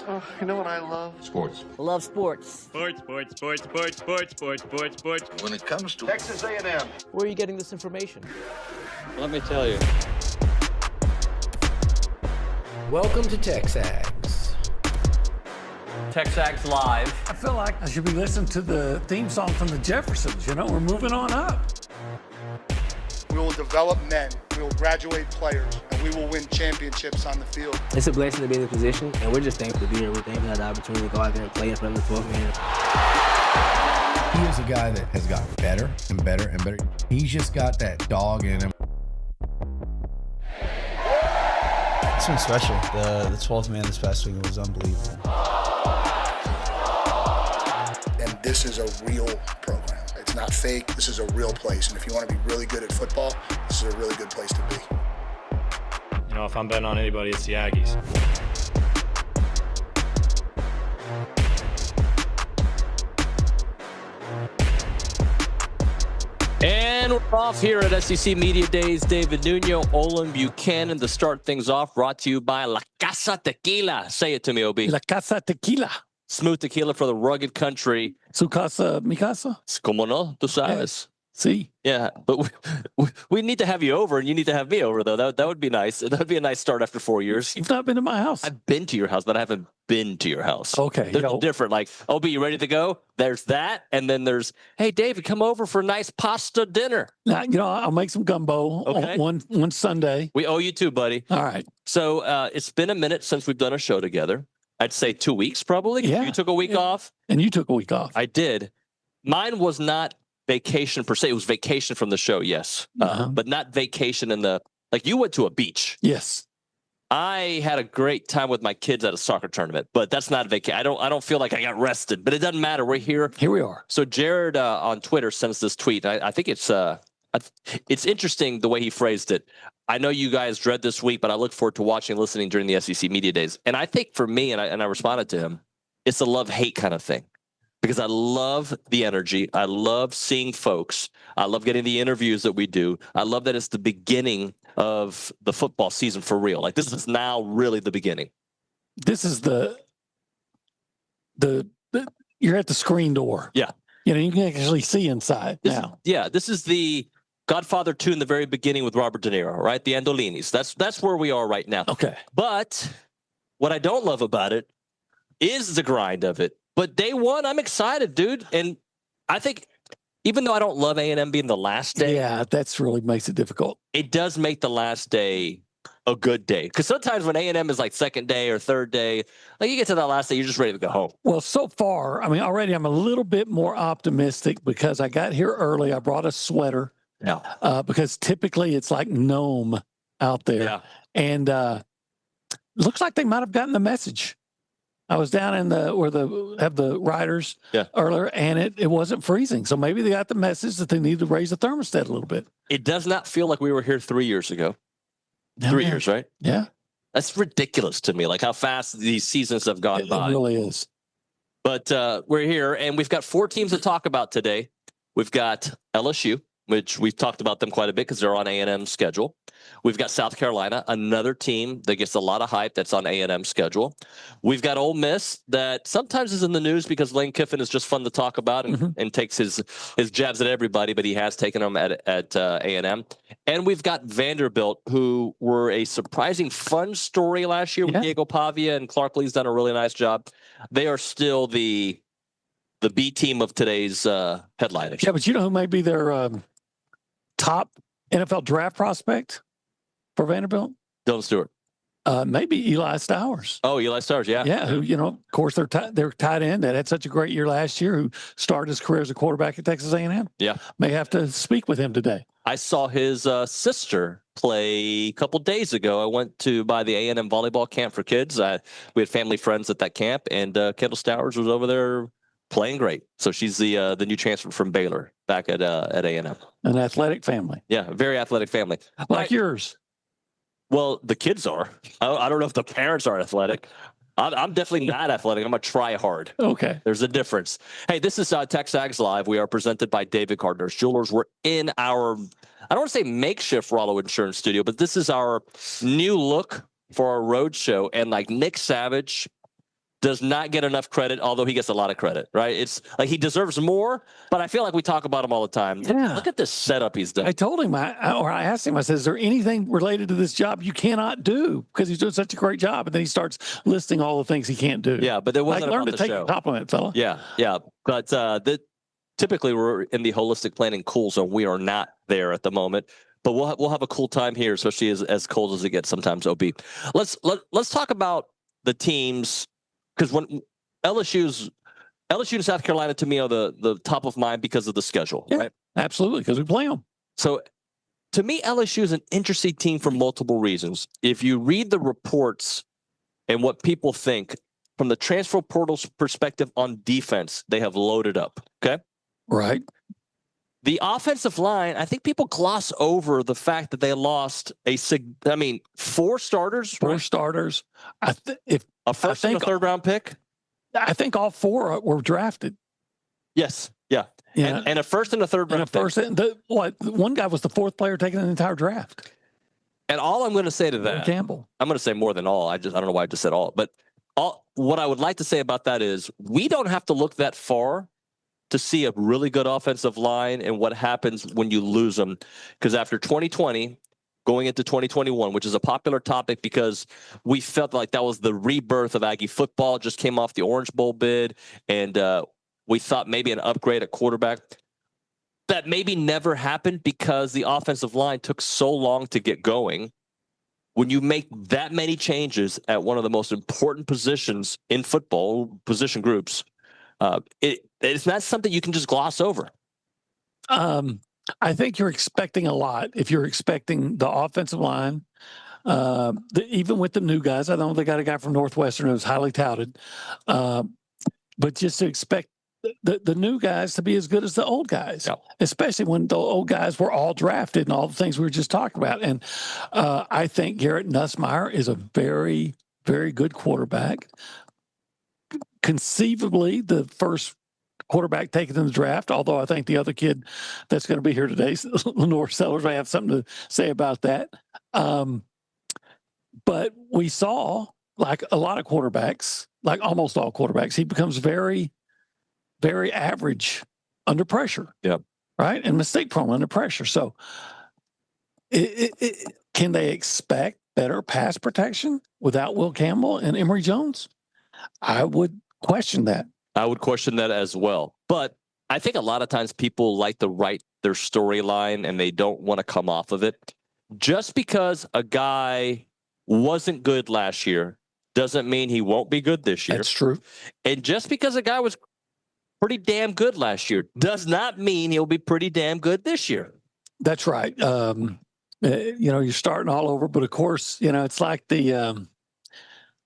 Oh, you know what I love? Sports. Love sports. Sports. When It comes to Texas A&M. Where are you getting this information? let me tell you. Welcome to TexAgs. TexAgs Live. I feel like I should be listening to the theme song from the Jeffersons. You know, we're moving on up. We will develop men, we will graduate players, and we will win championships on the field. It's a blessing to be in the position, and we're just thankful to be here. We're thankful to have the opportunity to go out there and play in front of the 12 man. He is a guy that has gotten better and better and better. He's just got that dog in him. It's been special. The 12th man this past week was unbelievable. And this is a real program. It's not fake. This is a real place. And if you want to be really good at football, this is a really good place to be. You know, if I'm betting on anybody, it's the Aggies. And we're off here at SEC Media Days. David Nuño, Olin Buchanan to start things off. Brought to you by La Casa Tequila. Say it to me, OB. La Casa Tequila. Smooth tequila for the rugged country. Su casa, mi casa. Como no, tú sabes. See? Yeah, but we need to have you over, and you need to have me over, though. That would be nice. That would be a nice start after 4 years. You've not been to my house. I've been to your house, but I haven't been to your house. Okay. They're different. Like, OB, you ready to go? There's that, and then there's, hey, David, come over for a nice pasta dinner. Now, you know, I'll make some gumbo one Sunday. We owe you two, buddy. All right. So it's been a minute since we've done a show together. I'd say 2 weeks, probably. Yeah. You took a week off. And you took a week off. I did. Mine was not vacation per se. It was vacation from the show, yes. But not vacation in the, like, you went to a beach. Yes. I had a great time with my kids at a soccer tournament, but that's not vacation. I don't feel like I got rested, but it doesn't matter. We're here. Here we are. So Jared on Twitter sends this tweet. I think it's interesting the way he phrased it. I know you guys dread this week, but I look forward to watching and listening during the SEC Media Days. And I think for me, and I responded to him, it's a love-hate kind of thing. Because I love the energy. I love seeing folks. I love getting the interviews that we do. I love that it's the beginning of the football season for real. Like, this is now really the beginning. This is the you're at the screen door. Yeah. You know, you can actually see inside now. This is the Godfather 2 in the very beginning with Robert De Niro, right? The Andolinis. That's where we are right now. Okay. But what I don't love about it is the grind of it. But day one, I'm excited, dude. And I think even though I don't love A&M being the last day. Yeah, that's really makes it difficult. It does make the last day a good day. Because sometimes when A&M is like second day or third day, like you get to that last day, you're just ready to go home. Well, so far, I mean, already I'm a little bit more optimistic because I got here early. I brought a sweater. Yeah. Because typically it's like gnome out there. Yeah. And looks like they might have gotten the message. I was down in where have the riders earlier, and it wasn't freezing. So maybe they got the message that they need to raise the thermostat a little bit. It does not feel like we were here 3 years ago. 3 years, right? Yeah. That's ridiculous to me, like how fast these seasons have gone by. It really is. But we're here, and we've got 4 teams to talk about today. We've got LSU, which we've talked about them quite a bit because they're on A&M's schedule. We've got South Carolina, another team that gets a lot of hype that's on A&M's schedule. We've got Ole Miss that sometimes is in the news because Lane Kiffin is just fun to talk about and takes his jabs at everybody, but he has taken them at A&M. And we've got Vanderbilt, who were a surprising fun story last year with Diego Pavia, and Clark Lee's done a really nice job. They are still the B team of today's headliners. Yeah, but you know who may be their top NFL draft prospect for Vanderbilt? Dylan Stewart. Maybe Eli Stowers. Oh, Eli Stowers, yeah. Yeah, who, you know, of course, they're tight end that had such a great year last year, who started his career as a quarterback at Texas A&M. Yeah. May have to speak with him today. I saw his sister play a couple days ago. I went by the A&M volleyball camp for kids. We had family friends at that camp, and Kendall Stowers was over there playing great. So she's the new transfer from Baylor back at A&M. An athletic family. Yeah, very athletic family. Like yours. Well, the kids are. I don't know if the parents are athletic. I'm definitely not athletic. I'm a try hard. Okay. There's a difference. Hey, this is TexAgs Live. We are presented by David Gardner's Jewelers. We're in our, I don't want to say makeshift Rollo Insurance studio, but this is our new look for our road show. And like Nick Savage does not get enough credit, although he gets a lot of credit, right? It's like he deserves more, but I feel like we talk about him all the time. Yeah. Look at this setup he's done. I told him, I asked him, I said, is there anything related to this job you cannot do? Because he's doing such a great job. And then he starts listing all the things he can't do. Yeah, but there wasn't learn about to the take show. a compliment, fella. Yeah. But typically we're in the holistic planning cool zone. We are not there at the moment. But we'll have a cool time here, especially as cold as it gets sometimes. OB, let's talk about the teams, because when LSU and South Carolina to me are the top of mind because of the schedule, Yeah, right? absolutely, because we play them. So to me, LSU is an interesting team for multiple reasons. If you read the reports and what people think from the transfer portal's perspective on defense, they have loaded up. Okay, right. The offensive line, I think people gloss over the fact that they lost four starters. Four starters. A first and a third round pick. I think all four were drafted. Yes. Yeah. And a first and a third round pick. One guy was the fourth player taken in the entire draft. And all I'm going to say to that, Campbell. I'm going to say more than all. I don't know why I just said all, but what I would like to say about that is we don't have to look that far to see a really good offensive line and what happens when you lose them. Because after 2020, going into 2021, which is a popular topic because we felt like that was the rebirth of Aggie football, just came off the Orange Bowl bid, and we thought maybe an upgrade at quarterback. That maybe never happened because the offensive line took so long to get going. When you make that many changes at one of the most important positions in football, position groups, it's not something you can just gloss over. I think you're expecting a lot. If you're expecting the offensive line, even with the new guys, I know they got a guy from Northwestern who's highly touted, but just to expect the new guys to be as good as the old guys, especially when the old guys were all drafted and all the things we were just talking about. And I think Garrett Nussmeier is a very, very good quarterback. Conceivably, the first quarterback taken in the draft, although I think the other kid that's going to be here today, Lenore Sellers, may have something to say about that. But we saw, like a lot of quarterbacks, like almost all quarterbacks, he becomes very, very average under pressure. Yep. Right? And mistake prone under pressure. So can they expect better pass protection without Will Campbell and Emory Jones? I would question that. I would question that as well. But I think a lot of times people like to write their storyline and they don't want to come off of it. Just because a guy wasn't good last year doesn't mean he won't be good this year. That's true. And just because a guy was pretty damn good last year does not mean he'll be pretty damn good this year. That's right. You're starting all over, but of course, it's like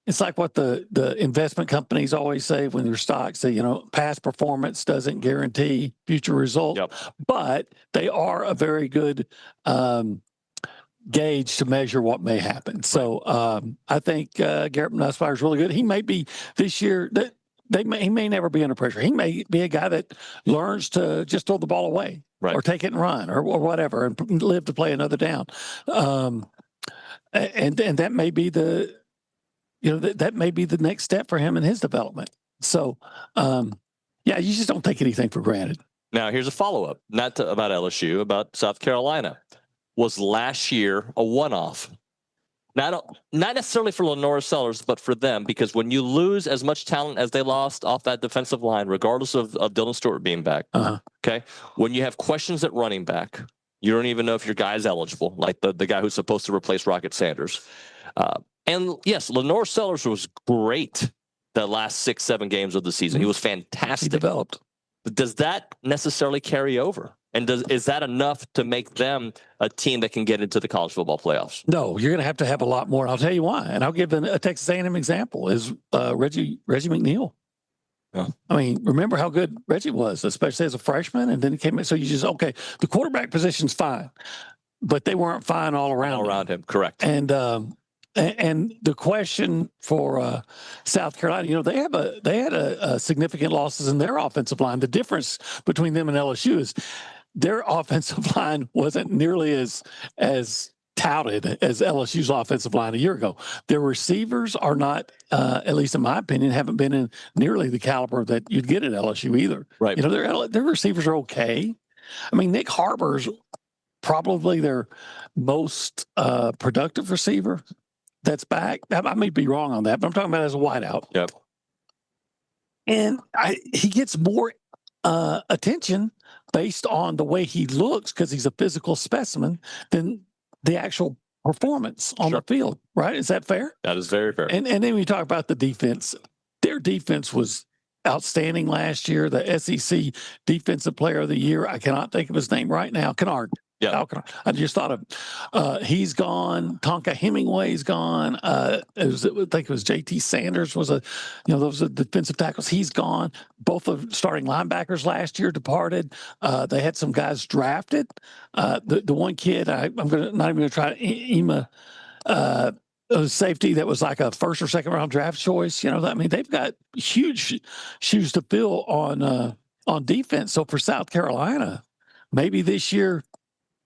it's like what the investment companies always say when their stocks say, past performance doesn't guarantee future results, but they are a very good gauge to measure what may happen. So I think Garrett Nussmeier is really good. He may be this year that he may never be under pressure. He may be a guy that learns to just throw the ball away or take it and run or whatever and live to play another down. And that may be that may be the next step for him in his development. So, you just don't take anything for granted. Now, here's a follow-up, not about LSU, about South Carolina. Was last year a one-off? Not necessarily for Lenore Sellers, but for them, because when you lose as much talent as they lost off that defensive line, regardless of Dylan Stewart being back, okay, when you have questions at running back, you don't even know if your guy is eligible, like the guy who's supposed to replace Rocket Sanders. And yes, Lenore Sellers was great the last 6-7 games of the season. He was fantastic. He developed. But does that necessarily carry over? And is that enough to make them a team that can get into the college football playoffs? No, you're going to have a lot more. And I'll tell you why. And I'll give a Texas A&M example is Reggie McNeil. Yeah. I mean, remember how good Reggie was, especially as a freshman, and then he came in. So you just the quarterback position's fine, but they weren't fine all around him. Correct. And the question for South Carolina, they had a significant losses in their offensive line. The difference between them and LSU is their offensive line wasn't nearly as touted as LSU's offensive line a year ago. Their receivers are not, at least in my opinion, haven't been in nearly the caliber that you'd get at LSU either. Right. You know, their receivers are okay. I mean, Nick Harbor's probably their most productive receiver that's back. I may be wrong on that, but I'm talking about as a wideout. Yep. And he gets more attention based on the way he looks because he's a physical specimen than the actual performance on the field, right? Is that fair? That is very fair. And then we talk about the defense. Their defense was outstanding last year. The SEC Defensive Player of the Year. I cannot think of his name right now. Kennard. Yeah. I just thought of he's gone. Tonka Hemingway's gone. I think it was JT Sanders was those are defensive tackles. He's gone. Both of starting linebackers last year departed. They had some guys drafted. The one kid not even going to try Ema safety that was like a first or second round draft choice. You know, I mean, they've got huge shoes to fill on defense. So for South Carolina, maybe this year,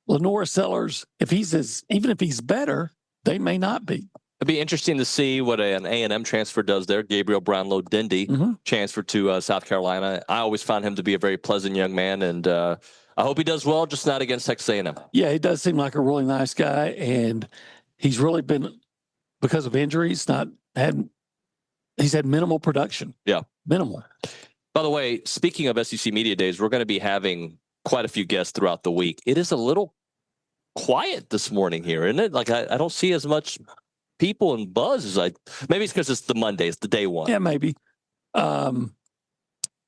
Lenora Sellers, even if he's better, they may not be. It'd be interesting to see what an A&M transfer does there. Gabriel Brownlow-Dindy transferred to South Carolina. I always found him to be a very pleasant young man, and I hope he does well, just not against Texas A&M. Yeah, he does seem like a really nice guy, and he's really been, because of injuries, he's had minimal production. Yeah. Minimal. By the way, speaking of SEC Media Days, we're going to be having quite a few guests throughout the week. It is a little quiet this morning here, isn't it? Like I don't see as much people and buzz as maybe it's because it's the Monday, it's the day one. Yeah, maybe.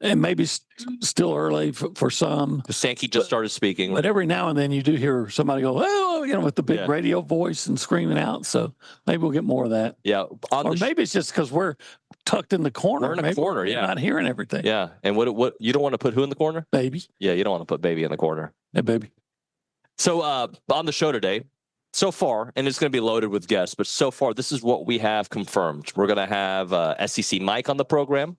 And maybe still early for some. Sankey just started speaking. But every now and then you do hear somebody go, oh, with the big radio voice and screaming out. So maybe we'll get more of that. Yeah. Or maybe it's just because we're tucked in the corner. We're in a maybe corner, we're not hearing everything. Yeah. And what you don't want to put who in the corner? Baby. Yeah, you don't want to put baby in the corner. Yeah, baby. So on the show today, so far, and it's going to be loaded with guests, but so far, this is what we have confirmed. We're going to have SEC Mike on the program.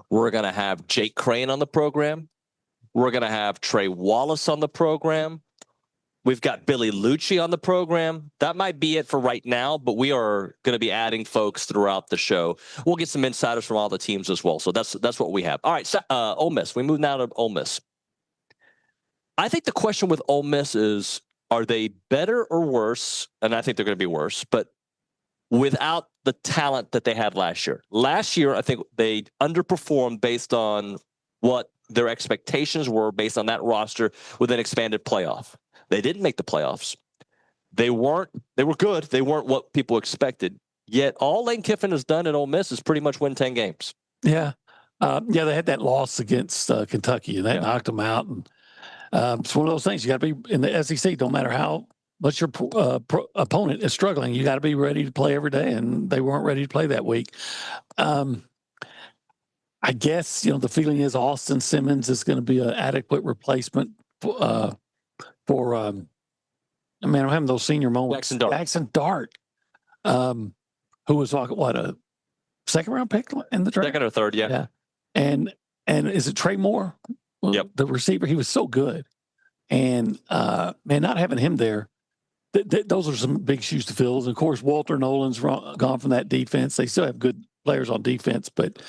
We're going to have Jake Crain on the program. We're going to have Trey Wallace on the program. We've got Billy Liucci on the program. That might be it for right now, but we are going to be adding folks throughout the show. We'll get some insiders from all the teams as well. So that's what we have. All right, so, Ole Miss. We move now to Ole Miss. I think the question with Ole Miss is, are they better or worse? And I think they're going to be worse, but without the talent that they had last year. Last year, I think they underperformed based on what their expectations were based on that roster with an expanded playoff. They didn't make the playoffs. They were good. They weren't what people expected. Yet all Lane Kiffin has done at Ole Miss is pretty much win 10 games. Yeah. They had that loss against Kentucky, and that knocked them out. And it's one of those things. You got to be in the SEC, no matter how much your opponent is struggling. You got to be ready to play every day, and they weren't ready to play that week. I guess, the feeling is Austin Simmons is going to be an adequate replacement for I'm having those senior moments. Jackson Dart, who was a second-round pick in the draft? Second or third, yeah. And is it Trey Moore? Yep. The receiver, he was so good. And, not having him there, those are some big shoes to fill. And, of course, Walter Nolan's gone from that defense. They still have good players on defense. But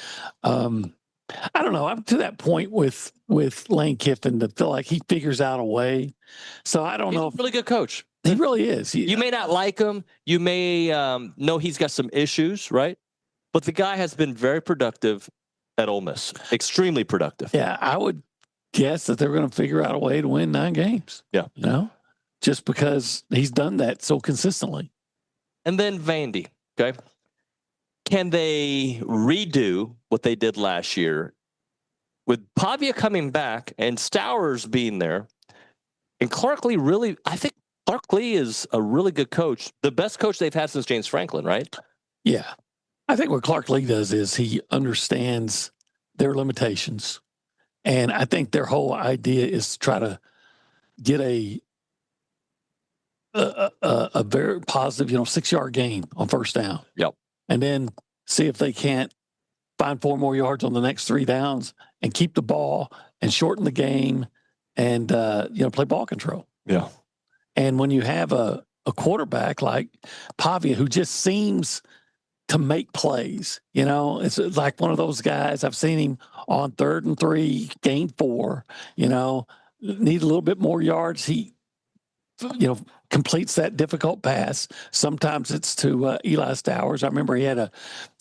I don't know. I'm to that point with Lane Kiffin to feel like he figures out a way. So I don't know. He's a really good coach. He really is. You may not like him. You may know he's got some issues, right? But the guy has been very productive at Ole Miss. Extremely productive. Yeah, I would guess that they're going to figure out a way to win 9 games. Yeah. Just because he's done that so consistently. And then Vandy, okay? Can they redo what they did last year with Pavia coming back and Stowers being there? And Clark Lee I think Clark Lee is a really good coach. The best coach they've had since James Franklin, right? Yeah. I think what Clark Lee does is he understands their limitations. And I think their whole idea is to try to get a very positive, 6-yard gain on first down. Yep. And then see if they can't find 4 more yards on the next 3 downs and keep the ball and shorten the game and, play ball control. Yeah. And when you have a a quarterback like Pavia who just seems to make plays. You know, it's like one of those guys. I've seen him on 3rd and 3, gain 4, you know, need a little bit more yards. He, you know, completes that difficult pass. Sometimes it's to Eli Stowers. I remember he had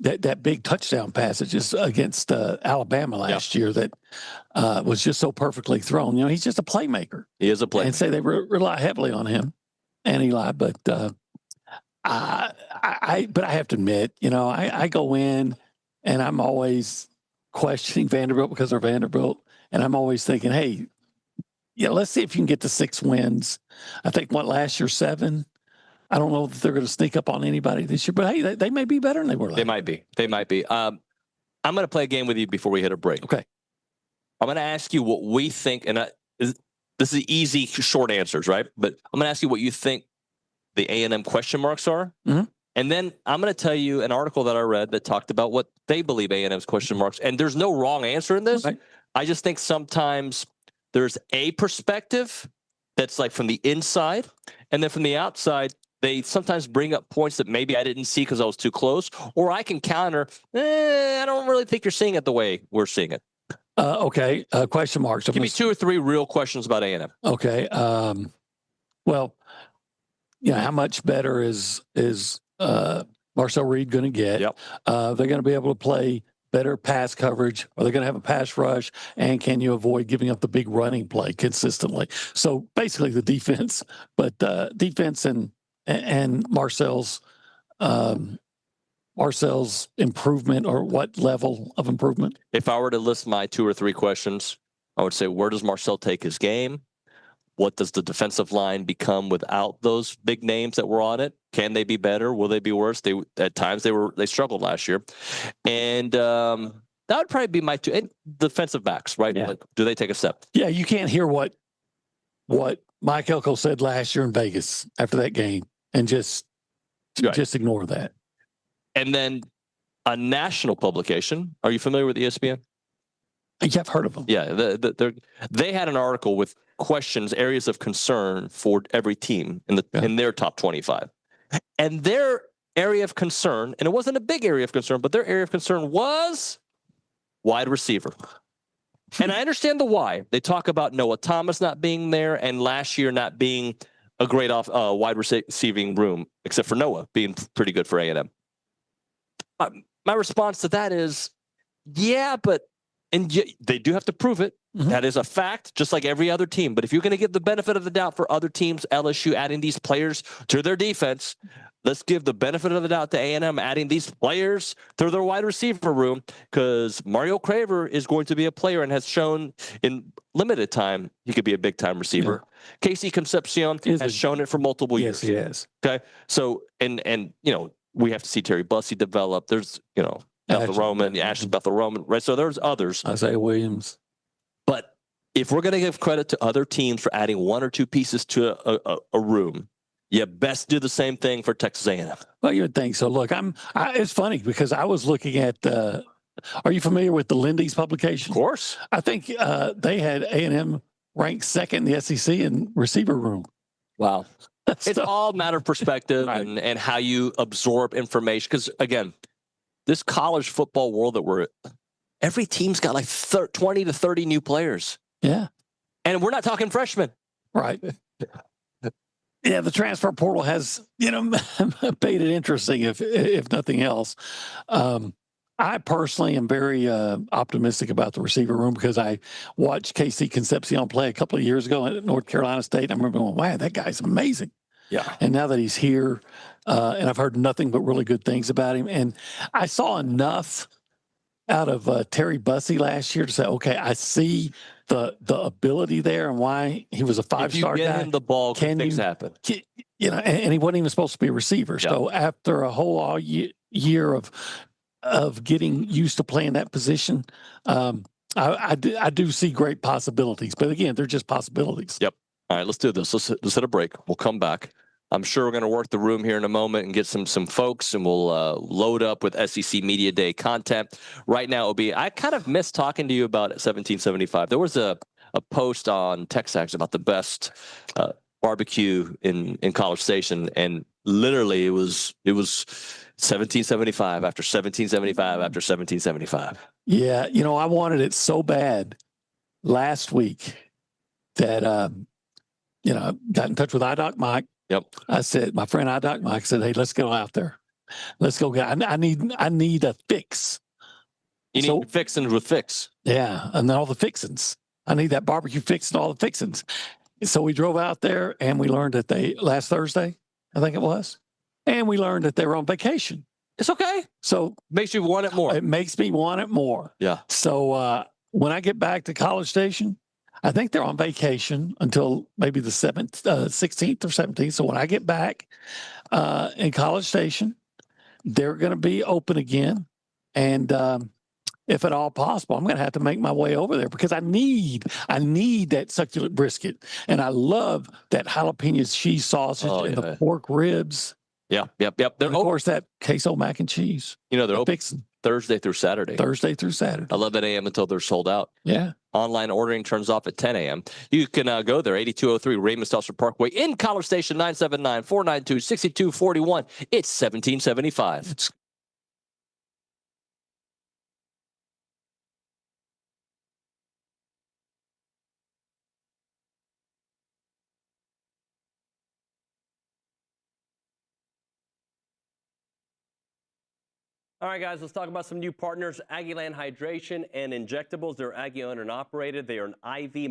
that big touchdown pass just against Alabama last year that was just so perfectly thrown. You know, he's just a playmaker. He is a playmaker. And say they rely heavily on him and Eli, but I have to admit, you know, I go in and I'm always questioning Vanderbilt because they're Vanderbilt, and I'm always thinking, hey, yeah, let's see if you can get to 6 wins. I think last year 7. I don't know if they're going to sneak up on anybody this year, but hey, they may be better than they were last year. They might be. I'm going to play a game with you before we hit a break. Okay. I'm going to ask you what we think, and this is easy, short answers, right? But I'm going to ask you what you think the A&M question marks are. Mm-hmm. And then I'm going to tell you an article that I read that talked about what they believe A&M's question marks. And there's no wrong answer in this. Right. I just think sometimes there's a perspective that's like from the inside, and then from the outside, they sometimes bring up points that maybe I didn't see because I was too close, or I can counter, I don't really think you're seeing it the way we're seeing it. Okay. Question marks. Give me 2 or 3 real questions about A&M. Okay. Well, you know, how much better is Marcel Reed going to get? Yep. They're going to be able to play better pass coverage. Are they going to have a pass rush? And can you avoid giving up the big running play consistently? So basically the defense, but defense and Marcel's improvement, or what level of improvement? If I were to list my 2 or 3 questions, I would say, where does Marcel take his game? What does the defensive line become without those big names that were on it? Can they be better? Will they be worse? At times they struggled last year, and that would probably be my 2. And defensive backs, right? Yeah. Like, do they take a step? Yeah, you can't hear what Mike Elko said last year in Vegas after that game, and just ignore that. And then a national publication. Are you familiar with ESPN? Yeah, I've heard of them. Yeah, they had an article with questions, areas of concern for every team in their top 25. And their area of concern, and it wasn't a big area of concern, but their area of concern was wide receiver. And I understand the why. They talk about Noah Thomas not being there, and last year not being a great wide receiving room, except for Noah being pretty good for A&M. My response to that is, yeah, but they do have to prove it. Mm-hmm. That is a fact, just like every other team. But if you're going to give the benefit of the doubt for other teams, LSU adding these players to their defense, let's give the benefit of the doubt to A&M adding these players to their wide receiver room, because Mario Craver is going to be a player and has shown in limited time he could be a big-time receiver. Yeah. Casey Concepcion has shown it for multiple years. Yes, he has. Okay, so and you know, we have to see Terry Bussey develop. There's, you know, Bethel Roman, Ashton Bethel Roman, right? So there's others. Isaiah Williams. But if we're going to give credit to other teams for adding 1 or 2 pieces to a room, you best do the same thing for Texas A&M. Well, you would think so. Look, it's funny because I was looking at. Are you familiar with the Lindy's publication? Of course. I think they had A&M ranked 2nd in the SEC in receiver room. Wow. It's all a matter of perspective and how you absorb information. Because again, this college football world that we're, every team's got like 20 to 30 new players. Yeah. And we're not talking freshmen. Right. Yeah, the transfer portal has, you know, made it interesting, if nothing else. I personally am very optimistic about the receiver room because I watched Casey Concepcion play a couple of years ago at North Carolina State. I remember going, wow, that guy's amazing. Yeah. And now that he's here, and I've heard nothing but really good things about him. And I saw enough out of Terry Bussey last year to say, okay, I see the ability there and why he was a 5-star guy. If you get him the ball, things happen. You know, and he wasn't even supposed to be a receiver. Yep. So after a whole year of getting used to playing that position, I do see great possibilities. But again, they're just possibilities. Yep. All right, let's do this. Let's hit a break. We'll come back. I'm sure we're going to work the room here in a moment and get some folks, and we'll load up with SEC Media Day content. Right now, I kind of miss talking to you about 1775. There was a post on TexAgs about the best barbecue in College Station, and literally it was 1775 after 1775 after 1775. Yeah, I wanted it so bad last week that I got in touch with iDoc Mike. Yep. I said, my friend iDoc Mike said, "Hey, let's go out there. Let's go get. I need a fix. You need fixings with fix. Yeah, and all the fixings. I need that barbecue fix and all the fixings." So we drove out there and we learned that last Thursday, I think it was, and we learned that they were on vacation. It's okay. So makes you want it more. It makes me want it more. Yeah. So when I get back to College Station, I think they're on vacation until maybe the 16th or 17th. So when I get back in College Station, they're going to be open again. And if at all possible, I'm going to have to make my way over there because I need that succulent brisket. And I love that jalapeno cheese sausage and the pork ribs. Yeah, yep. And of course, that queso mac and cheese. They're open Thursday through Saturday. 11 a.m. until they're sold out. Yeah. Online ordering turns off at 10 a.m. You can go there, 8203 Raymond Stelzer Parkway in College Station, 979-492-6241. It's 1775. All right, guys, let's talk about some new partners, Aggieland Hydration and Injectables. They're Aggie owned and operated. They are an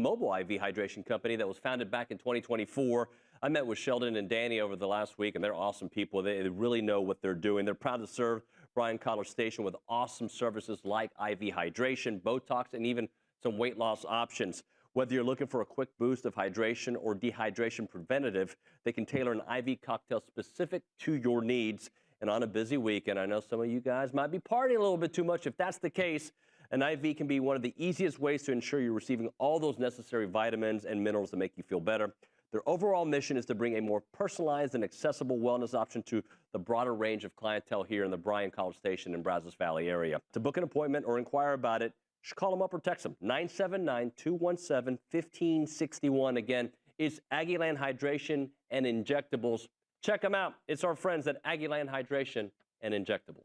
mobile IV hydration company that was founded back in 2024. I met with Sheldon and Danny over the last week, and they're awesome people. They really know what they're doing. They're proud to serve Bryan College Station with awesome services like IV hydration, Botox, and even some weight loss options. Whether you're looking for a quick boost of hydration or dehydration preventative, they can tailor an IV cocktail specific to your needs. And on a busy weekend, I know some of you guys might be partying a little bit too much. If that's the case, an IV can be one of the easiest ways to ensure you're receiving all those necessary vitamins and minerals to make you feel better. Their overall mission is to bring a more personalized and accessible wellness option to the broader range of clientele here in the Bryan College Station and Brazos Valley area. To book an appointment or inquire about it, just call them up or text them, 979-217-1561. Again, it's Aggieland Hydration and Injectables. Check them out. It's our friends at Aggieland Hydration and Injectables.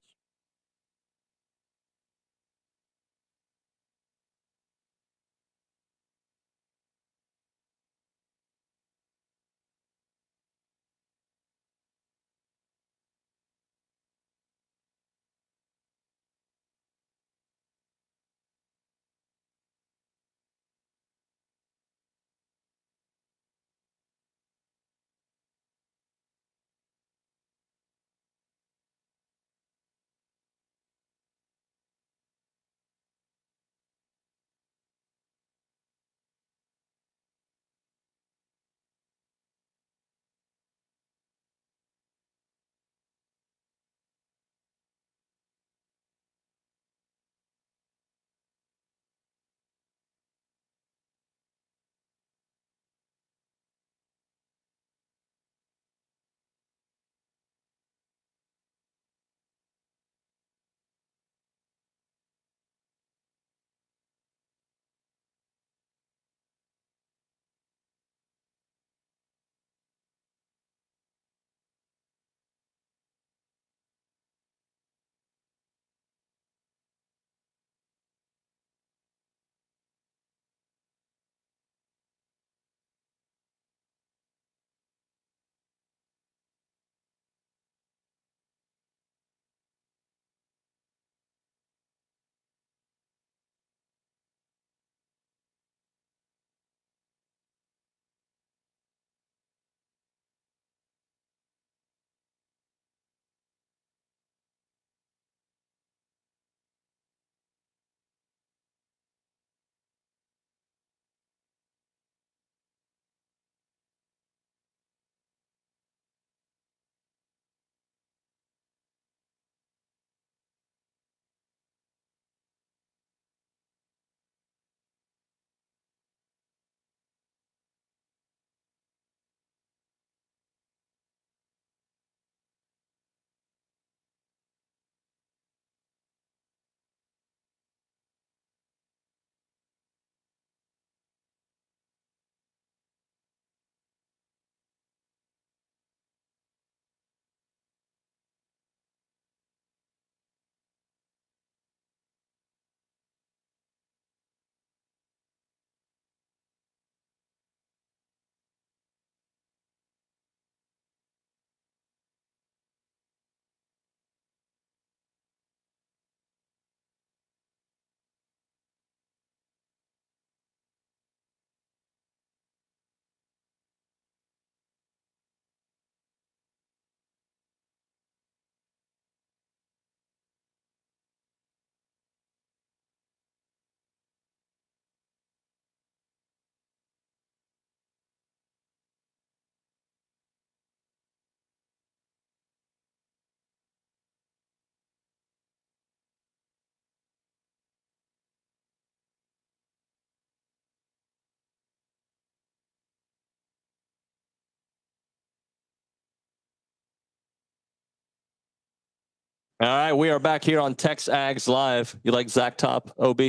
All right, we are back here on TexAgs Live. You like Zach Top, OB?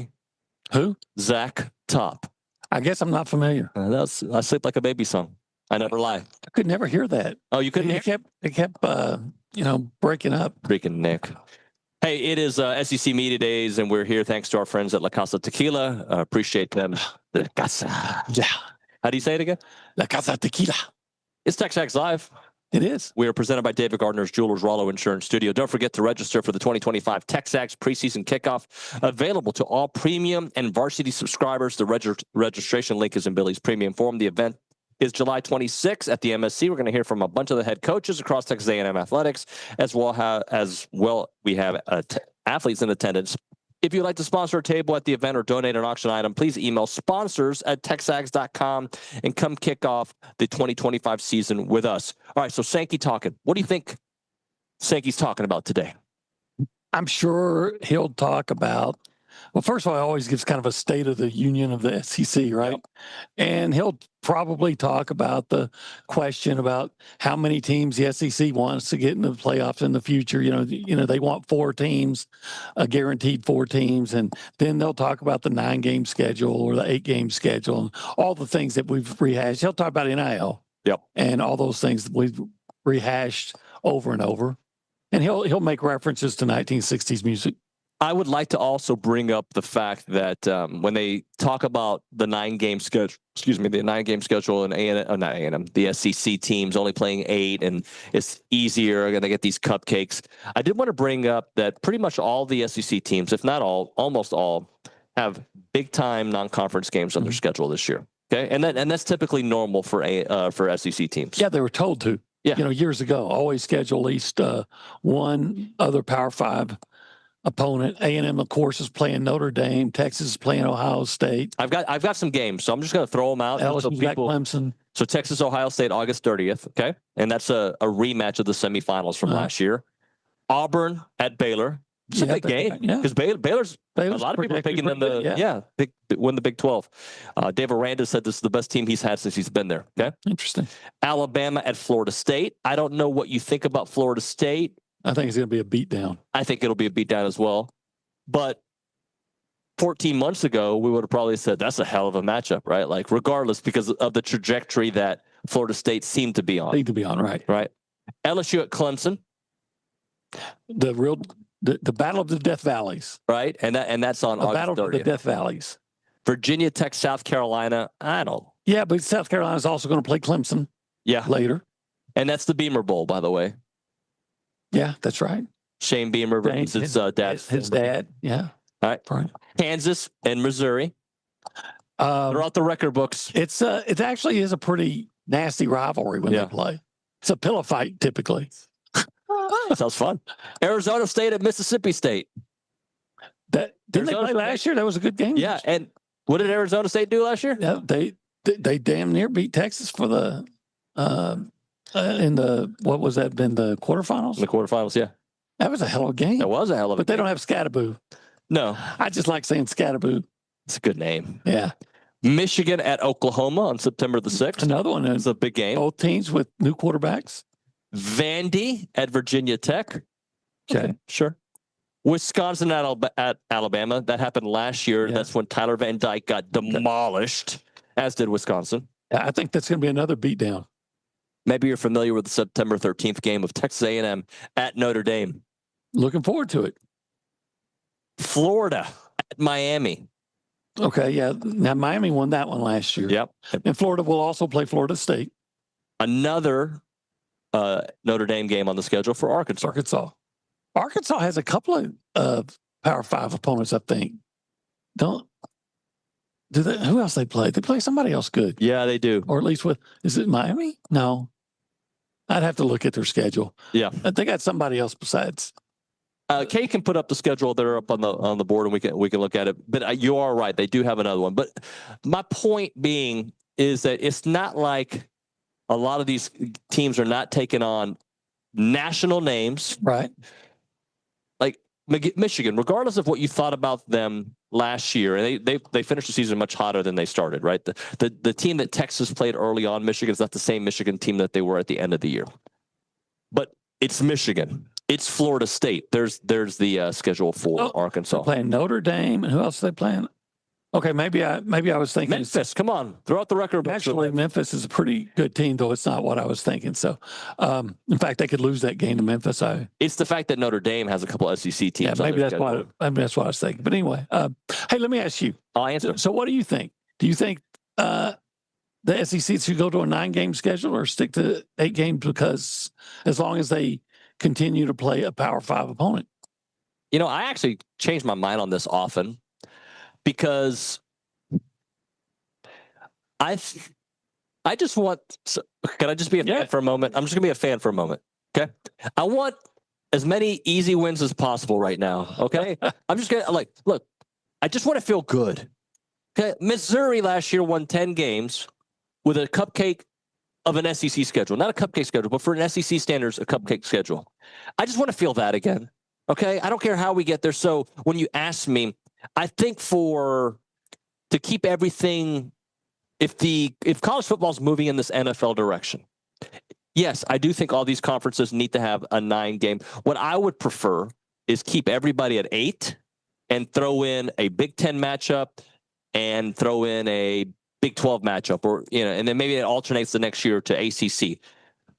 Who? Zach Top. I guess I'm not familiar. That's I Sleep Like a Baby song. I never lie. I could never hear that. Oh, you couldn't hear? It kept breaking up. Freaking Nick. Hey, it is SEC Media Days, and we're here thanks to our friends at La Casa Tequila. Appreciate them. La Casa. Yeah. How do you say it again? La Casa Tequila. It's TexAgs Live. It is. We are presented by David Gardner's Jewelers Rollo Insurance Studio. Don't forget to register for the 2025 TexAgs preseason kickoff, available to all premium and varsity subscribers. The registration link is in Billy's premium forum. The event is July 26th at the MSC. We're going to hear from a bunch of the head coaches across Texas A&M athletics, as well. We have athletes in attendance. If you'd like to sponsor a table at the event or donate an auction item, please email sponsors@texags.com and come kick off the 2025 season with us. All right, so Sankey talking. What do you think Sankey's talking about today? I'm sure he'll talk about, well, first of all, he always gives kind of a state of the union of the SEC, right? Yep. And he'll probably talk about the question about how many teams the SEC wants to get into the playoffs in the future. They want 4 teams, a guaranteed 4 teams. And then they'll talk about the 9-game schedule or the 8-game schedule and all the things that we've rehashed. He'll talk about NIL. Yep. And all those things that we've rehashed over and over. And he'll make references to 1960s music. I would like to also bring up the fact that when they talk about the 9-game schedule, the 9-game schedule and the SEC teams only playing 8, and it's easier, and they get these cupcakes. I did want to bring up that pretty much all the SEC teams, if not all, almost all, have big-time non-conference games on their schedule this year. Okay, and that's typically normal for SEC teams. Yeah, they were told to. Yeah, years ago, always schedule at least one other Power 5 opponent. A&M, of course, is playing Notre Dame. Texas is playing Ohio State. I've got some games, so I'm just going to throw them out. LSU's got Clemson. So Texas, Ohio State, August 30th. Okay, and that's a rematch of the semifinals from last year. Auburn at Baylor. It's a big game because Baylor's a lot of people are picking them to win the Big 12. Dave Aranda said this is the best team he's had since he's been there. Okay, interesting. Alabama at Florida State. I don't know what you think about Florida State. I think it's going to be a beatdown. I think it'll be a beatdown as well. But 14 months ago, we would have probably said that's a hell of a matchup, right? Like, regardless, because of the trajectory that Florida State seemed to be on. Right. LSU at Clemson. The Battle of the Death Valleys. Right. And that's on August 30th. Battle of the Death Valleys. Virginia Tech, South Carolina. I don't. Yeah, but South Carolina is also going to play Clemson. Yeah. Later. And that's the Beamer Bowl, by the way. Yeah, that's right. Shane Beamer versus his dad. His dad, yeah. All right. Kansas and Missouri. They're out the record books. It actually is a pretty nasty rivalry when they play. It's a pillow fight, typically. Sounds fun. Arizona State at Mississippi State. Didn't they play last year? That was a good game. Yeah, and what did Arizona State do last year? Yeah, they damn near beat Texas for the in the what was that been the quarterfinals? The quarterfinals, yeah. That was a hell of a game. That was a hell of a game. But they don't have Scatterboo. No. I just like saying Scatterboo. It's a good name. Yeah. Michigan at Oklahoma on September the 6th. Another one. It's a big game. Both teams with new quarterbacks. Vandy at Virginia Tech. Okay. Sure. Wisconsin at Alabama. That happened last year. Yeah. That's when Tyler Van Dyke got demolished, as did Wisconsin. I think that's going to be another beatdown. Maybe you're familiar with the September 13th game of Texas A&M at Notre Dame. Looking forward to it. Florida at Miami. Okay, yeah. Now, Miami won that one last year. Yep. And Florida will also play Florida State. Another Notre Dame game on the schedule for Arkansas. Arkansas has a couple of Power 5 opponents, I think. Who else they play? They play somebody else good. Yeah, they do. Or at least is it Miami? No. I'd have to look at their schedule. Yeah. They got somebody else besides. Kay can put up the schedule that are up on the board, and we can look at it. But you are right; they do have another one. But my point being is that it's not like a lot of these teams are not taking on national names, right? Like Michigan, regardless of what you thought about them last year, and they finished the season much hotter than they started. Right, the team that Texas played early on, Michigan, is not the same Michigan team that they were at the end of the year. But it's Michigan. It's Florida State. There's the schedule for Arkansas. They're playing Notre Dame, and who else are they playing? Okay, maybe I was thinking Memphis. Come on, throw out the record. Actually, Memphis is a pretty good team, though it's not what I was thinking. So, in fact, they could lose that game to Memphis. It's the fact that Notre Dame has a couple of SEC teams. Yeah, maybe that's what I was thinking. But anyway, hey, let me ask you. I'll answer. So, what do you think? Do you think the SEC should go to a 9-game schedule or stick to 8 games? Because as long as they continue to play a Power 5 opponent. You know, I actually change my mind on this often because I just want. Can I just be a fan for a moment? I'm just gonna be a fan for a moment. Okay, I want as many easy wins as possible right now. Okay, I'm just gonna look. I just want to feel good. Okay, Missouri last year won 10 games with a cupcake of an SEC schedule. Not a cupcake schedule, but for an SEC standards, a cupcake schedule. I just want to feel that again. Okay, I don't care how we get there. So when you ask me, I think to keep everything, if college football is moving in this NFL direction, yes, I do think all these conferences need to have a 9-game. What I would prefer is keep everybody at 8 and throw in a Big Ten matchup and throw in a Big 12 matchup, or and then maybe it alternates the next year to ACC.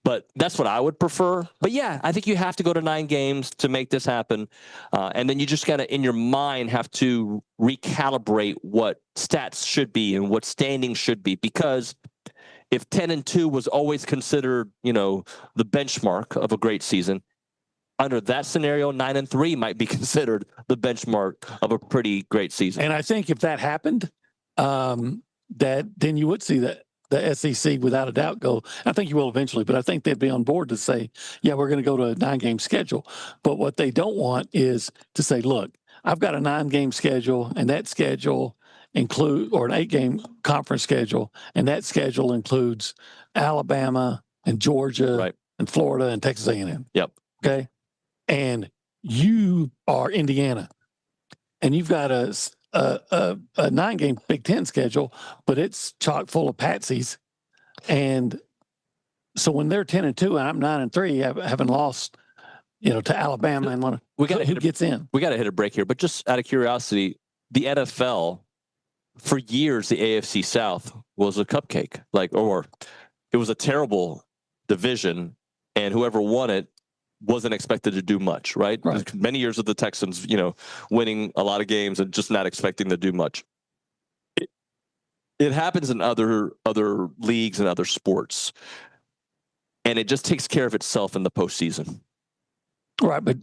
But that's what I would prefer. But yeah, I think you have to go to 9 games to make this happen, and then you just gotta, in your mind, have to recalibrate what stats should be and what standings should be. Because if 10-2 was always considered, the benchmark of a great season, under that scenario, 9-3 might be considered the benchmark of a pretty great season. And I think if that happened, that then you would see that the SEC without a doubt go. I think you will eventually, but I think they'd be on board to say, yeah, we're going to go to a 9-game schedule. But what they don't want is to say, look, I've got a 9-game schedule, and that schedule or an 8-game conference schedule, and that schedule includes Alabama and Georgia and Florida and Texas A&M. Yep. Okay. And you are Indiana, and you've got a 9-game Big Ten schedule, but it's chock full of patsies. And so when they're 10-2 and I'm 9-3, having lost, to Alabama, and who gets in? We got to hit a break here, but just out of curiosity, the NFL for years, the AFC South was a cupcake, or it was a terrible division, and whoever won it wasn't expected to do much, right? Many years of the Texans, winning a lot of games and just not expecting to do much. It happens in other leagues and other sports, and it just takes care of itself in the postseason. Right, but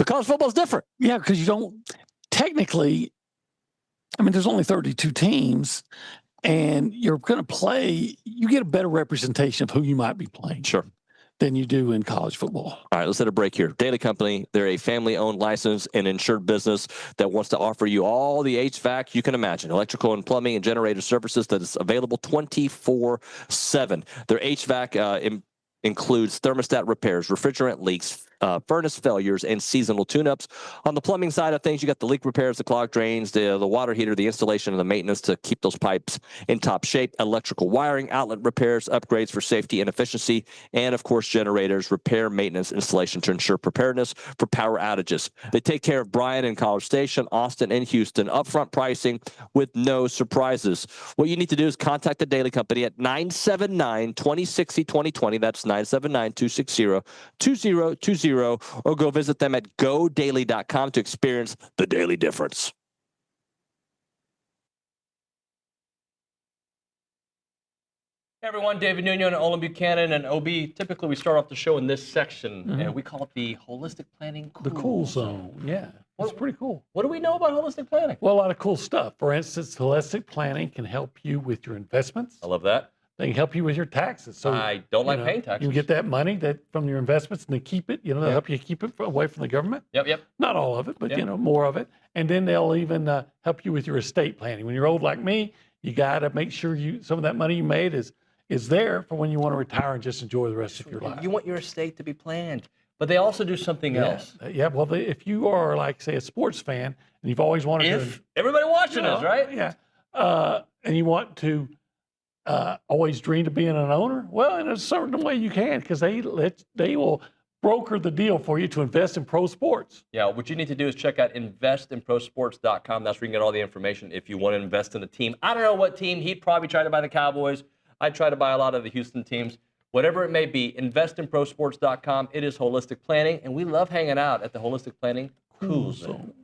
college football is different. Yeah, because you don't technically. I mean, there's only 32 teams, and you're going to play. You get a better representation of who you might be playing. Sure. Than you do in college football. All right, let's hit a break here. Daily Company, they're a family-owned, licensed, and insured business that wants to offer you all the HVAC you can imagine, electrical and plumbing and generator services that is available 24/7. Their HVAC includes thermostat repairs, refrigerant leaks, furnace failures, and seasonal tune-ups. On the plumbing side of things, you got the leak repairs, the clogged drains, the water heater, the installation and the maintenance to keep those pipes in top shape, electrical wiring, outlet repairs, upgrades for safety and efficiency, and of course, generators, repair, maintenance, installation to ensure preparedness for power outages. They take care of Bryan and College Station, Austin, and Houston. Upfront pricing with no surprises. What you need to do is contact the Daily Company at 979-2060-2020. That's 979-260-2020. Or go visit them at godaily.com to experience the daily difference. Hey everyone, David Nuño and Olin Buchanan and OB. Typically we start off the show in this section, and we call it the Holistic Planning Cool The cool zone, yeah. It's pretty cool. What do we know about holistic planning? Well, a lot of cool stuff. For instance, holistic planning can help you with your investments. I love that. They can help you with your taxes. So I don't like paying taxes. You get that money from your investments, and they keep it. They'll help you keep it away from the government. Yep. Not all of it, but more of it. And then they'll even help you with your estate planning. When you're old like me, you got to make sure some of that money you made is there for when you want to retire and just enjoy the rest of your life. You want your estate to be planned, but they also do something else. Yeah. Well, if you are like, say, a sports fan, and you've always wanted to, everybody watching us, right? Yeah. And you want to. Always dreamed of being an owner? Well, in a certain way you can, because they will broker the deal for you to invest in pro sports. Yeah, what you need to do is check out investinprosports.com. That's where you can get all the information if you want to invest in a team. I don't know what team. He'd probably try to buy the Cowboys. I'd try to buy a lot of the Houston teams. Whatever it may be, investinprosports.com. It is holistic planning, and we love hanging out at the Holistic Planning Cool Zone.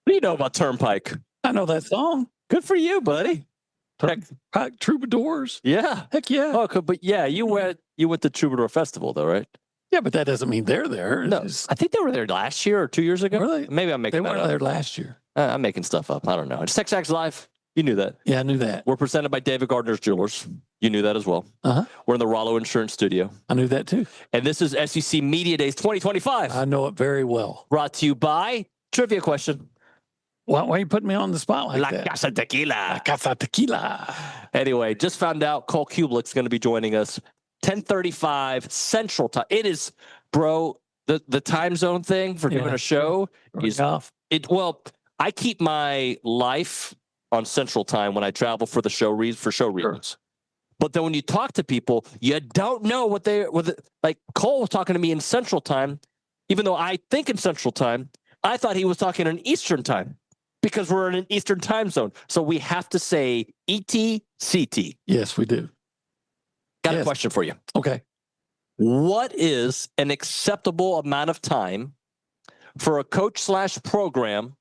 What do you know about Turnpike? I know that song. Good for you, buddy. Turnpike Troubadours. Yeah. Heck yeah. Oh, but yeah, you went to Troubadour Festival though, right? Yeah, but that doesn't mean they're there. No, I think they were there last year or 2 years ago. Were they? Maybe I'm making They that weren't up. there last year. I'm making stuff up. I don't know. It's TexAgs Live. You knew that. Yeah, I knew that. We're presented by David Gardner's Jewelers. You knew that as well. Uh-huh. We're in the Rollo Insurance Studio. I knew that too. And this is SEC Media Days 2025. I know it very well. Brought to you by Trivia Question. Why are you putting me on the spot like La that? Casa Tequila. La Casa Tequila. Anyway, just found out Cole Cubelic's going to be joining us 10:35 Central Time. It is, bro, the time zone thing for doing a show is off. Well, I keep my life on Central Time when I travel for show reasons. Sure. But then when you talk to people, you don't know like Cole was talking to me in Central Time, even though I think in Central Time, I thought he was talking in Eastern time because we're in an Eastern time zone. So we have to say ET-CT. Yes, we do. Got a question for you. Okay. What is an acceptable amount of time for a coach/program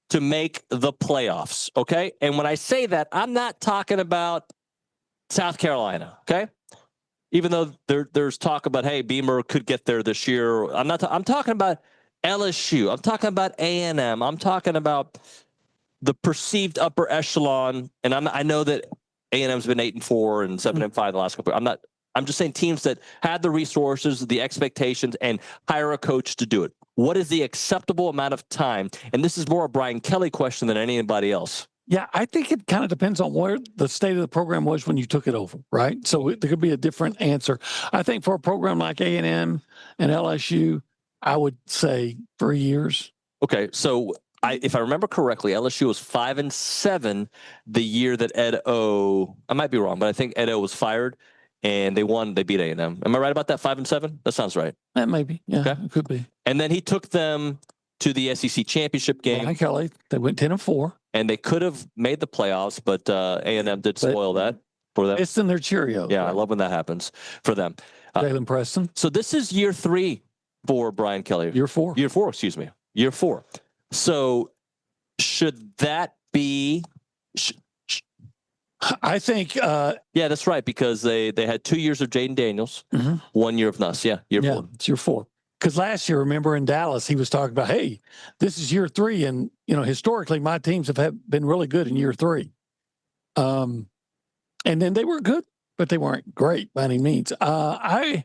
to make the playoffs? Okay. And when I say that, I'm not talking about South Carolina. Okay. Even though there's talk about, hey, Beamer could get there this year. I'm talking about LSU. I'm talking about A&M. I'm talking about the perceived upper echelon. And I know that A&M's been 8-4 and 7-5 the last couple. I'm just saying teams that had the resources, the expectations, and hire a coach to do it. What is the acceptable amount of time? And this is more a Brian Kelly question than anybody else. Yeah, I think it kind of depends on where the state of the program was when you took it over, right? So there could be a different answer. I think for a program like A&M and LSU, I would say 3 years. Okay, so if I remember correctly, LSU was 5-7 the year that Ed O. I might be wrong, but I think Ed O was fired, and they won. They beat A&M. Am I right about that? 5-7. That sounds right. That may be. Yeah, okay. It could be. And then he took them to the SEC championship game. Brian Kelly, they went 10-4. And they could have made the playoffs, but A&M did spoil that for them. It's in their Cheerios. Yeah, right? I love when that happens for them. Jalen Preston. So this is year 3 for Brian Kelly. Year 4. Year 4, excuse me. Year 4. So should that be... I think... yeah, that's right, because they had 2 years of Jaden Daniels, 1 year of Nuss. Yeah, year 4. It's year 4. Because last year, remember in Dallas, he was talking about, hey, this is year 3. And, historically, my teams have been really good in year 3. And then they were good, but they weren't great by any means. I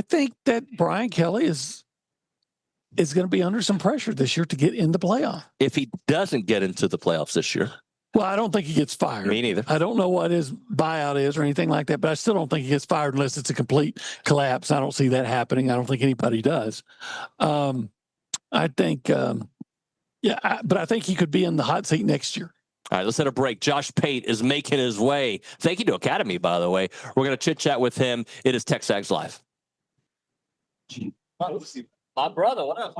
think that Brian Kelly is going to be under some pressure this year to get in the playoff. If he doesn't get into the playoffs this year. Well, I don't think he gets fired. Me neither. I don't know what his buyout is or anything like that, but I still don't think he gets fired unless it's a complete collapse. I don't see that happening. I don't think anybody does. I think, but I think he could be in the hot seat next year. All right, let's hit a break. Josh Pate is making his way. Thank you to Academy, by the way. We're going to chit-chat with him. It is TexAgs Live. My brother, what up?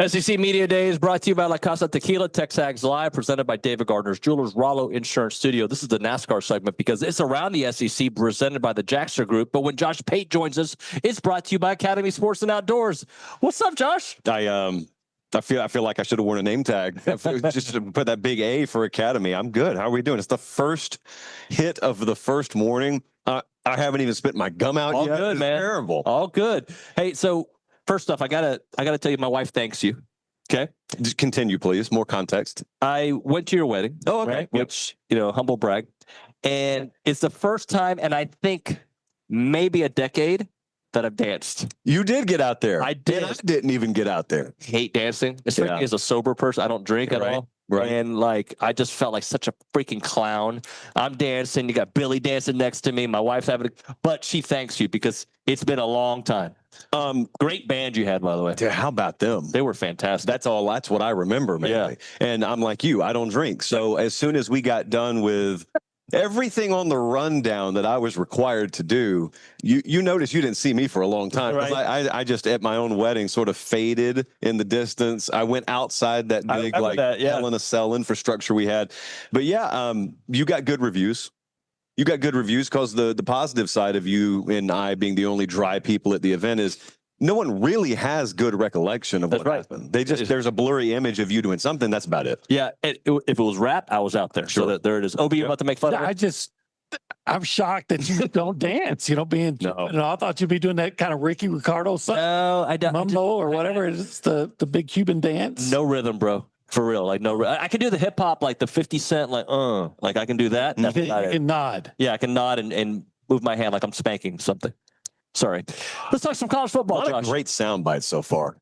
SEC Media Day is brought to you by La Casa Tequila, TexAgs Live, presented by David Gardner's Jewelers, Rollo Insurance Studio. This is the NASCAR segment because it's around the SEC, presented by the Jackster Group. But when Josh Pate joins us, it's brought to you by Academy Sports and Outdoors. What's up, Josh? I feel like I should have worn a name tag. Just to put that big A for Academy. I'm good. How are we doing? It's the first hit of the first morning. I haven't even spit my gum out All yet. good, it's man. Terrible. All good. Hey, so first off, I gotta tell you, my wife thanks you. Okay, just continue, please. More context. I went to your wedding. Oh, okay. Right? Which, humble brag, and it's the first time, and I think maybe a decade, that I've danced. You did get out there. I did. And I didn't even get out there. Hate dancing, especially as a sober person. I don't drink at all. Right. And I just felt like such a freaking clown. I'm dancing. You got Billy dancing next to me. My wife's but she thanks you because it's been a long time. Great band you had, by the way. Dude, how about them? They were fantastic. That's what I remember, man. Yeah. And I'm like you, I don't drink. So as soon as we got done with everything on the rundown that I was required to do, you notice you didn't see me for a long time. Right. I just at my own wedding sort of faded in the distance. I went outside that big hell in a cell infrastructure we had. But yeah, you got good reviews. You got good reviews because the positive side of you and I being the only dry people at the event is no one really has good recollection of what happened. There's a blurry image of you doing something. That's about it. Yeah. If it was rap, I was out there. Sure. So there it is. You're about to make fun of it? I'm shocked that you don't dance, I thought you'd be doing that kind of Ricky Ricardo stuff. No, I don't. Mumbo or whatever. It's the big Cuban dance. No rhythm, bro. For real. I can do the hip hop, like the 50 Cent, I can do that. You can nod. Yeah, I can nod and move my hand like I'm spanking something. Sorry. Let's talk some college football, Josh. A lot Josh. of great sound bites so far.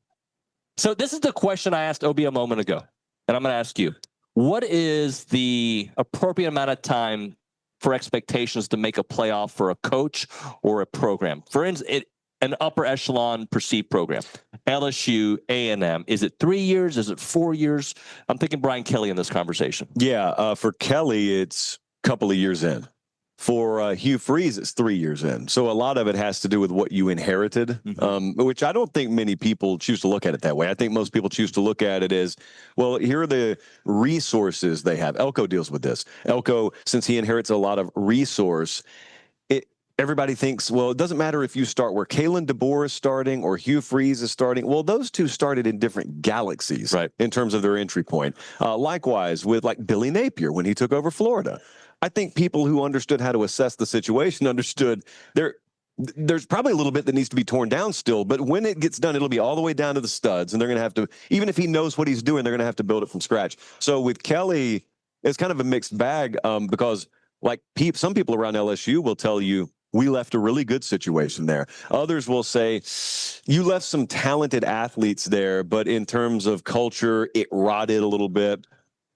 So this is the question I asked Obi a moment ago, and I'm going to ask you. What is the appropriate amount of time for expectations to make a playoff for a coach or a program? For instance, an upper echelon perceived program, LSU, A&M. Is it 3 years? Is it 4 years? I'm thinking Brian Kelly in this conversation. Yeah, for Kelly, it's a couple of years in. For Hugh Freeze, it's 3 years in. So a lot of it has to do with what you inherited, which I don't think many people choose to look at it that way. I think most people choose to look at it as, well, here are the resources they have. Elko deals with this. Elko, since he inherits a lot of resource, everybody thinks, well, it doesn't matter if you start where Kalen DeBoer is starting or Hugh Freeze is starting. Well, those two started in different galaxies in terms of their entry point. Likewise with Billy Napier when he took over Florida. I think people who understood how to assess the situation understood there's probably a little bit that needs to be torn down still, but when it gets done, it'll be all the way down to the studs, and they're going to have to, even if he knows what he's doing, they're going to have to build it from scratch. So with Kelly, it's kind of a mixed bag because some people around LSU will tell you, we left a really good situation there. Others will say, you left some talented athletes there, but in terms of culture, it rotted a little bit.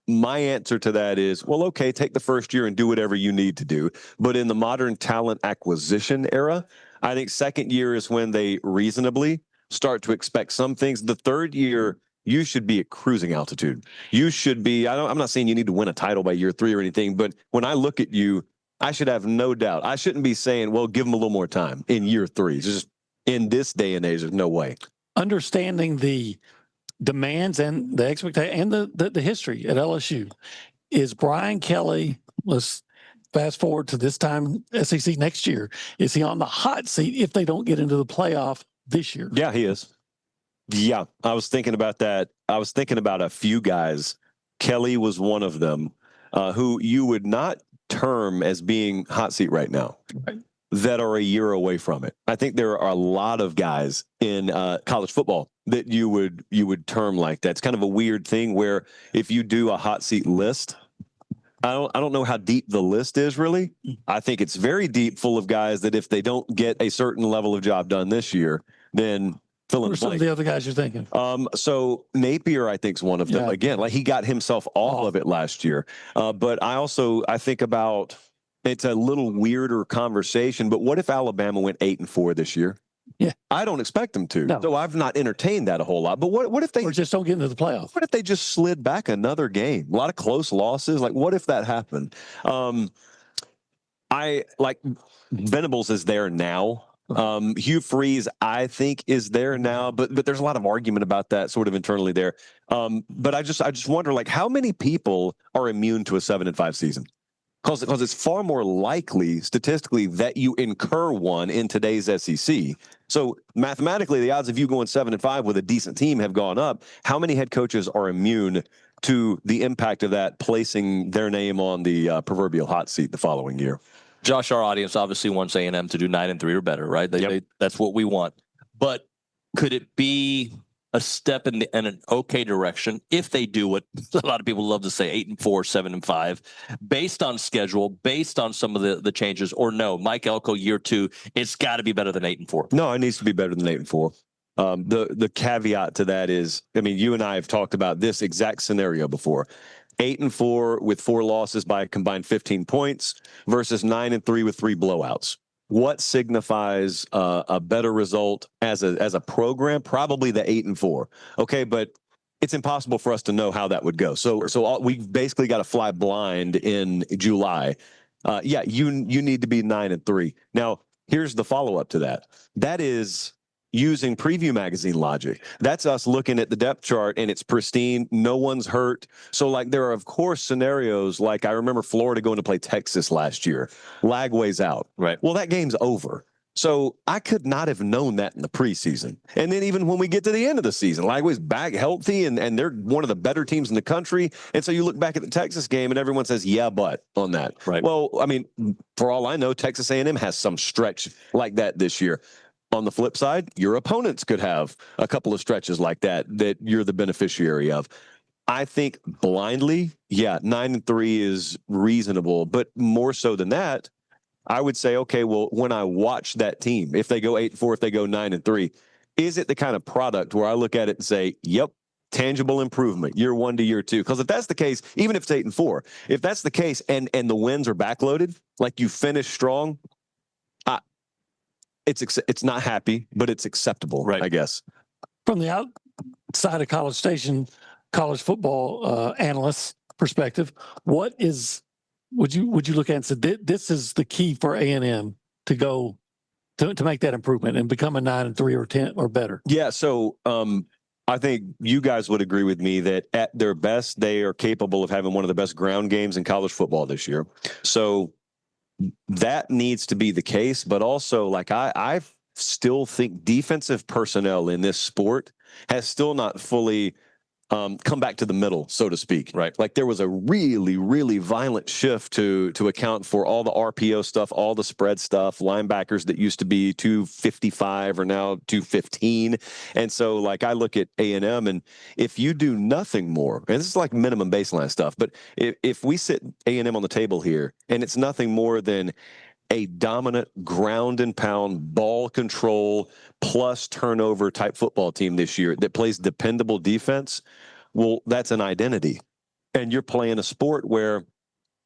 My answer to that is, well, okay, take the first year and do whatever you need to do. But in the modern talent acquisition era, I think second year is when they reasonably start to expect some things. The third year, you should be at cruising altitude. You should be, I'm not saying you need to win a title by year 3 or anything, but when I look at you, I should have no doubt. I shouldn't be saying, well, give them a little more time in year 3. It's just in this day and age, there's no way. Understanding the demands and the expectation and the history at LSU, is Brian Kelly, let's fast forward to this time SEC next year, is he on the hot seat if they don't get into the playoff this year? Yeah, he is. Yeah, I was thinking about that. I was thinking about a few guys. Kelly was one of them who you would not term as being hot seat right now. Right. That are a year away from it. I think there are a lot of guys in college football that you would term like that. It's kind of a weird thing where if you do a hot seat list, I don't know how deep the list is really. I think it's very deep, full of guys that if they don't get a certain level of job done this year, then fill in the blank. Some of the other guys you're thinking? So Napier, I think, is one of them. Yeah. Again, he got himself off of it last year. But I think about. It's a little weirder conversation, but what if Alabama went 8-4 this year? Yeah, I don't expect them to. No. So I've not entertained that a whole lot. But what if they just don't get into the playoffs? What if they just slid back another game? A lot of close losses. What if that happened? I like Venables is there now. Hugh Freeze, I think, is there now, but there's a lot of argument about that sort of internally there. But I just wonder, like, how many people are immune to a 7-5 season? Because it's far more likely statistically that you incur one in today's SEC. So mathematically, the odds of you going 7-5 with a decent team have gone up. How many head coaches are immune to the impact of that, placing their name on the proverbial hot seat the following year? Josh, our audience obviously wants A&M to do 9-3 or better, right? That's what we want. But could it be a step in an okay direction if they do what a lot of people love to say, 8-4, 7-5, based on schedule, based on some of the changes, or no? Mike Elko, year 2, it's got to be better than 8-4. No, it needs to be better than 8-4. The caveat to that is, I mean, you and I have talked about this exact scenario before. 8-4 with 4 losses by a combined 15 points versus 9-3 with 3 blowouts. What signifies a better result as a program? Probably the 8-4. Okay, but it's impossible for us to know how that would go. So we've basically got to fly blind in July. You need to be 9-3. Now, here's the follow-up to that. That is using Preview Magazine logic. That's us looking at the depth chart and it's pristine. No one's hurt. So, like, there are, of course, scenarios like I remember Florida going to play Texas last year. Lagway's out. Right. Well, that game's over. So I could not have known that in the preseason. And then even when we get to the end of the season, Lagway's back healthy and they're one of the better teams in the country. And so you look back at the Texas game and everyone says, yeah, but on that. Right. Well, I mean, for all I know, Texas A&M has some stretch like that this year. On the flip side, your opponents could have a couple of stretches like that you're the beneficiary of. I think blindly, 9-3 is reasonable, but more so than that, I would say, okay, well, when I watch that team, if they go 8-4, if they go 9-3, is it the kind of product where I look at it and say, yep, tangible improvement, year 1 to year 2? Because if that's the case, even if it's 8-4, if that's the case and the wins are backloaded, like you finish strong, it's not happy, but it's acceptable, right? I guess. From the outside of College Station, college football analyst perspective, what would you look at and say this is the key for A&M to go to make that improvement and become a 9-3 or 10 or better? Yeah. So I think you guys would agree with me that at their best, they are capable of having one of the best ground games in college football this year. So that needs to be the case, but also, like, I still think defensive personnel in this sport has still not fully come back to the middle, so to speak. Right. Like, there was a really, really violent shift to account for all the RPO stuff, all the spread stuff, linebackers that used to be 255 are now 215. And so, like, I look at A&M, and if you do nothing more, and this is like minimum baseline stuff, but if we sit A&M on the table here and it's nothing more than a dominant ground and pound ball control plus turnover type football team this year that plays dependable defense, well, that's an identity. And you're playing a sport where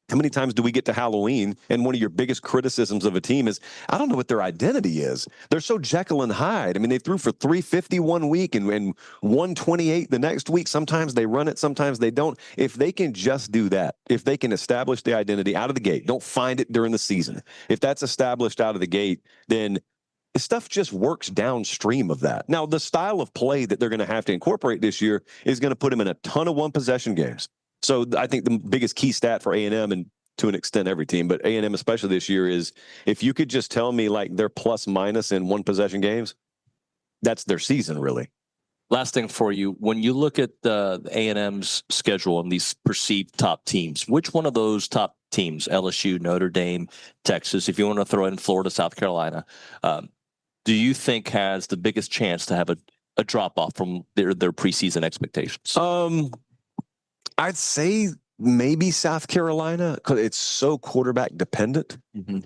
how many times do we get to Halloween and one of your biggest criticisms of a team is, I don't know what their identity is. They're so Jekyll and Hyde. I mean, they threw for 350 one week and 128 the next week. Sometimes they run it, sometimes they don't. If they can just do that, if they can establish the identity out of the gate, don't find it during the season. If that's established out of the gate, then stuff just works downstream of that. Now, the style of play that they're going to have to incorporate this year is going to put them in a ton of one-possession games. So I think the biggest key stat for A&M, and to an extent every team, but A&M especially this year, is if you could just tell me, like, their plus minus in one-possession games, that's their season, really. Last thing for you, when you look at the A&M's schedule and these perceived top teams, which one of those top teams, LSU, Notre Dame, Texas, if you want to throw in Florida, South Carolina, do you think has the biggest chance to have a drop-off from their preseason expectations? I'd say maybe South Carolina, because it's so quarterback dependent. Mm-hmm.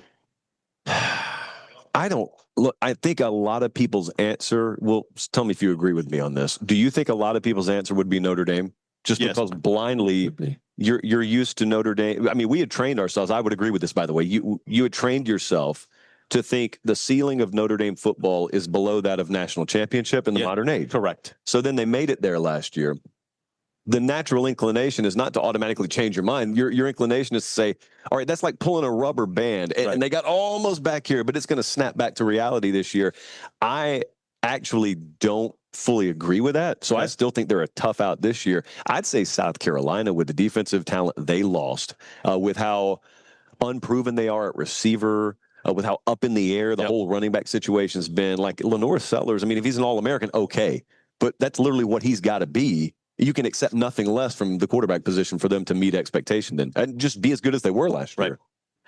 I think a lot of people's answer, well, tell me if you agree with me on this. Do you think a lot of people's answer would be Notre Dame? Just because blindly you're used to Notre Dame. I mean, we had trained ourselves. I would agree with this, by the way. You had trained yourself to think the ceiling of Notre Dame football is below that of national championship in the modern age. Correct. So then they made it there last year. the natural inclination is not to automatically change your mind. Your inclination is to say, all right, that's like pulling a rubber band, and they got almost back here, but it's going to snap back to reality this year. I actually don't fully agree with that. So I still think they're a tough out this year. I'd say South Carolina, with the defensive talent they lost, with how unproven they are at receiver, with how up in the air the whole running back situation has been. Like Lenore Sellers, I mean, if he's an All-American, okay, but that's literally what he's got to be. You can accept nothing less from the quarterback position for them to meet expectation then, and just be as good as they were last year.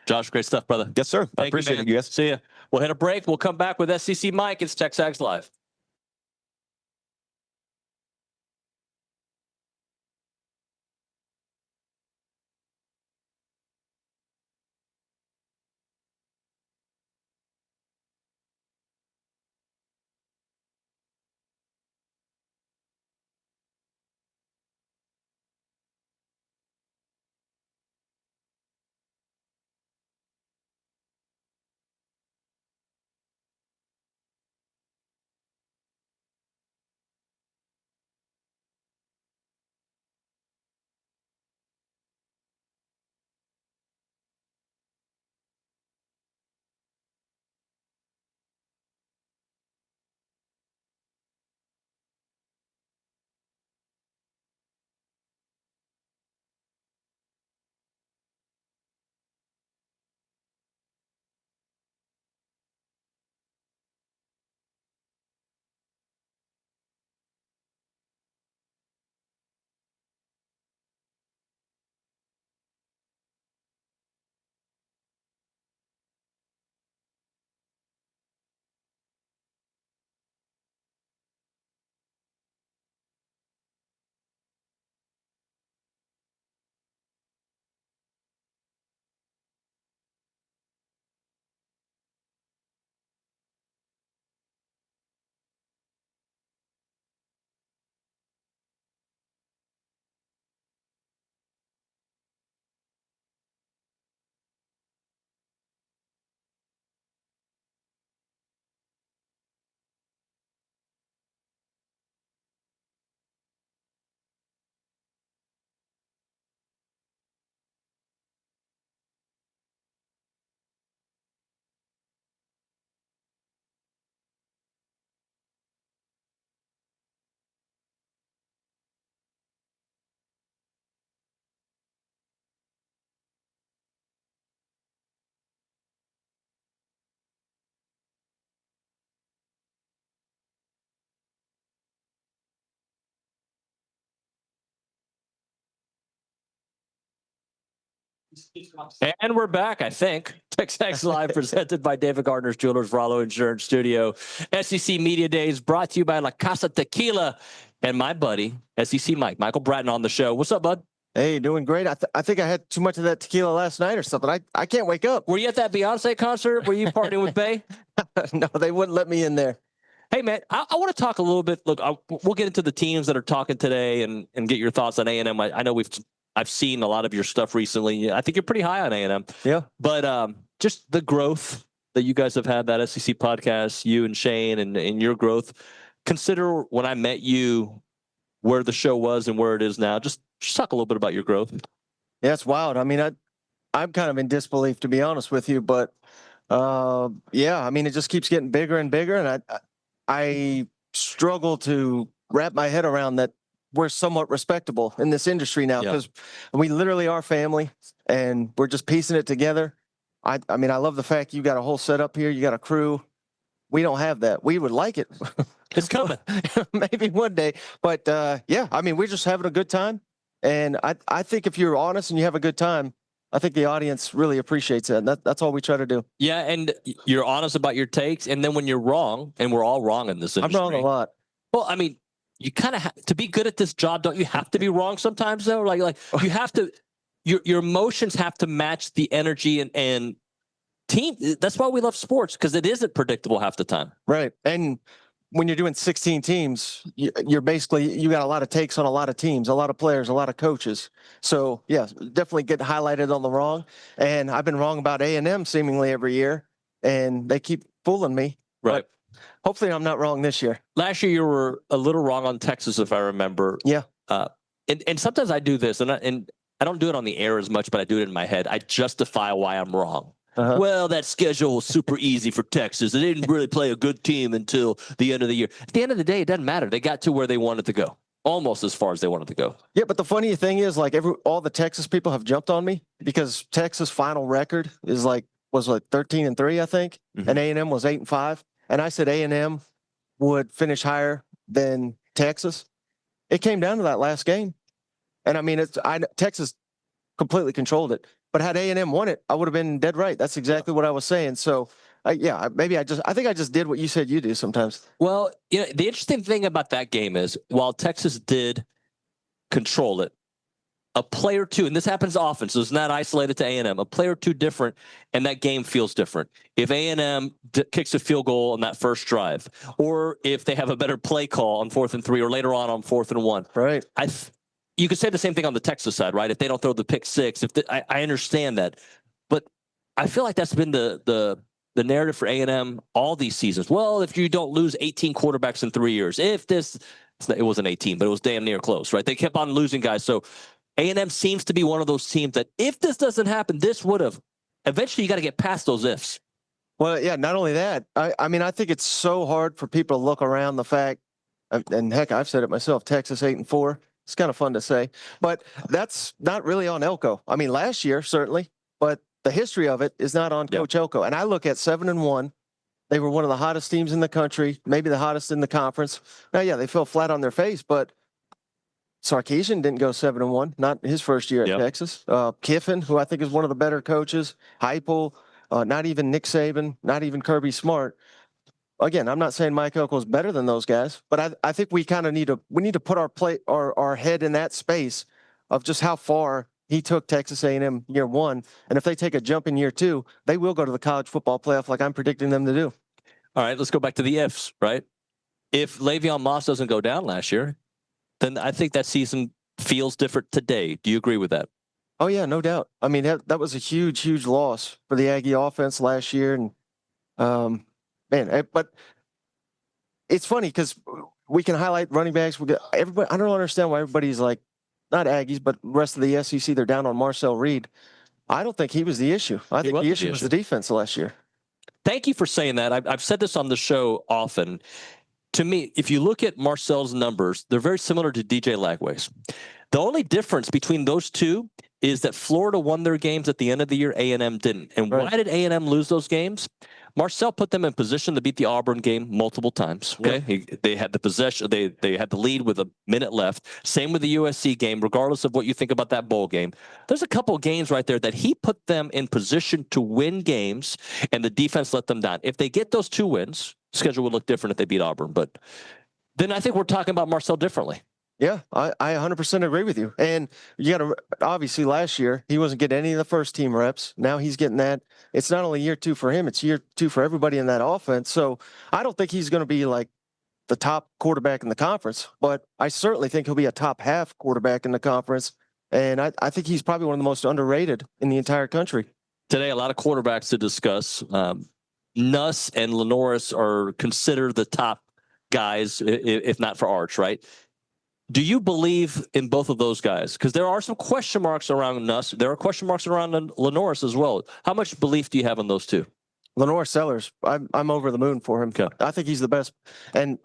Josh, great stuff, brother. Yes, sir. I appreciate it, you guys. See ya. We'll hit a break. We'll come back with SEC Mike. It's TexAgs Live. And we're back, I think. TexAgs Live presented by David Gardner's Jewelers, Rallo Insurance Studio. SEC Media Days brought to you by La Casa Tequila and my buddy, SEC Mike, Michael Bratton on the show. What's up, bud? Hey, doing great. I think I had too much of that tequila last night or something. I can't wake up. Were you at that Beyonce concert? Were you partying with Bay? No, they wouldn't let me in there. Hey, man, I want to talk a little bit. Look, we'll get into the teams that are talking today and get your thoughts on A&M. I know I've seen a lot of your stuff recently. I think you're pretty high on A&M. Yeah. But just the growth that you guys have had, that SEC podcast, you and Shane, and your growth. Consider when I met you, where the show was and where it is now. Just talk a little bit about your growth. Yeah, it's wild. I mean, I'm kind of in disbelief, to be honest with you. But, yeah, I mean, it just keeps getting bigger and bigger. And I struggle to wrap my head around that we're somewhat respectable in this industry now, because we literally are family and we're just piecing it together. I mean, I love the fact you got a whole setup here. You got a crew. We don't have that. We would like it. It's coming. Maybe one day. But, yeah, I mean, we're just having a good time. And I think if you're honest and you have a good time, I think the audience really appreciates it. And that's all we try to do. Yeah, and you're honest about your takes. And then when you're wrong, and we're all wrong in this industry. I'm wrong a lot. Well, I mean, you kind of to be good at this job, don't you have to be wrong sometimes, though? Like you have to, your emotions have to match the energy and team. That's why we love sports, because it isn't predictable half the time. Right. And when you're doing 16 teams, you're basically, you got a lot of takes on a lot of teams, a lot of players, a lot of coaches. So yeah, definitely get highlighted on the wrong. And I've been wrong about A&M seemingly every year, and they keep fooling me. Right. But hopefully I'm not wrong this year. Last year you were a little wrong on Texas, if I remember. Yeah. and sometimes I do this, and I don't do it on the air as much, but I do it in my head. I justify why I'm wrong. Well, that schedule was super easy for Texas. They didn't really play a good team until the end of the year. At the end of the day, it doesn't matter. They got to where they wanted to go, almost as far as they wanted to go. Yeah, but the funny thing is, like, all the Texas people have jumped on me because Texas' final record is was 13-3, I think, and A&M was 8-5, and I said A&M would finish higher than Texas. It came down to that last game, and I mean, Texas completely controlled it. But had A&M won it, I would have been dead right. That's exactly what I was saying. So, yeah, maybe I think I just did what you said you do sometimes. Well, you know, the interesting thing about that game is while Texas did control it, a play or two, and this happens often, so it's not isolated to A&M, a play or two different, and that game feels different. If A&M kicks a field goal on that first drive, or if they have a better play call on 4th and 3, or later on 4th and 1. Right. You could say the same thing on the Texas side, right? If they don't throw the pick six, I understand that, but I feel like that's been the narrative for A&M all these seasons. Well, if you don't lose 18 quarterbacks in 3 years, it wasn't 18, but it was damn near close, right? They kept on losing guys. So A&M seems to be one of those teams that if this doesn't happen, this would have. Eventually, you got to get past those ifs. Well, yeah, not only that, I mean, I think it's so hard for people to look around the fact, and heck, I've said it myself, Texas 8-4. It's kind of fun to say, but that's not really on Elko. I mean, last year, certainly, but the history of it is not on Coach Elko. And I look at 7-1. They were one of the hottest teams in the country, maybe the hottest in the conference. Now, yeah, they fell flat on their face, but Sarkisian didn't go 7-1, not his first year at Texas. Kiffin, who I think is one of the better coaches, Heupel, not even Nick Saban, not even Kirby Smart. Again, I'm not saying Mike Elko is better than those guys, but I think we kind of need to put our head in that space of just how far he took Texas A&M year one, and if they take a jump in year two, they will go to the college football playoff like I'm predicting them to do. All right, let's go back to the ifs, right? If Le'Veon Moss doesn't go down last year, then I think that season feels different today. Do you agree with that? Oh yeah, no doubt. I mean, that was a huge, huge loss for the Aggie offense last year, and man, but it's funny because we can highlight running backs. Everybody, I don't understand why everybody's like, not Aggies, but the rest of the SEC, they're down on Marcel Reed. I don't think he was the issue. I think the issue was the defense last year. Thank you for saying that. I've said this on the show often. To me, if you look at Marcel's numbers, they're very similar to DJ Lagway's. The only difference between those two is that Florida won their games at the end of the year, A&M didn't. And why did A&M lose those games? Marcel put them in position to beat the Auburn game multiple times. Okay, they had the possession. They had the lead with a minute left. Same with the USC game. Regardless of what you think about that bowl game, there's a couple of games right there that he put them in position to win games, and the defense let them down. If they get those two wins, schedule would look different if they beat Auburn. But then I think we're talking about Marcel differently. Yeah, I 100% agree with you. And you got to, obviously last year, he wasn't getting any of the first team reps. Now he's getting that. It's not only year two for him, it's year two for everybody in that offense. So I don't think he's going to be like the top quarterback in the conference, but I certainly think he'll be a top half quarterback in the conference. And I think he's probably one of the most underrated in the entire country. Today, a lot of quarterbacks to discuss. Nuss and Lenoris are considered the top guys, if not for Arch, right? Do you believe in both of those guys? Because there are some question marks around Nuss. There are question marks around Lenoris as well. How much belief do you have in those two? Lenoris Sellers, I'm over the moon for him. Okay. I think he's the best. And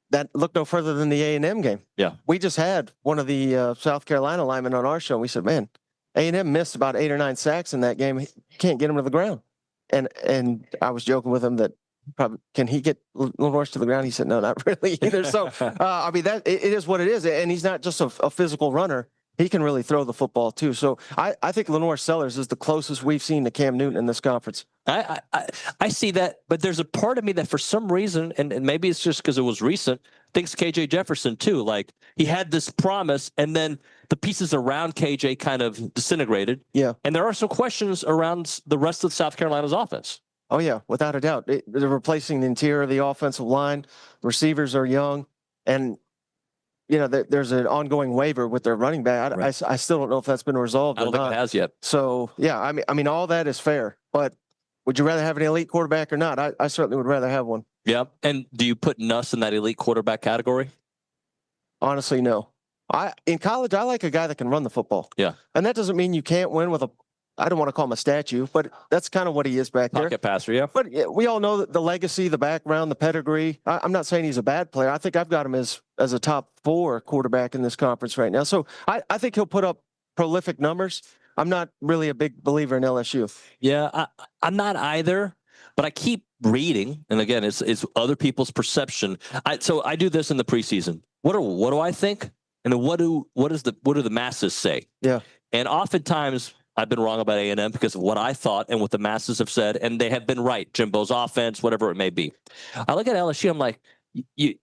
that look no further than the A&M game. Yeah. We just had one of the South Carolina linemen on our show. And we said, man, A&M missed about 8 or 9 sacks in that game. You can't get him to the ground. And I was joking with him that probably, can he get Lenoris to the ground? He said, no, not really either. So, I mean, it is what it is. And he's not just a physical runner. He can really throw the football too. So I think Lenoris Sellers is the closest we've seen to Cam Newton in this conference. I see that, but there's a part of me that for some reason, and maybe it's just because it was recent, thinks KJ Jefferson too. Like he had this promise and then the pieces around KJ kind of disintegrated. Yeah. And there are some questions around the rest of South Carolina's offense. Oh, yeah, without a doubt. They're replacing the interior of the offensive line. Receivers are young. And, you know, there's an ongoing waiver with their running back. I still don't know if that's been resolved. I don't think it has yet. So, yeah, I mean, all that is fair. But would you rather have an elite quarterback or not? I certainly would rather have one. Yeah. And do you put Nuss in that elite quarterback category? Honestly, no. In college, I like a guy that can run the football. Yeah. And that doesn't mean you can't win with I don't want to call him a statue, but that's kind of what he is back there. Pocket passer, yeah. But we all know that the legacy, the background, the pedigree. I'm not saying he's a bad player. I think I've got him as a top 4 quarterback in this conference right now. So I think he'll put up prolific numbers. I'm not really a big believer in LSU. Yeah, I'm not either, but I keep reading, and again, it's other people's perception. So I do this in the preseason. What do I think? And then what do the masses say? Yeah. And oftentimes I've been wrong about A&M because of what I thought and what the masses have said, and they have been right. Jimbo's offense, whatever it may be. I look at LSU, I'm like, you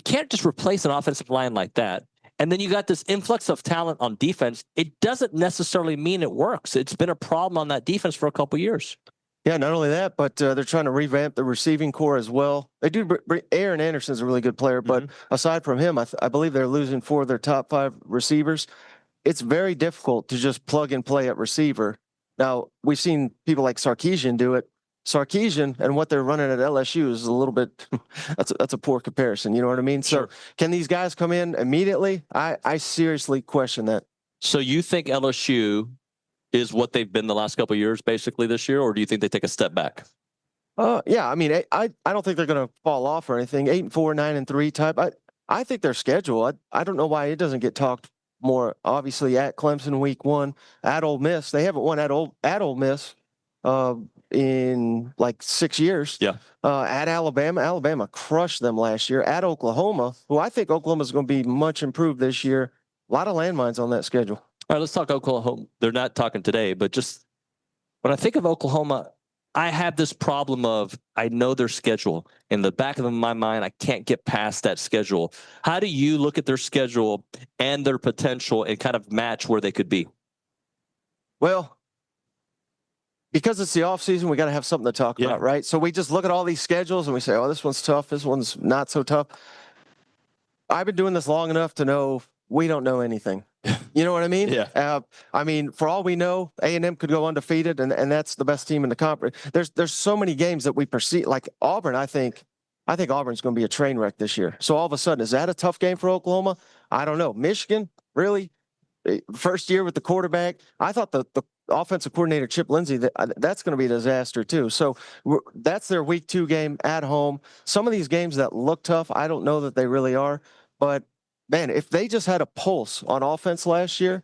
can't just replace an offensive line like that. And then you got this influx of talent on defense. It doesn't necessarily mean it works. It's been a problem on that defense for a couple of years. Yeah, not only that, but they're trying to revamp the receiving core as well. They do. Aaron Anderson's a really good player, but aside from him, I believe they're losing 4 of their top 5 receivers. It's very difficult to just plug and play at receiver. Now, we've seen people like Sarkisian do it. Sarkisian and what they're running at LSU is a little bit, that's a poor comparison. You know what I mean? Sure. So can these guys come in immediately? I seriously question that. So you think LSU is what they've been the last couple of years basically this year, or do you think they take a step back? Yeah, I mean, I don't think they're going to fall off or anything. 8-4, 9-3 type. I think their schedule, I don't know why it doesn't get talked more. Obviously at Clemson week 1, at Ole Miss. They haven't won at Ole Miss in like 6 years. Yeah. At Alabama crushed them last year. At Oklahoma, who I think Oklahoma is going to be much improved this year. A lot of landmines on that schedule. All right, let's talk Oklahoma. They're not talking today, but just when I think of Oklahoma, I have this problem of I know their schedule. In the back of my mind, I can't get past that schedule. How do you look at their schedule and their potential and kind of match where they could be? Well, because it's the offseason, we got to have something to talk about, right? So we just look at all these schedules and we say, oh, this one's tough. This one's not so tough. I've been doing this long enough to know we don't know anything. You know what I mean? Yeah. I mean, for all we know, A&M could go undefeated, and that's the best team in the conference. There's so many games that we perceive, like Auburn. I think Auburn's going to be a train wreck this year. So all of a sudden, is that a tough game for Oklahoma? I don't know. Michigan, really? First year with the quarterback. I thought the offensive coordinator Chip Lindsey, that's going to be a disaster too. So that's their week 2 game at home. Some of these games that look tough, I don't know that they really are, but. Man, if they just had a pulse on offense last year,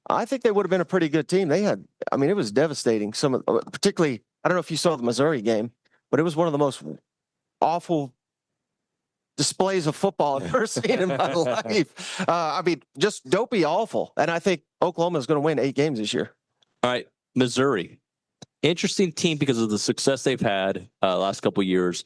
I think they would have been a pretty good team. It was devastating. Particularly, I don't know if you saw the Missouri game, but it was one of the most awful displays of football I've ever seen in my life. Just dopey awful. And I think Oklahoma is going to win 8 games this year. All right, Missouri. Interesting team because of the success they've had last couple of years.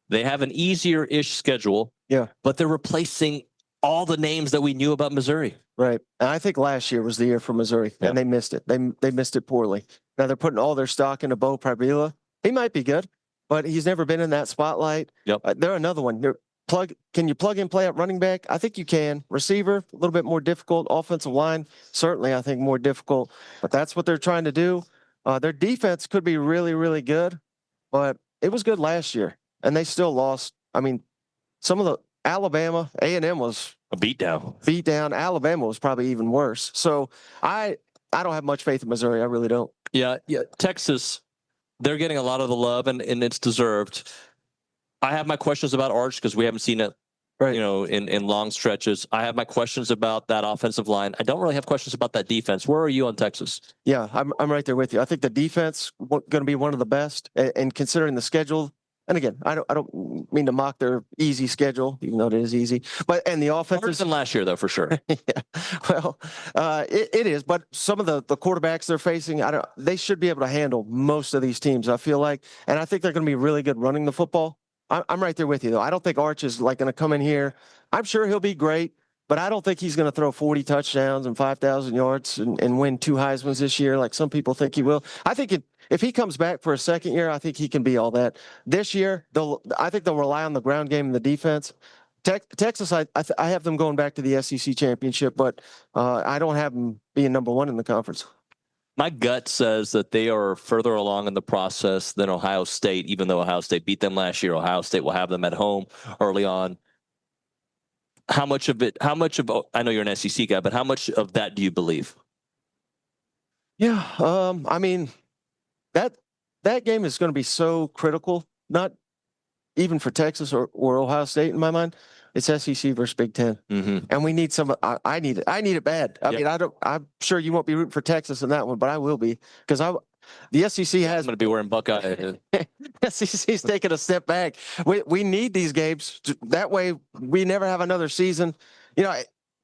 They have an easier-ish schedule. Yeah. But they're replacing all the names that we knew about Missouri. Right. And I think last year was the year for Missouri, and they missed it. They missed it poorly. Now they're putting all their stock into Bo Pribula. He might be good, but he's never been in that spotlight. Yep. They're another one. Can you plug and play at running back? I think you can. Receiver, a little bit more difficult. Offensive line, certainly I think more difficult, but that's what they're trying to do. Their defense could be really, really good, but it was good last year, and they still lost. I mean, some of the Alabama, A&M was a beat down. Alabama was probably even worse. So I don't have much faith in Missouri. I really don't. Yeah. Texas, they're getting a lot of the love, and it's deserved. I have my questions about Arch because we haven't seen it, right. In long stretches. I have my questions about that offensive line. I don't really have questions about that defense. Where are you on Texas? Yeah, I'm right there with you. I think the defense going to be one of the best, and considering the schedule. And again, I don't mean to mock their easy schedule, even though it is easy. And the offense harder than last year, though, for sure. Yeah, well, it is. But some of the quarterbacks they're facing, they should be able to handle most of these teams, I feel like. And I think they're going to be really good running the football. I'm right there with you, though. I don't think Arch is going to come in here. I'm sure he'll be great, but I don't think he's going to throw 40 touchdowns and 5,000 yards and win 2 Heismans this year like some people think he will. I think if he comes back for a second year, I think he can be all that. This year, I think they'll rely on the ground game and the defense. Texas, I have them going back to the SEC championship, but I don't have them being number 1 in the conference. My gut says that they are further along in the process than Ohio State, even though Ohio State beat them last year. Ohio State will have them at home early on. how much of I know you're an SEC guy, but how much of that do you believe? Yeah. I mean, that game is going to be so critical, not even for Texas or Ohio State in my mind. It's SEC versus Big Ten. And we need some, I need it. I need it bad. I mean, I'm sure you won't be rooting for Texas in that one, but I will be, because the SEC has. I'm going to be wearing Buckeye. SEC's taking a step back. We need these games. That way we never have another season. You know,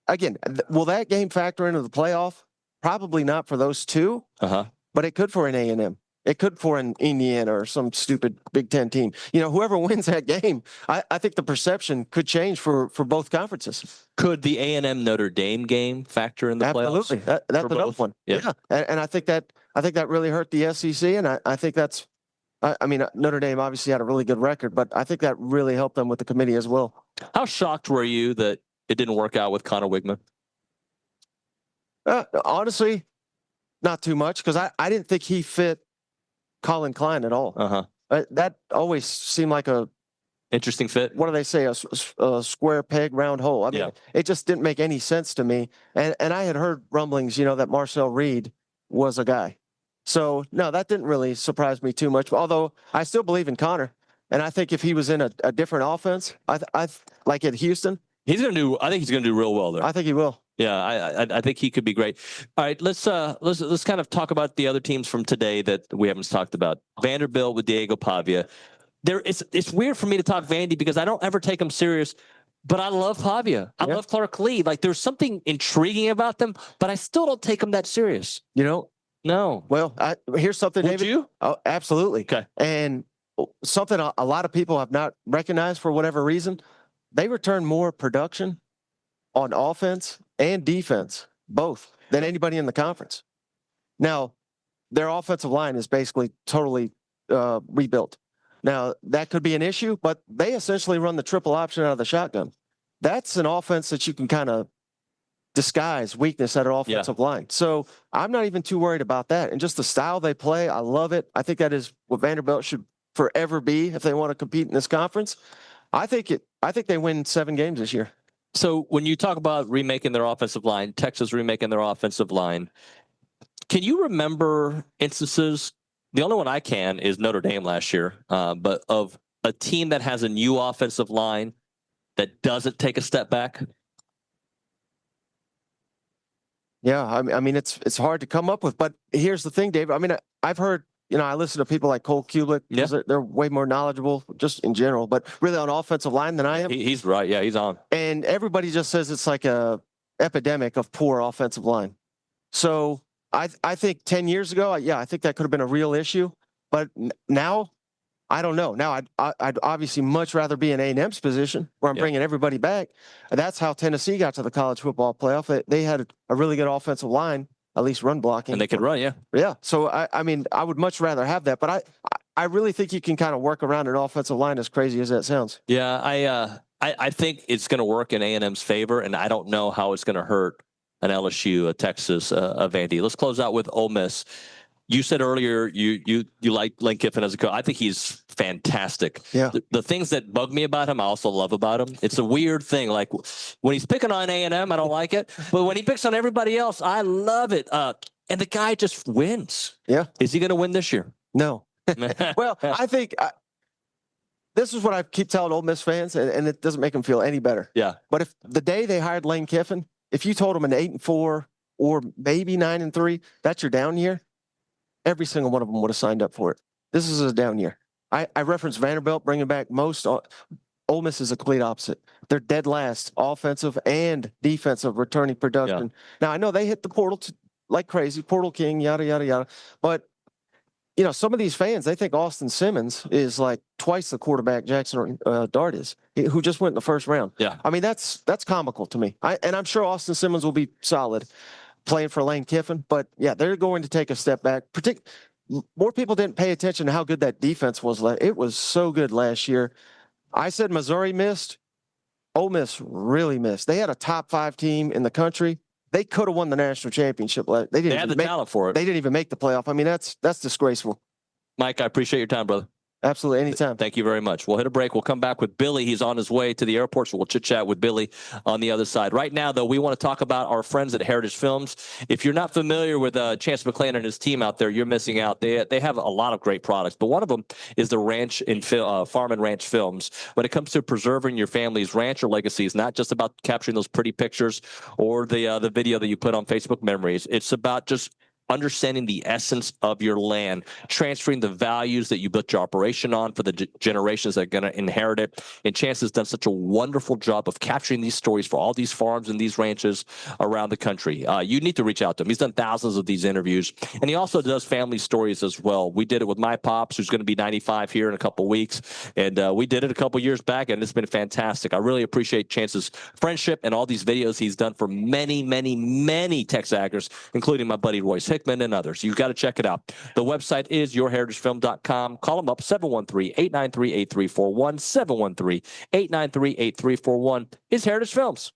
again, will that game factor into the playoff? Probably not for those two, but it could for an A&M. It could for an Indiana or some stupid Big Ten team. You know, whoever wins that game, I think the perception could change for both conferences. Could the A&M Notre Dame game factor in the playoffs? Absolutely. That's another one. Yeah. And I think that really hurt the SEC, and I think that's. I mean, Notre Dame obviously had a really good record, but I think that really helped them with the committee as well. How shocked were you that it didn't work out with Connor Wigman? Honestly, not too much, because I didn't think he fit Colin Klein at all. That always seemed like a interesting fit. What do they say? A square peg, round hole. I mean, it just didn't make any sense to me. And I had heard rumblings, that Marcel Reed was a guy. So no, that didn't really surprise me too much. Although I still believe in Connor, and I think if he was in a different offense, I like at Houston, he's going to do. I think he's going to do real well there. I think he will. Yeah, I think he could be great. All right, let's kind of talk about the other teams from today that we haven't talked about. Vanderbilt with Diego Pavia. It's weird for me to talk Vandy because I don't ever take them serious, but I love Pavia. I love Clark Lee. Like, there's something intriguing about them, but I still don't take them that serious. No. Well, here's something, Would David. You? Oh, absolutely. Okay. And something a lot of people have not recognized for whatever reason, they return more production on offense and defense, both, than anybody in the conference. Now, their offensive line is basically totally rebuilt. Now, that could be an issue, but they essentially run the triple option out of the shotgun. That's an offense that you can kind of disguise weakness at an offensive line. So I'm not even too worried about that. And just the style they play, I love it. I think that is what Vanderbilt should forever be if they want to compete in this conference. I think they win 7 games this year. So when you talk about remaking their offensive line, Texas remaking their offensive line, can you remember instances? The only one I can is Notre Dame last year, but of a team that has a new offensive line that doesn't take a step back. Yeah, I mean, it's hard to come up with, but here's the thing, David. I mean, I've heard, I listen to people like Cole Cubelic. Yeah. They're way more knowledgeable just in general, but really on offensive line than I am. He's right. Yeah, he's on. And everybody just says it's like a epidemic of poor offensive line. So I think 10 years ago, I think that could have been a real issue, but now I don't know. Now I'd obviously much rather be in A&M's position where I'm bringing everybody back. That's how Tennessee got to the college football playoff. They had a really good offensive line, at least run blocking. And they could run, yeah. Yeah. So, I mean, I would much rather have that. But I really think you can kind of work around an offensive line, as crazy as that sounds. Yeah, I think it's going to work in A&M's favor, and I don't know how it's going to hurt an LSU, a Texas, a Vandy. Let's close out with Ole Miss. You said earlier you like Lane Kiffin as a coach. I think he's fantastic. Yeah. The things that bug me about him, I also love about him. It's a weird thing. Like when he's picking on A&M, I don't like it. But when he picks on everybody else, I love it. And the guy just wins. Yeah. Is he going to win this year? No. Well, I think this is what I keep telling Ole Miss fans, and it doesn't make them feel any better. Yeah. But if the day they hired Lane Kiffin, if you told them an 8-4 or maybe 9-3, that's your down year, every single one of them would have signed up for it. This is a down year. I referenced Vanderbilt bringing back most. Ole Miss is a complete opposite. They're dead last, offensive and defensive returning production. Yeah. Now, I know they hit the portal like crazy, portal king, yada, yada, yada. But, some of these fans, they think Austin Simmons is like twice the quarterback Jackson Dart is, who just went in the first round. Yeah. I mean, that's comical to me. And I'm sure Austin Simmons will be solid playing for Lane Kiffin. But, yeah, they're going to take a step back. More people didn't pay attention to how good that defense was. It was so good last year. I said Missouri missed. Ole Miss really missed. They had a top 5 team in the country. They could have won the national championship. They had the talent for it. They didn't even make the playoff. I mean, that's disgraceful. Mike, I appreciate your time, brother. Absolutely. Anytime. Thank you very much. We'll hit a break. We'll come back with Billy. He's on his way to the airport, so we'll chit-chat with Billy on the other side. Right now, though, we want to talk about our friends at Heritage Films. If you're not familiar with Chance McClain and his team out there, you're missing out. They have a lot of great products, but one of them is the Farm and Ranch Films. When it comes to preserving your family's ranch or legacy, it's not just about capturing those pretty pictures or the video that you put on Facebook Memories. It's about just understanding the essence of your land, transferring the values that you built your operation on for the generations that are going to inherit it. And Chance has done such a wonderful job of capturing these stories for all these farms and these ranches around the country. You need to reach out to him. He's done thousands of these interviews, and he also does family stories as well. We did it with my pops, who's going to be 95 here in a couple weeks, and we did it a couple years back, and it's been fantastic. I really appreciate Chance's friendship and all these videos he's done for many, many, many TexAgers, including my buddy Royce Hickman and others. You've got to check it out. The website is yourheritagefilm.com. Call them up, 713-893-8341, 713-893-8341 is Heritage Films.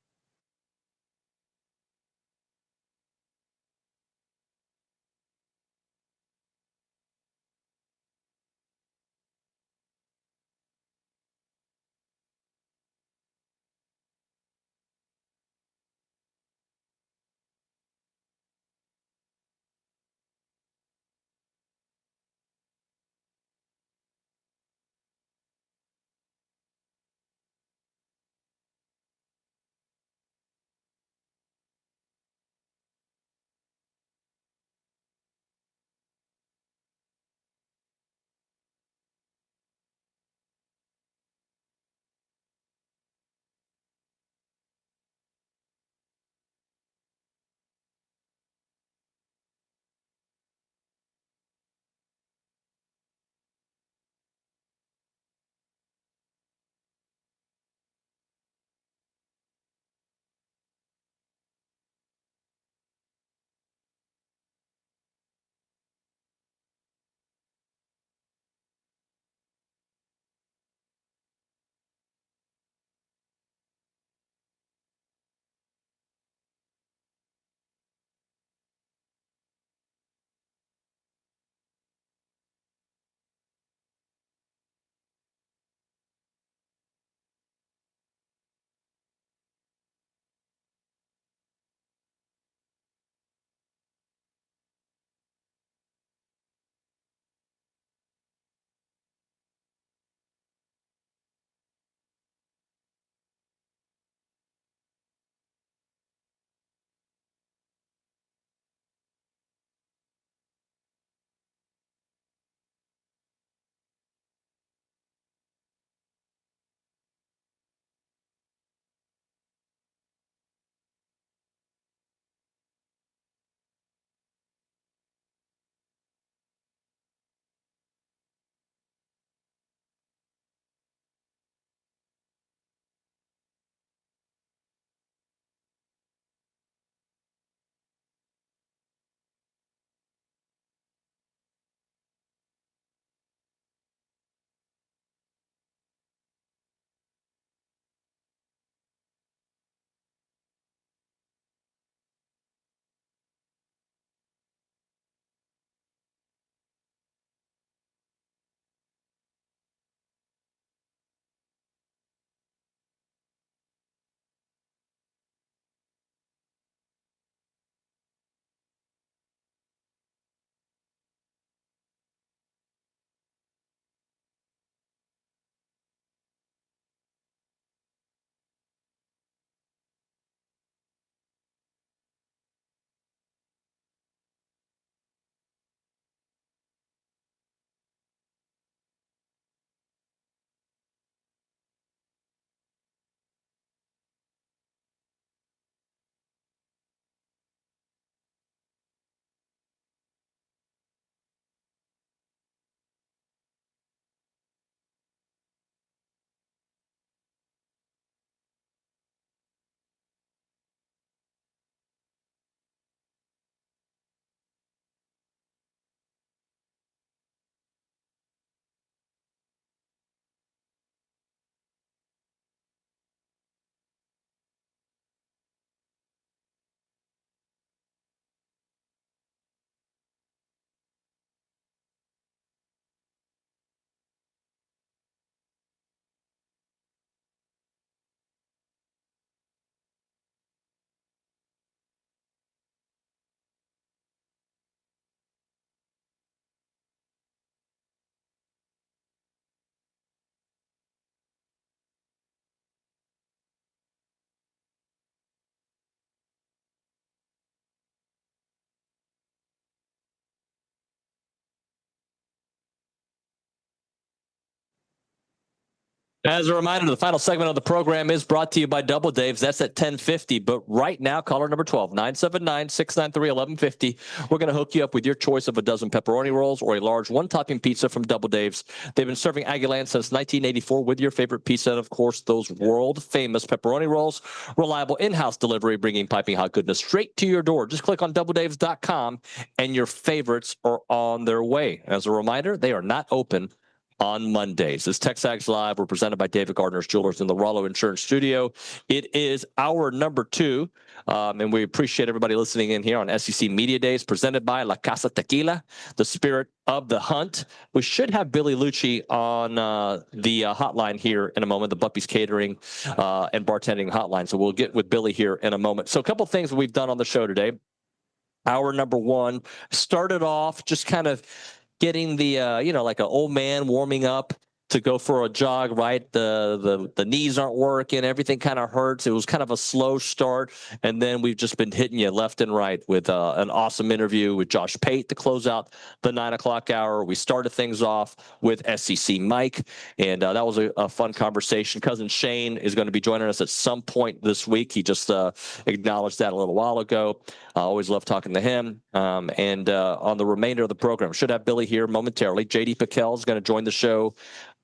As a reminder, the final segment of the program is brought to you by Double Dave's. That's at 10:50. But right now, caller number 12, 979-693-1150. We're going to hook you up with your choice of a dozen pepperoni rolls or a large one-topping pizza from Double Dave's. They've been serving Aggieland since 1984 with your favorite pizza and, of course, those world-famous pepperoni rolls. Reliable in-house delivery, bringing piping hot goodness straight to your door. Just click on doubledaves.com, and your favorites are on their way. As a reminder, they are not open on Mondays. This TexAgs Live. We're presented by David Gardner's Jewelers in the Rollo Insurance Studio. It is hour number 2, and we appreciate everybody listening in here on SEC Media Days, presented by La Casa Tequila, the spirit of the hunt. We should have Billy Liucci on the hotline here in a moment, the Buppy's Catering and Bartending hotline. So we'll get with Billy here in a moment. So a couple things we've done on the show today. Hour number 1 started off just kind of getting the, like an old man warming up to go for a jog, right? The knees aren't working. Everything kind of hurts. It was kind of a slow start. And then we've just been hitting you left and right with an awesome interview with Josh Pate to close out the 9 o'clock hour. We started things off with SEC Mike, and that was a fun conversation. Cousin Shane is going to be joining us at some point this week. He just acknowledged that a little while ago. I always love talking to him. And on the remainder of the program, should have Billy here momentarily. JD Pickell is going to join the show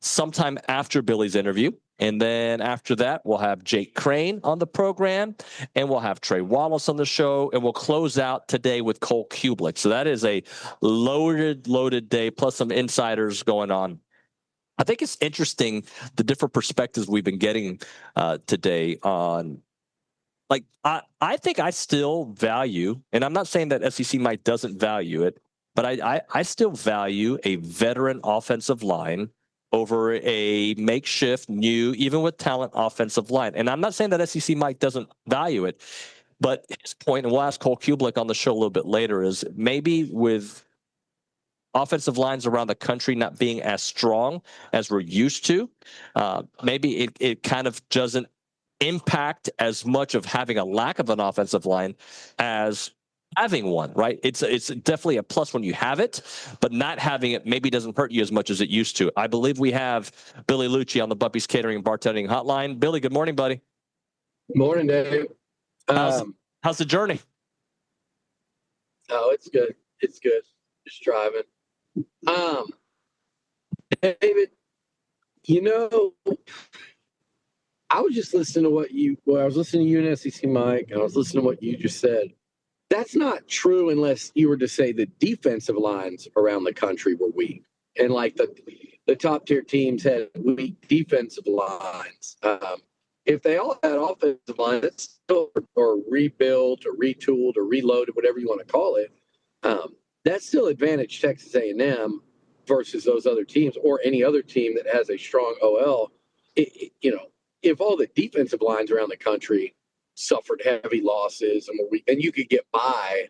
sometime after Billy's interview. And then after that, we'll have Jake Crain on the program, and we'll have Trey Wallace on the show, and we'll close out today with Cole Cubelic. So that is a loaded day, plus some insiders going on. I think it's interesting, the different perspectives we've been getting today on, like, I think I still value, and I'm not saying that SEC Mike doesn't value it, but I still value a veteran offensive line over a makeshift, new, even with talent, offensive line. And I'm not saying that SEC Mike doesn't value it, but his point, and we'll ask Cole Cubelic on the show a little bit later, is maybe with offensive lines around the country not being as strong as we're used to, maybe it kind of doesn't impact as much of having a lack of an offensive line as having one, right? It's definitely a plus when you have it, but not having it maybe doesn't hurt you as much as it used to. I believe we have Billy Liucci on the Buppy's Catering and Bartending hotline. Billy, good morning, buddy. Morning, Dave. How's the journey? Oh, it's good. It's good. Just driving. David, I was just listening to I was listening to you and SEC Mike, and I was listening to what you just said. That's not true unless you were to say the defensive lines around the country were weak. And like the top tier teams had weak defensive lines. If they all had offensive lines or rebuilt or retooled or reloaded, whatever you want to call it, that's still advantage Texas A&M versus those other teams or any other team that has a strong OL. If all the defensive lines around the country suffered heavy losses and you could get by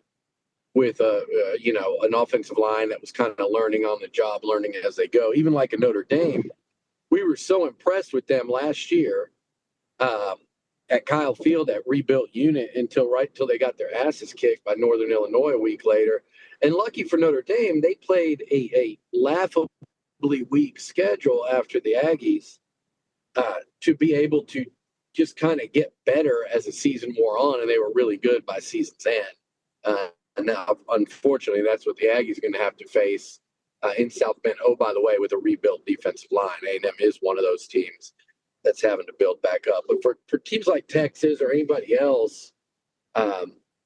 with an offensive line that was kind of learning on the job, learning as they go, even like a Notre Dame. We were so impressed with them last year at Kyle Field, that rebuilt unit, until they got their asses kicked by Northern Illinois a week later. And lucky for Notre Dame, they played a laughably weak schedule after the Aggies to be able to just kind of get better as the season wore on, and they were really good by season's end. And now, unfortunately, that's what the Aggies are going to have to face in South Bend. Oh, by the way, with a rebuilt defensive line, A&M is one of those teams that's having to build back up. But for teams like Texas or anybody else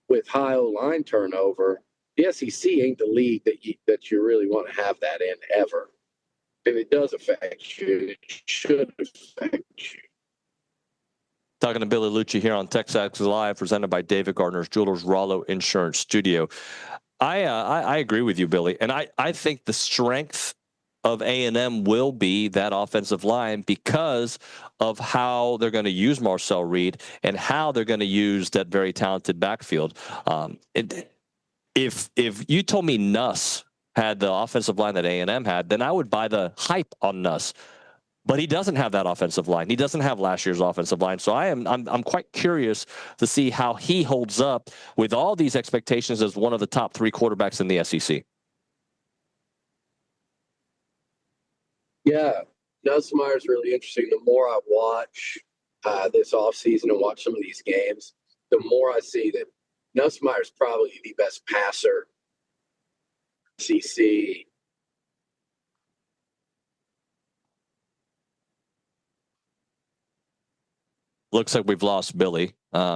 with high O-line turnover, the SEC ain't the league that you really want to have that in ever. And it does affect you. It should affect you. Talking to Billy Liucci here on TexAgs Live, presented by David Gardner's Jewelers Rollo Insurance Studio. I agree with you, Billy, and I think the strength of A&M will be that offensive line because of how they're going to use Marcel Reed and how they're going to use that very talented backfield. If you told me Nuss had the offensive line that A&M had, then I would buy the hype on Nuss. But he doesn't have that offensive line. He doesn't have last year's offensive line. So I'm quite curious to see how he holds up with all these expectations as one of the top 3 quarterbacks in the SEC. Yeah, Nussmeier's really interesting. The more I watch this offseason and watch some of these games, the more I see that Nussmeier's probably the best passer CC. Looks like we've lost Billy.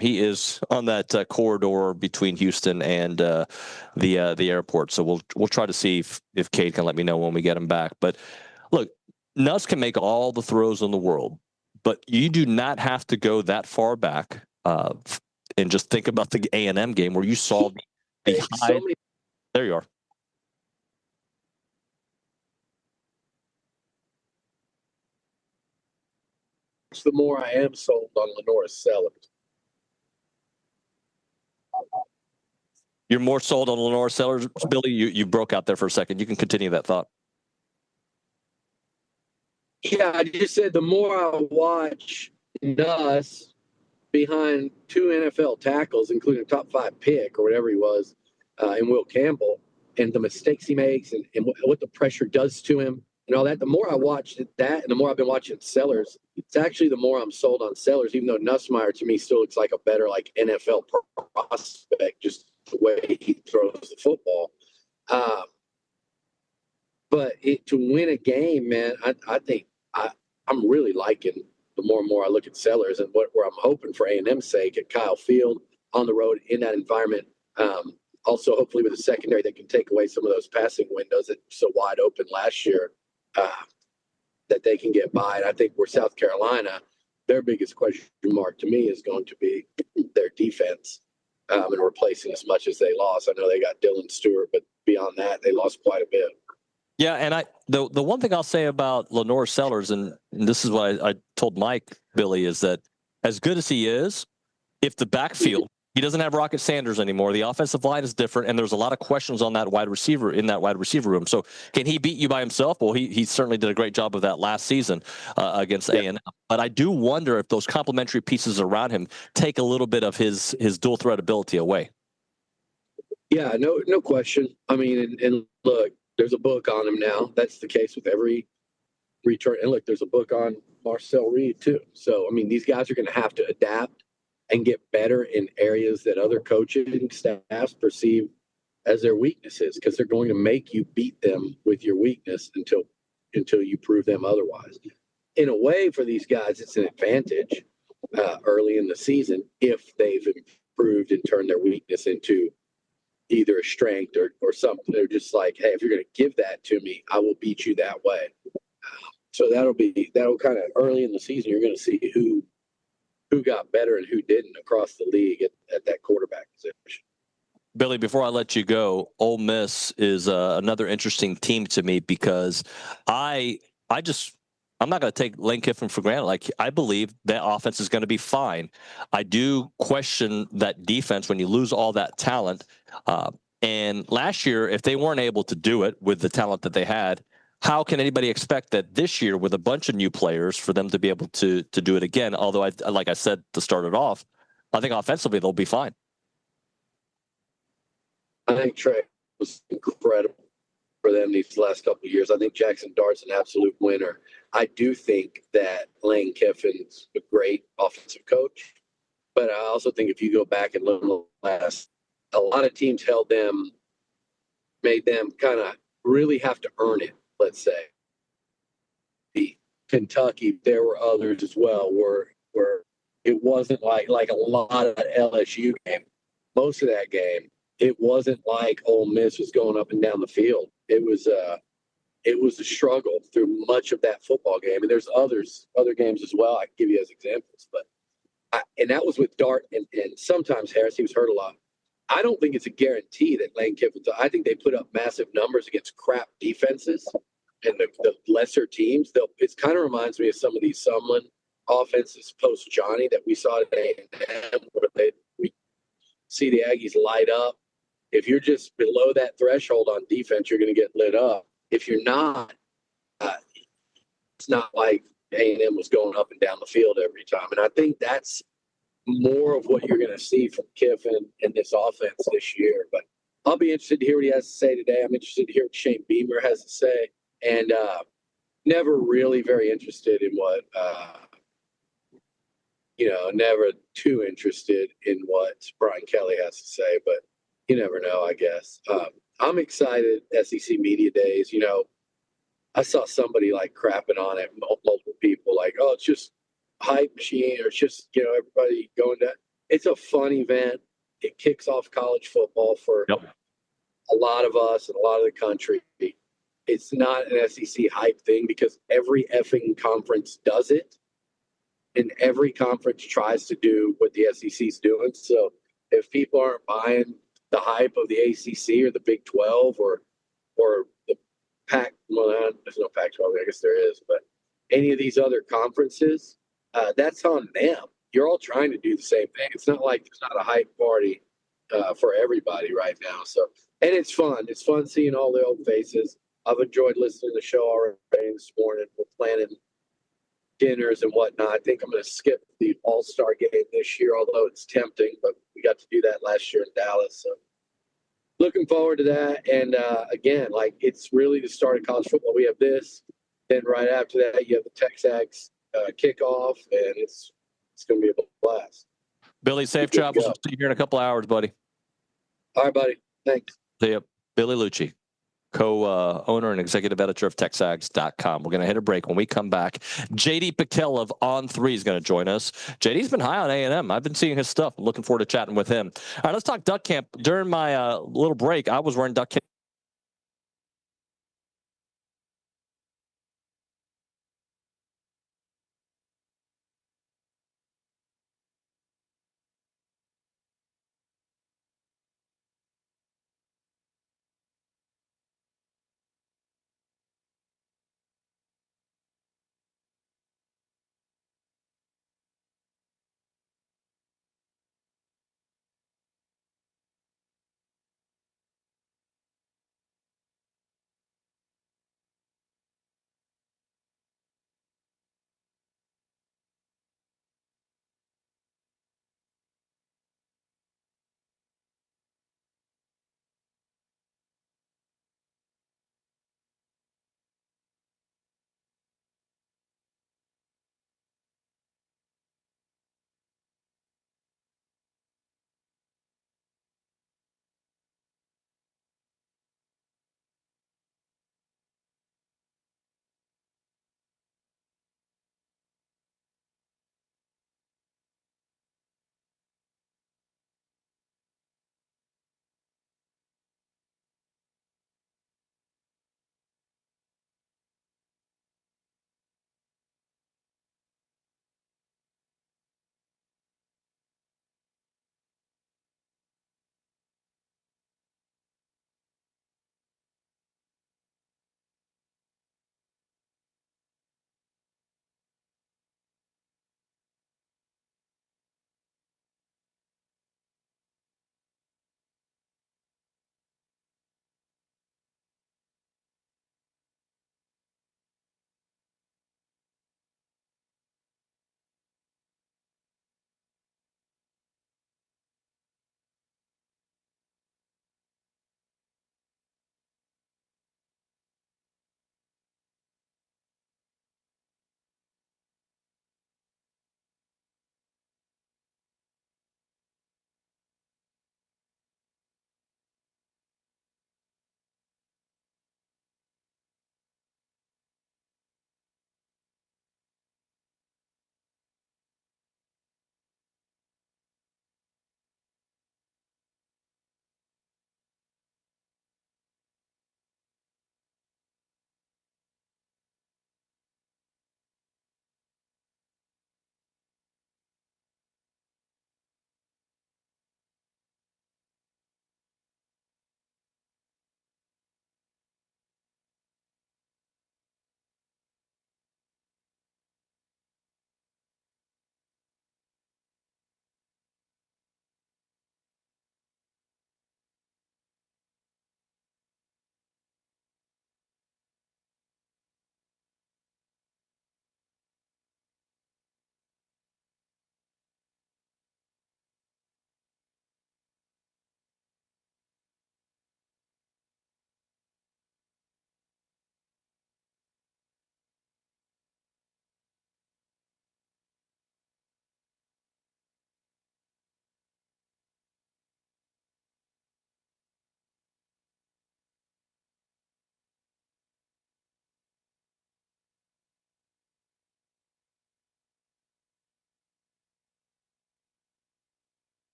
He is on that corridor between Houston and the airport. So we'll try to see if Cade can let me know when we get him back. But look, Nuss can make all the throws in the world, but you do not have to go that far back and just think about the A&M game where you saw the high. There you are. The more I am sold on Lenore Sellers. You're more sold on Lenore Sellers, Billy. You broke out there for a second. You can continue that thought. Yeah, I just said the more I watch Nuss behind two NFL tackles, including a top 5 pick or whatever he was, and Will Campbell, and the mistakes he makes and what the pressure does to him and all that, the more I watched that and the more I've been watching Sellers, it's actually the more I'm sold on Sellers, even though Nussmeier to me still looks like a better NFL prospect, just the way he throws the football. But to win a game, man, I think I'm really liking the more and more I look at Sellers and where I'm hoping for A&M's sake at Kyle Field on the road in that environment. Also, hopefully with a secondary that can take away some of those passing windows that were so wide open last year, that they can get by. And I think where South Carolina, their biggest question mark to me is going to be their defense and replacing as much as they lost. I know they got Dylan Stewart, but beyond that, they lost quite a bit. Yeah, and the one thing I'll say about Lenore Sellers, and this is what I told Mike, Billy, is that as good as he is, if the backfield, he doesn't have Rocket Sanders anymore. The offensive line is different, and there's a lot of questions on that wide receiver room. So can he beat you by himself? Well, he certainly did a great job of that last season against A&M. But I do wonder if those complementary pieces around him take a little bit of his dual threat ability away. Yeah, no question. I mean, and look, there's a book on him now. That's the case with every return. And look, there's a book on Marcel Reed too. So, I mean, these guys are going to have to adapt and get better in areas that other coaching staffs perceive as their weaknesses, because they're going to make you beat them with your weakness until you prove them otherwise. In a way, for these guys, it's an advantage early in the season if they've improved and turned their weakness into either a strength or something. They're just like, hey, if you're going to give that to me, I will beat you that way. So that'll kind of early in the season, you're going to see who got better and who didn't across the league at that quarterback position. Billy, before I let you go, Ole Miss is another interesting team to me because I'm not going to take Lane Kiffin for granted. Like, I believe that offense is going to be fine. I do question that defense when you lose all that talent. And last year, if they weren't able to do it with the talent that they had, how can anybody expect that this year with a bunch of new players for them to be able to do it again? Although, like I said to start it off, I think offensively they'll be fine. I think Trey was incredible for them these last couple of years. I think Jackson Dart's an absolute winner. I do think that Lane Kiffin's a great offensive coach, but I also think if you go back and look at last, a lot of teams made them kind of really have to earn it. Let's say Kentucky, there were others as well where it wasn't like a lot of that LSU game. Most of that game, it wasn't like Ole Miss was going up and down the field. It was a struggle through much of that football game. And there's other games as well I can give you as examples. But and that was with Dart and sometimes Harris. He was hurt a lot. I don't think it's a guarantee that Lane Kiffin. I think they put up massive numbers against crap defenses and the lesser teams. It kind of reminds me of some of these Sumlin offenses post Johnny that we saw today, where we see the Aggies light up. If you're just below that threshold on defense, you're going to get lit up. If you're not, it's not like A&M was going up and down the field every time. And I think that's more of what you're going to see from Kiffin and this offense this year. But I'll be interested to hear what he has to say today. I'm interested to hear what Shane Beamer has to say. And never really very interested in what, never too interested in what Brian Kelly has to say, but you never know, I guess. I'm excited SEC Media Days. I saw somebody like crapping on it, multiple people like, oh, it's just hype machine, or it's just, everybody going to. It's a fun event. It kicks off college football for a lot of us and a lot of the country. It's not an SEC hype thing because every effing conference does it. And every conference tries to do what the SEC's doing. So if people aren't buying the hype of the ACC or the Big 12 or the Pac, well, there's no Pac-12, I guess there is, but any of these other conferences, that's on them. You're all trying to do the same thing. It's not like there's not a hype party for everybody right now. So, and it's fun. It's fun seeing all the old faces. I've enjoyed listening to the show already this morning. We're planning dinners and whatnot. I think I'm going to skip the All-Star game this year, although it's tempting, but we got to do that last year in Dallas. So looking forward to that. And again, it's really the start of college football. We have this. Then right after that, you have the TexAgs kickoff, and it's going to be a blast. Billy, safe travels. See you here in a couple hours, buddy. All right, buddy. Thanks. See you. Billy Liucci, co-owner and executive editor of TexAgs.com. We're going to hit a break. When we come back, JD Pickell of On3 is going to join us. JD's been high on A&M. I've been seeing his stuff. I'm looking forward to chatting with him. All right, let's talk Duck Camp. During my little break, I was wearing Duck Camp.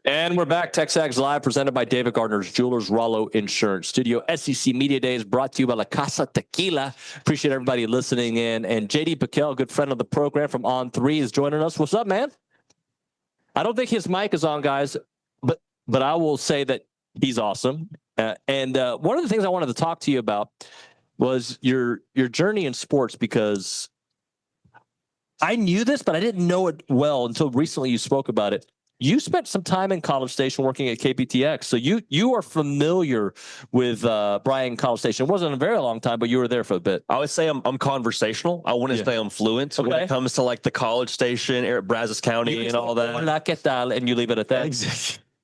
And we're back. TexAgs Live, presented by David Gardner's Jewelers, Rollo Insurance Studio. SEC Media Days brought to you by La Casa Tequila. Appreciate everybody listening in. And JD Pickell, good friend of the program from On3, is joining us. What's up, man? I don't think his mic is on, guys, but I will say that he's awesome. And one of the things I wanted to talk to you about was your journey in sports, because I knew this, but I didn't know it well until recently you spoke about it. You spent some time in College Station working at KPTX, so you are familiar with Bryan College Station. It wasn't a very long time, but you were there for a bit. I would say I'm conversational. I wouldn't say I'm fluent when it comes to like the College Station, Brazos County, and all that. Hola, ¿qué tal? And you leave it at that.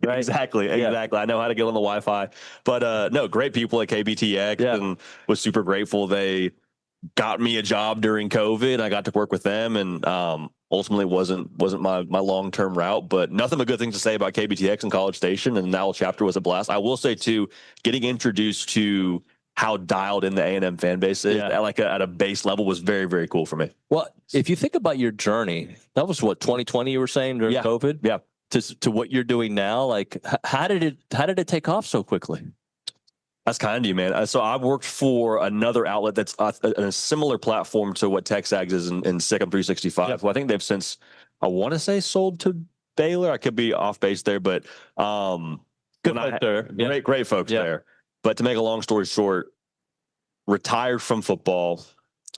Right? Exactly. I know how to get on the Wi-Fi. But no, great people at KPTX, and was super grateful they got me a job during COVID. I got to work with them, and ultimately wasn't my long-term route, but nothing but good things to say about KBTX and College Station, and Untitled Chapter was a blast. I will say too, getting introduced to how dialed in the A&M fan base is at a base level was very, very cool for me. Well, if you think about your journey, that was what, 2020 you were saying during COVID? Yeah. To what you're doing now, like how did it take off so quickly? That's kind of you, man. So I've worked for another outlet that's a similar platform to what TexAgs is in Sick 'em 365. Well, I think they've since, I want to say, sold to Baylor. I could be off base there, but good folks there. Great folks there. But to make a long story short, retired from football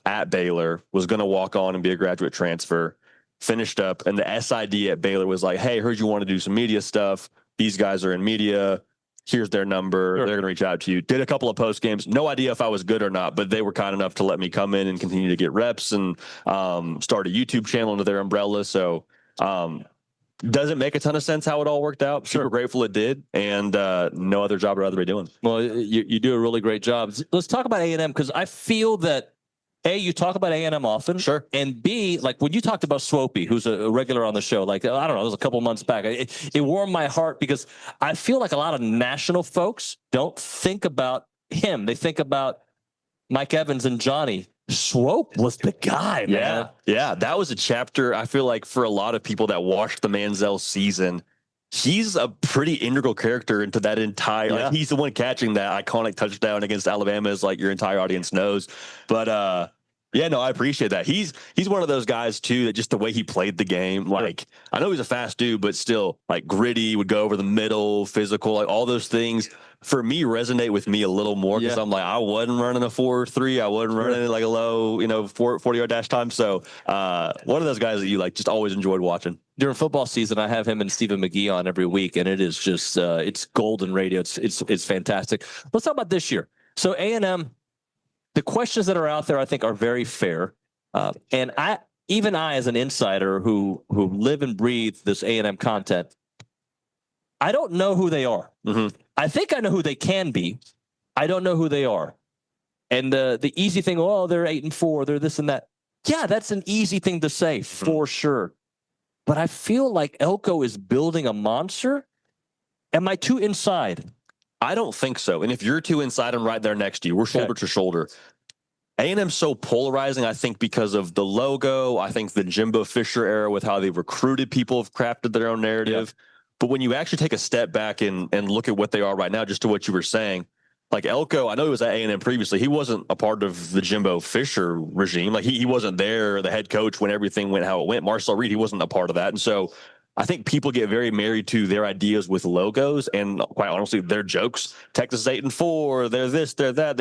at Baylor, was going to walk on and be a graduate transfer, finished up, and the SID at Baylor was like, hey, heard you want to do some media stuff. These guys are in media. Here's their number. They're going to reach out to you. Did a couple of post games. No idea if I was good or not, but they were kind enough to let me come in and continue to get reps and start a YouTube channel under their umbrella. So doesn't make a ton of sense how it all worked out. Super grateful it did, and no other job I'd rather be doing. Well, you do a really great job. Let's talk about A&M, because I feel that A, you talk about A&M often. Sure. And B, like when you talked about Swopey, who's a regular on the show, like, I don't know, it was a couple months back. It warmed my heart, because I feel like a lot of national folks don't think about him. They think about Mike Evans and Johnny. Swope was the guy, man. Yeah, that was a chapter, I feel like, for a lot of people that watched the Manziel season. He's a pretty integral character into that entire, like, he's the one catching that iconic touchdown against Alabama, as like your entire audience knows. But yeah, no, I appreciate that. He's one of those guys too, that just the way he played the game, like, I know he's a fast dude, but still, like, gritty, would go over the middle, physical, like all those things for me resonate with me a little more, because I'm like, I wasn't running a 4.3, I wasn't running like a low, 40-yard dash time. So one of those guys that you like just always enjoyed watching. During football season, I have him and Stephen McGee on every week, and it is just it's golden radio. It's fantastic. Let's talk about this year. So A&M, the questions that are out there, I think, are very fair. And I, as an insider who live and breathe this A&M content, I don't know who they are. I think I know who they can be. I don't know who they are. And the easy thing, they're 8-4, they're this and that. Yeah, that's an easy thing to say for sure. But I feel like Elko is building a monster. Am I too inside? I don't think so. And if you're too inside, I'm right there next to you. We're shoulder to shoulder. A&M's so polarizing, I think, because of the logo. I think the Jimbo Fisher era with how they've recruited people have crafted their own narrative. But when you actually take a step back and look at what they are right now, just to what you were saying, like Elko, I know he was at A&M previously. He wasn't a part of the Jimbo Fisher regime. Like he wasn't there, the head coach, when everything went how it went. Marcel Reed, he wasn't a part of that. And so I think people get very married to their ideas with logos, and quite honestly, their jokes. Texas 8-4, they're this, they're that.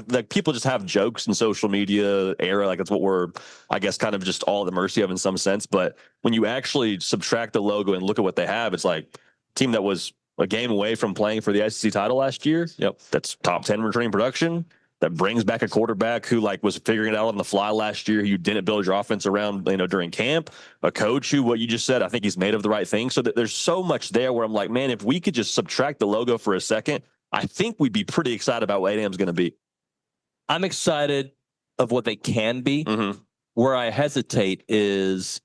Like people just have jokes in social media era. Like that's what we're, I guess, kind of just all at the mercy of in some sense. But when you actually subtract the logo and look at what they have, it's like a team that was a game away from playing for the SEC title last year. That's top 10 returning production. That brings back a quarterback who was figuring it out on the fly last year. You didn't build your offense around, during camp. A coach who, what you just said, I think he's made of the right thing. So that there's so much there where I'm like, man, if we could just subtract the logo for a second, I think we'd be pretty excited about what A&M's going to be. I'm excited of what they can be. Where I hesitate is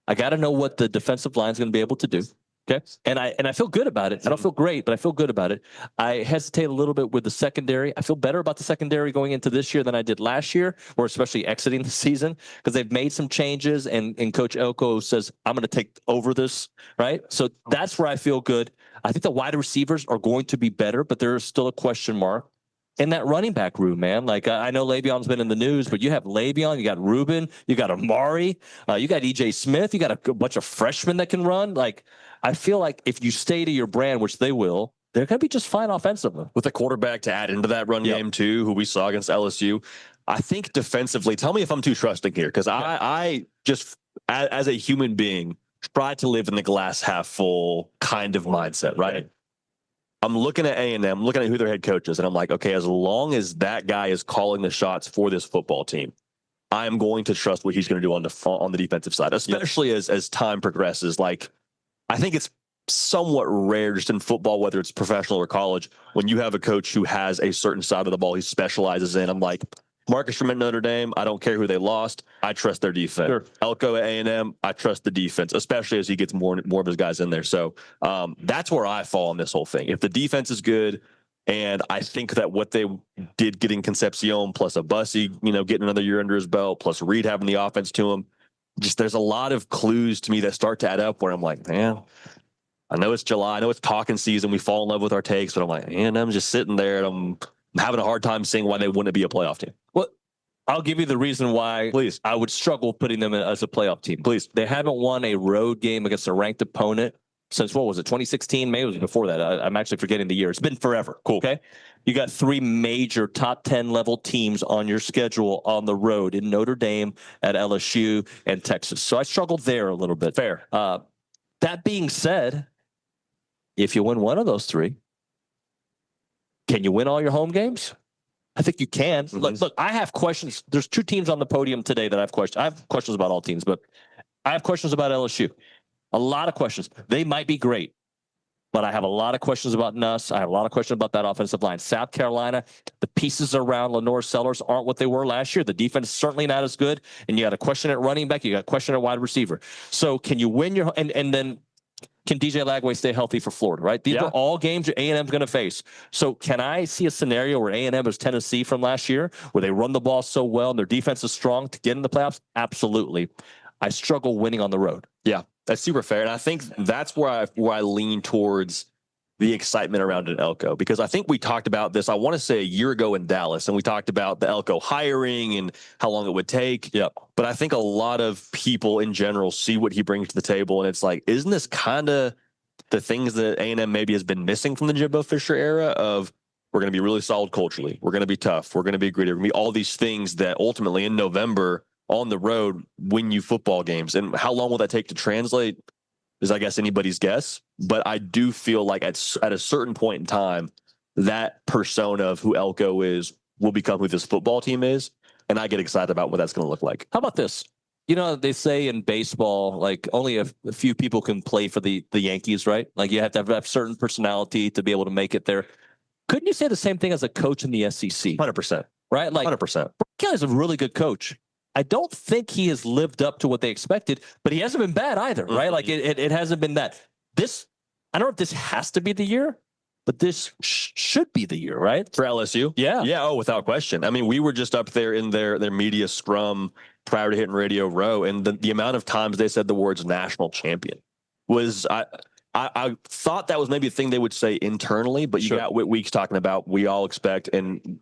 I got to know what the defensive line is going to be able to do. Okay. And I feel good about it. I don't feel great, but I feel good about it. I hesitate a little bit with the secondary. I feel better about the secondary going into this year than I did last year, or especially exiting the season, because they've made some changes and Coach Elko says, I'm going to take over this, right? So that's where I feel good. I think the wide receivers are going to be better, but there's still a question mark in that running back room, man. Like, I know Le'Veon's been in the news, but you have Le'Veon, you got Ruben, you got Amari, you got EJ Smith, you got a bunch of freshmen that can run. Like, I feel like if you stay to your brand, which they will, they're going to be just fine offensively. With a quarterback to add into that run game too, who we saw against LSU. I think defensively, tell me if I'm too trusting here, because I just, as a human being, try to live in the glass half full kind of mindset, right? I'm looking at A&M, looking at who their head coach is, and I'm like, okay, as long as that guy is calling the shots for this football team, I'm going to trust what he's going to do on the defensive side, especially as time progresses. Like, I think it's somewhat rare just in football, whether it's professional or college, when you have a coach who has a certain side of the ball he specializes in. I'm like, Marcus from Notre Dame, I don't care who they lost. I trust their defense. Sure. Elko at A&M, I trust the defense, especially as he gets more of his guys in there. So that's where I fall on this whole thing. If the defense is good, and I think that what they did getting Concepcion plus a Bussy, getting another year under his belt, plus Reed having the offense to him, just there's a lot of clues to me that start to add up where I'm like, man, I know it's July. I know it's talking season. We fall in love with our takes, but I'm like, man, I'm just sitting there and I'm having a hard time seeing why they wouldn't be a playoff team. Well, I'll give you the reason why please I would struggle putting them as a playoff team. Please. They haven't won a road game against a ranked opponent since, what was it, 2016? Maybe it was before that. I'm actually forgetting the year. It's been forever. Cool. Okay. You got 3 major top 10 level teams on your schedule on the road in Notre Dame, at LSU, and Texas. So I struggled there a little bit. Fair. That being said, if you win one of those 3, can you win all your home games? I think you can. Mm-hmm. Look, I have questions. There's 2 teams on the podium today that I have questions. I have questions about all teams, but I have questions about LSU. A lot of questions. They might be great, but I have a lot of questions about Nuss. I have a lot of questions about that offensive line. South Carolina, the pieces around Lenore Sellers aren't what they were last year. The defense is certainly not as good. And you got a question at running back. You got a question at wide receiver. So can you win your and then can DJ Lagway stay healthy for Florida, right? These are all games A&M's going to face. So can I see a scenario where A&M is Tennessee from last year, where they run the ball so well and their defense is strong to get in the playoffs? Absolutely. I struggle winning on the road. Yeah, that's super fair. And I think that's where I lean towards the excitement around an Elko, because I think we talked about this, I want to say a year ago in Dallas, and we talked about the Elko hiring and how long it would take. Yep. But I think a lot of people in general see what he brings to the table, and it's like, isn't this kind of the things that A&M maybe has been missing from the Jimbo Fisher era of, we're going to be really solid culturally, we're going to be tough, we're going to be gritty, we're going to be all these things that ultimately in November on the road win you football games. And how long will that take to translate is, I guess, anybody's guess. But I do feel like at a certain point in time, that persona of who Elko is will become who this football team is. And I get excited about what that's going to look like. How about this? They say in baseball, like only a few people can play for the Yankees, right? Like you have to have a certain personality to be able to make it there. Couldn't you say the same thing as a coach in the SEC? 100%. Right? Like 100%. Brian Kelly's a really good coach. I don't think he has lived up to what they expected, but he hasn't been bad either, right? Mm-hmm. Like it hasn't been that. I don't know if this has to be the year, but this should be the year, right? For LSU? Yeah. Yeah, oh, without question. I mean, we were just up there in their media scrum prior to hitting Radio Row, and the amount of times they said the words national champion was, I thought that was maybe a thing they would say internally, but you got Whit Weeks talking about we all expect and,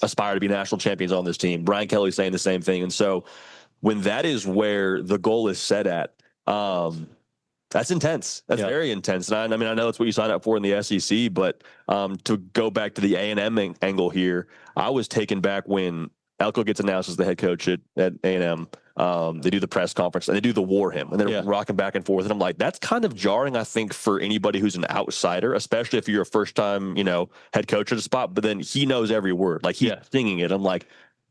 aspire to be national champions on this team. Brian Kelly saying the same thing. And so when that is where the goal is set at, that's intense. That's very intense. And I mean, I know that's what you signed up for in the SEC, but to go back to the A&M angle here, I was taken back when Elko gets announced as the head coach at A&M. They do the press conference and they do the war hymn and they're rocking back and forth. And I'm like, that's kind of jarring, I think, for anybody who's an outsider, especially if you're a first time, head coach at a spot, but then he knows every word, like he's singing it. I'm like,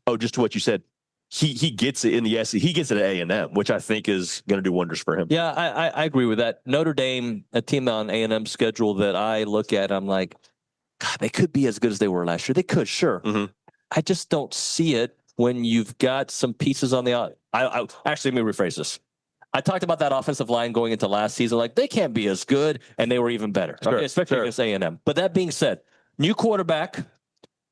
oh, just to what you said, he gets it in the SEC, he gets it at A&M, which I think is going to do wonders for him. Yeah, I agree with that. Notre Dame, a team on A&M's schedule that I look at, I'm like, God, they could be as good as they were last year. They could, sure. Mm-hmm. I just don't see it when you've got some pieces on the. I actually, let me rephrase this. I talked about that offensive line going into last season. Like, they can't be as good, and they were even better, Sure, especially against A&M. But that being said, new quarterback,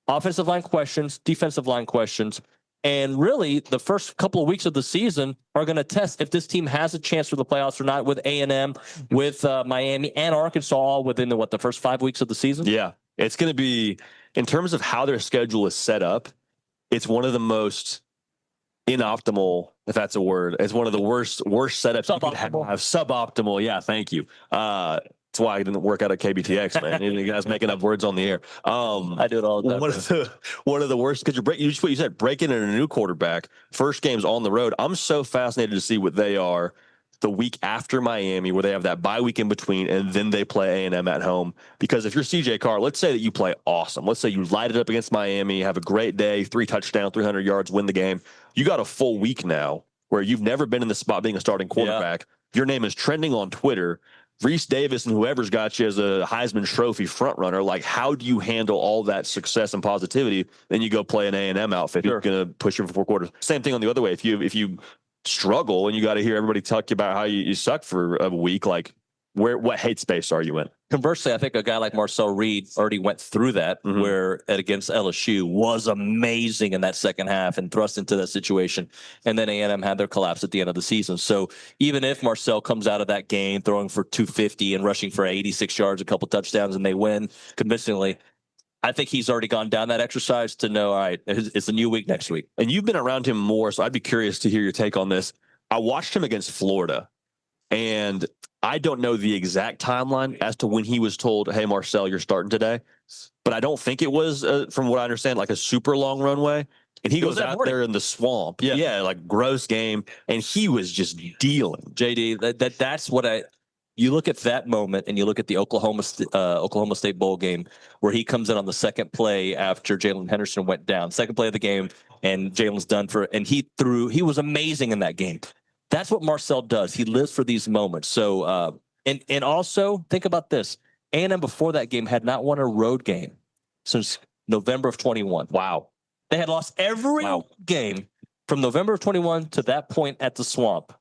offensive line questions, defensive line questions, and really the first couple of weeks of the season are going to test if this team has a chance for the playoffs or not with A&M, with Miami, and Arkansas all within the first 5 weeks of the season. Yeah, it's going to be, in terms of how their schedule is set up, it's one of the most inoptimal, if that's a word. It's one of the worst setups you could have. Suboptimal. Yeah, thank you. That's why I didn't work out at KBTX, man. You guys making up words on the air. I do it all the time. One of the worst, because you just what you said, breaking in a new quarterback, first game's on the road. I'm so fascinated to see what they are the week after Miami, where they have that bye week in between, and then they play A&M at home. Because if you're CJ Carr, let's say that you play awesome. Let's say you light it up against Miami, have a great day, 3 touchdowns, 300 yards, win the game. You got a full week now where you've never been in the spot being a starting quarterback. Yeah. Your name is trending on Twitter. Reese Davis and whoever's got you as a Heisman Trophy front runner, like, how do you handle all that success and positivity? Then you go play an A&M outfit. You're going to push you for 4 quarters. Same thing on the other way. If you struggle and you got to hear everybody talk about how you suck for a week, like, what hate space are you in? Conversely, I think a guy like Marcel Reed already went through that, where against LSU was amazing in that second half and thrust into that situation. And then A&M had their collapse at the end of the season. So even if Marcel comes out of that game throwing for 250 and rushing for 86 yards, a couple touchdowns, and they win convincingly, I think he's already gone down that exercise to know, all right, it's a new week next week. And you've been around him more, so I'd be curious to hear your take on this. I watched him against Florida, and I don't know the exact timeline as to when he was told, hey, Marcel, you're starting today. But I don't think it was, from what I understand, like a super long runway. And he goes out there in the swamp. Yeah, like gross game. And he was just dealing. JD, that's what you look at that moment, and you look at the Oklahoma State bowl game where he comes in on the second play after Jalen Henderson went down. Second play of the game, and Jalen's done and he was amazing in that game. That's what Marcel does. He lives for these moments. So, and also think about this. A&M before that game had not won a road game since November of 21. Wow. They had lost every game from November of 21 to that point at the Swamp.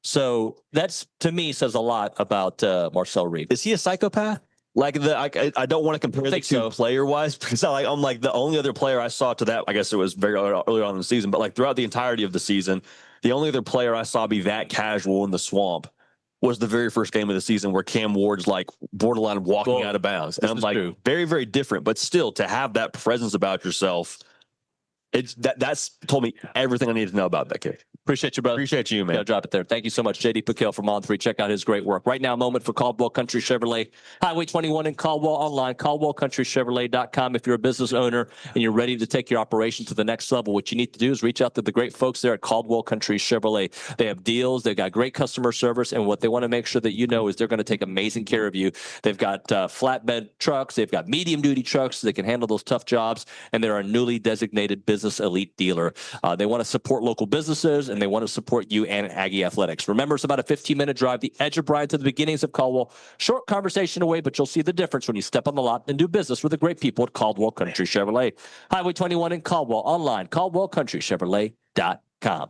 So that's, to me, says a lot about Marcel Reed. Is he a psychopath? Like, I don't want to compare the two player-wise, because I'm like, the only other player I saw to that, I guess it was very early on in the season, but like throughout the entirety of the season, the only other player I saw be that casual in the Swamp was the very first game of the season, where Cam Ward's like borderline walking out of bounds. And I'm like, very, very different, but still, to have that presence about yourself, that's told me everything I need to know about that kid. Appreciate you, brother. Appreciate you, man. Gotta drop it there. Thank you so much, JD Pickell from On3. Check out his great work. Right now, a moment for Caldwell Country Chevrolet, Highway 21 in Caldwell, online, CaldwellCountryChevrolet.com. If you're a business owner and you're ready to take your operation to the next level, what you need to do is reach out to the great folks there at Caldwell Country Chevrolet. They have deals. They've got great customer service, and what they want to make sure that you know is they're going to take amazing care of you. They've got flatbed trucks. They've got medium-duty trucks. So they can handle those tough jobs, and they're a newly designated business elite dealer. They want to support local businesses, and they want to support you and Aggie Athletics. Remember, it's about a 15-minute drive, the edge of Bryan to the beginnings of Caldwell. Short conversation away, but you'll see the difference when you step on the lot and do business with the great people at Caldwell Country Chevrolet. Highway 21 in Caldwell, online, CaldwellCountryChevrolet.com.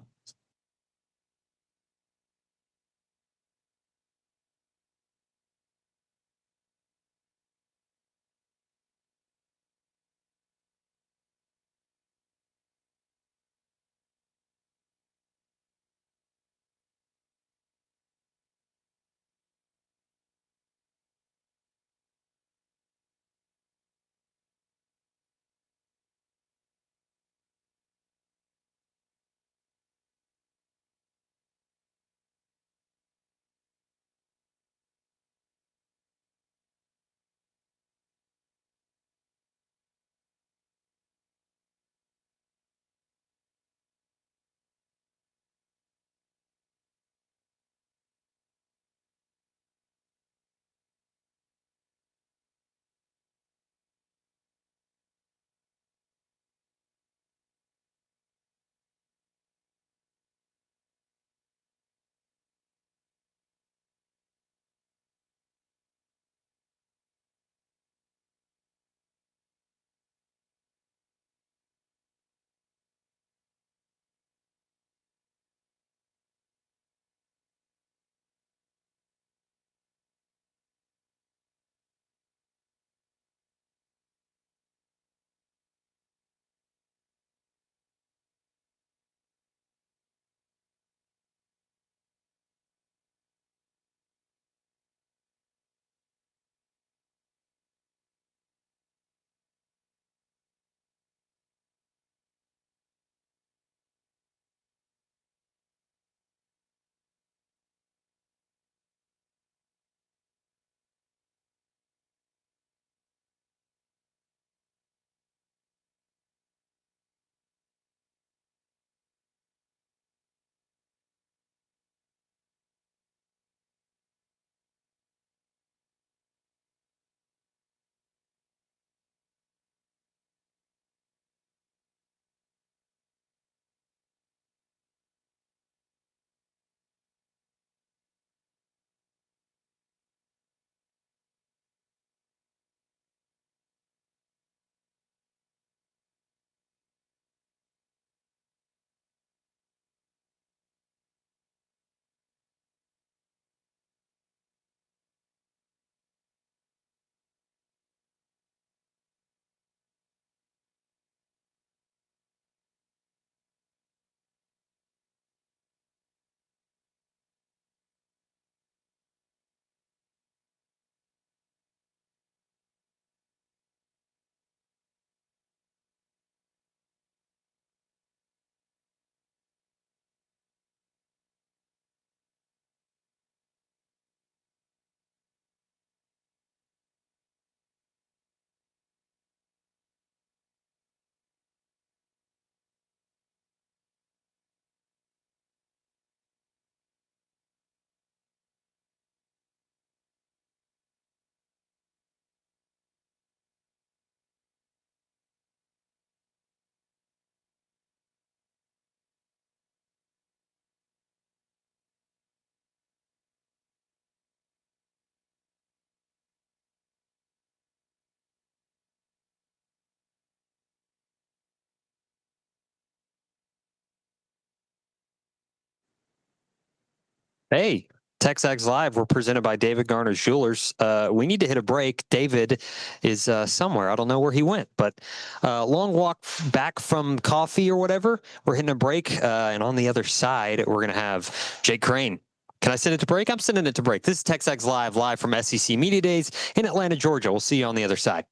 Hey, TexAgs Live. We're presented by David Garner Jewelers. We need to hit a break. David is somewhere. I don't know where he went, but long walk back from coffee or whatever. We're hitting a break, and on the other side, we're going to have Jake Crain. Can I send it to break? I'm sending it to break. This is TexAgs Live from SEC Media Days in Atlanta, Georgia. We'll see you on the other side.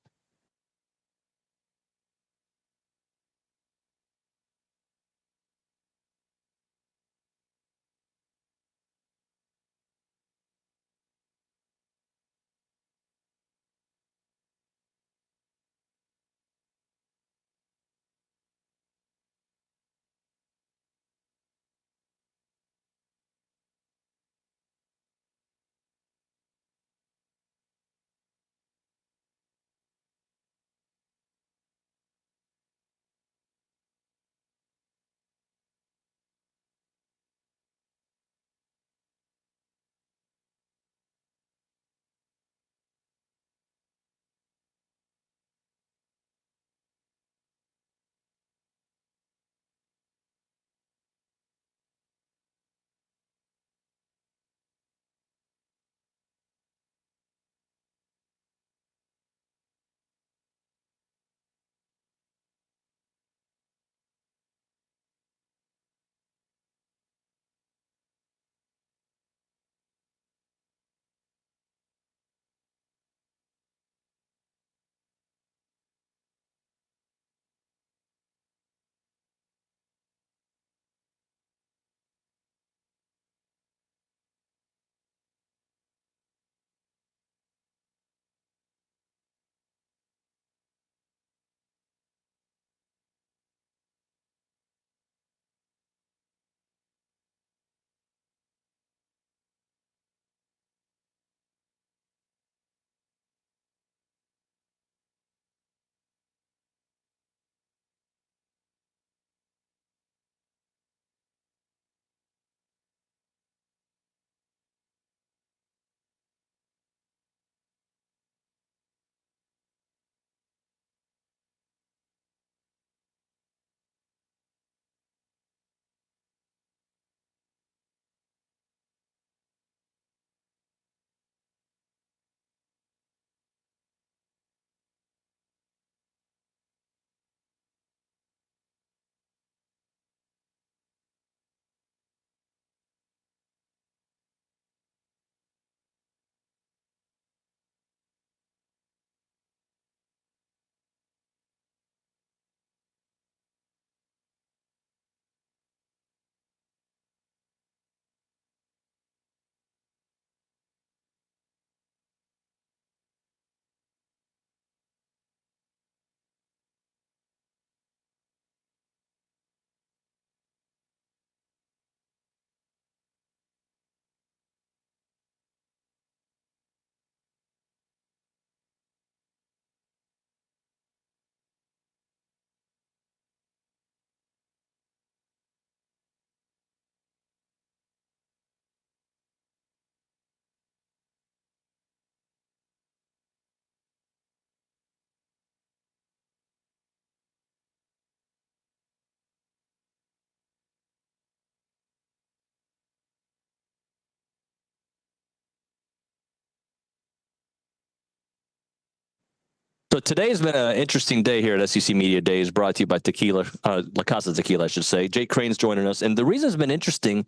So today's been an interesting day here at SEC Media Days, brought to you by Tequila, La Casa Tequila, I should say. Jake Crane's joining us. And the reason it's been interesting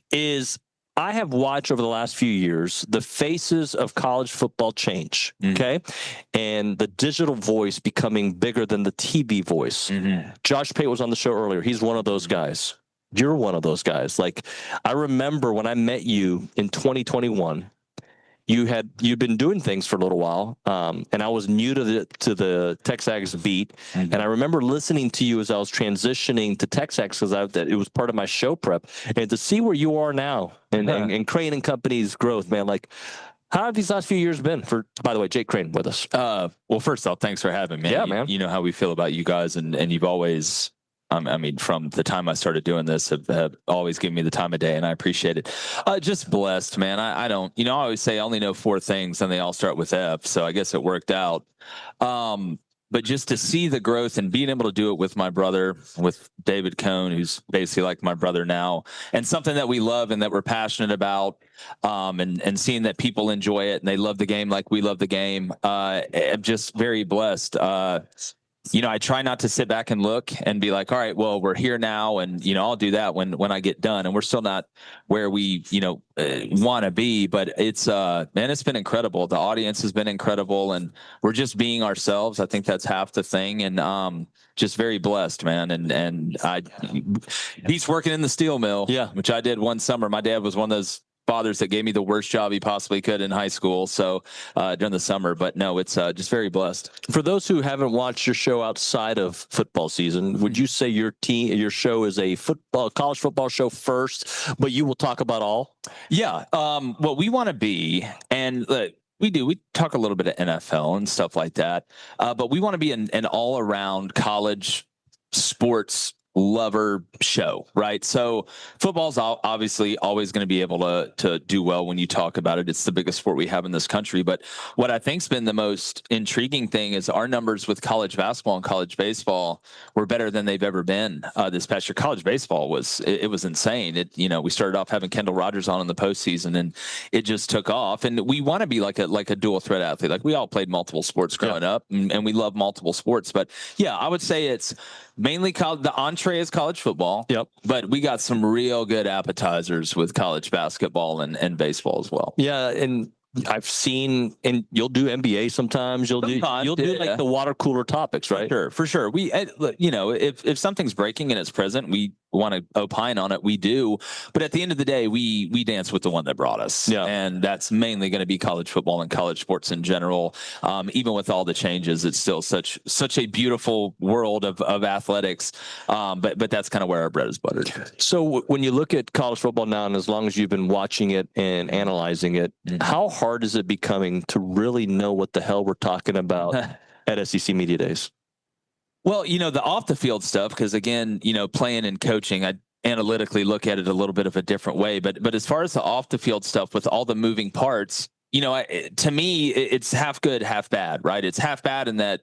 is I have watched over the last few years the faces of college football change, okay? And the digital voice becoming bigger than the TV voice. Josh Pate was on the show earlier. He's one of those guys. You're one of those guys. Like, I remember when I met you in 2021, you'd been doing things for a little while, and I was new to the TexAgs beat, and I remember listening to you as I was transitioning to TexAgs because it was part of my show prep, and to see where you are now and Crain and Company's growth, man, like. How have these last few years been for, by the way, Jake Crain with us? Well, first off, thanks for having me. Yeah, man. You know how we feel about you guys, and you've always, I mean, from the time I started doing this, have always given me the time of day, and I appreciate it. Just blessed, man. I don't, I always say I only know 4 things, and they all start with F, so I guess it worked out. But just to see the growth and being able to do it with my brother, with David Cohn, who's basically like my brother now, and something that we love and that we're passionate about, and seeing that people enjoy it and they love the game like we love the game, I'm just very blessed. I try not to sit back and look and be like, all right, well, we're here now. And, I'll do that when I get done. And we're still not where we, want to be, but it's, man, it's been incredible. The audience has been incredible and we're just being ourselves. I think that's half the thing. And, just very blessed, man. And he's working in the steel mill, which I did one summer. My dad was one of those fathers that gave me the worst job he possibly could in high school. So during the summer, but no, it's just very blessed. For those who haven't watched your show outside of football season, would you say your show is a college football show first, but you will talk about all? Yeah. What we want to be, and we talk a little bit of NFL and stuff like that. But we want to be an all around college sports lover show, right? So football's obviously always going to be able to do well when you talk about it. It's the biggest sport we have in this country. But what I think's been the most intriguing thing is our numbers with college basketball and college baseball were better than they've ever been this past year. College baseball was insane. We started off having Kendall Rogers on in the postseason, and it just took off. And we want to be like a dual threat athlete. Like, we all played multiple sports growing up, and we love multiple sports. But yeah, I would say it's mainly the entree is college football. Yep. But we got some real good appetizers with college basketball and baseball as well. Yeah. And I've seen, and you'll do NBA sometimes. You'll do like the water cooler topics, right? For sure. We, if something's breaking and it's present, we want to opine on it. We do. But at the end of the day, we dance with the one that brought us. Yeah. And that's mainly going to be college football and college sports in general. Even with all the changes, it's still such a beautiful world of athletics. But that's kind of where our bread is buttered. So when you look at college football now, and as long as you've been watching it and analyzing it, how hard is it becoming to really know what the hell we're talking about at SEC Media Days? Well, the off the field stuff, because again, playing and coaching, I analytically look at it a little bit of a different way. But as far as the off the field stuff with all the moving parts, to me, it's half good, half bad, right? It's half bad in that,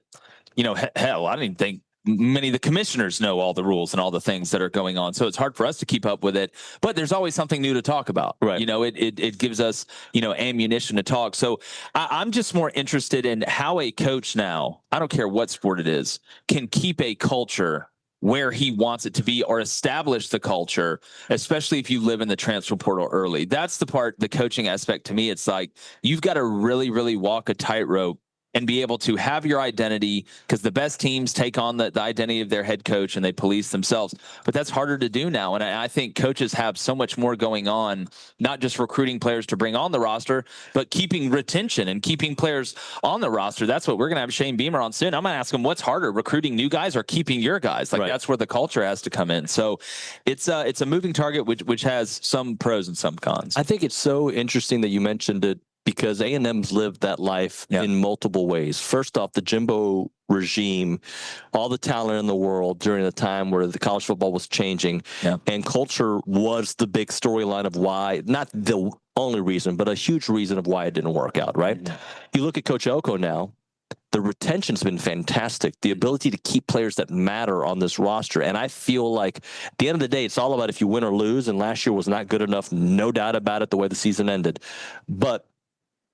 hell, I don't even think many of the commissioners know all the rules and all the things that are going on. So it's hard for us to keep up with it, but there's always something new to talk about. Right. It gives us, ammunition to talk. So I'm just more interested in how a coach now, I don't care what sport it is, can keep a culture where he wants it to be or establish the culture, especially if you live in the transfer portal early. That's the part, the coaching aspect to me. It's like, you've got to really, really walk a tightrope and be able to have your identity, because the best teams take on the identity of their head coach and they police themselves. But that's harder to do now. And I think coaches have so much more going on, not just recruiting players to bring on the roster, but keeping retention and keeping players on the roster. That's what we're going to have Shane Beamer on soon. I'm going to ask him, what's harder, recruiting new guys or keeping your guys? Like, that's where the culture has to come in. So it's a moving target, which has some pros and some cons. I think it's so interesting that you mentioned it, because A&M's lived that life in multiple ways. First off, the Jimbo regime, all the talent in the world during the time where the college football was changing, and culture was the big storyline of why, not the only reason, but a huge reason of why it didn't work out, right? Yeah. You look at Coach Elko now, the retention's been fantastic. The ability to keep players that matter on this roster. And I feel like at the end of the day, it's all about if you win or lose, and last year was not good enough, no doubt about it, the way the season ended. But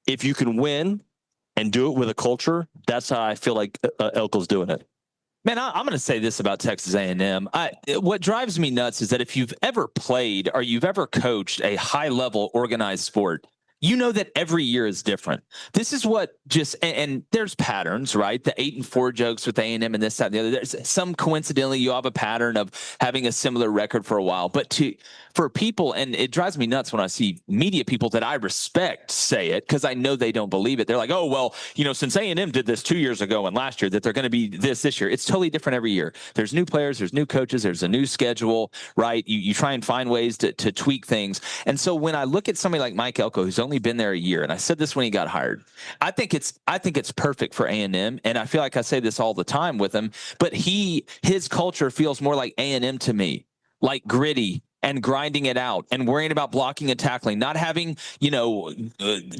if you can win and do it with a culture, that's how I feel like Elko's doing it. Man, I'm going to say this about Texas A&M. What drives me nuts is that if you've ever played or you've ever coached a high-level organized sport, you know that every year is different. This is what and there's patterns, right? The 8-4 jokes with A&M and this, that, and the other. There's some coincidentally, you have a pattern of having a similar record for a while. But for people, and it drives me nuts when I see media people that I respect say it, because I know they don't believe it. They're like, oh, well, since A&M did this 2 years ago and last year, that they're going to be this year. It's totally different every year. There's new players, there's new coaches, there's a new schedule, right? You try and find ways to tweak things. And so when I look at somebody like Mike Elko, who's only been there a year, and I said this when he got hired, I think it's perfect for A&M, and I feel like I say this all the time with him, but his culture feels more like A&M to me, like gritty, and grinding it out and worrying about blocking and tackling, not having,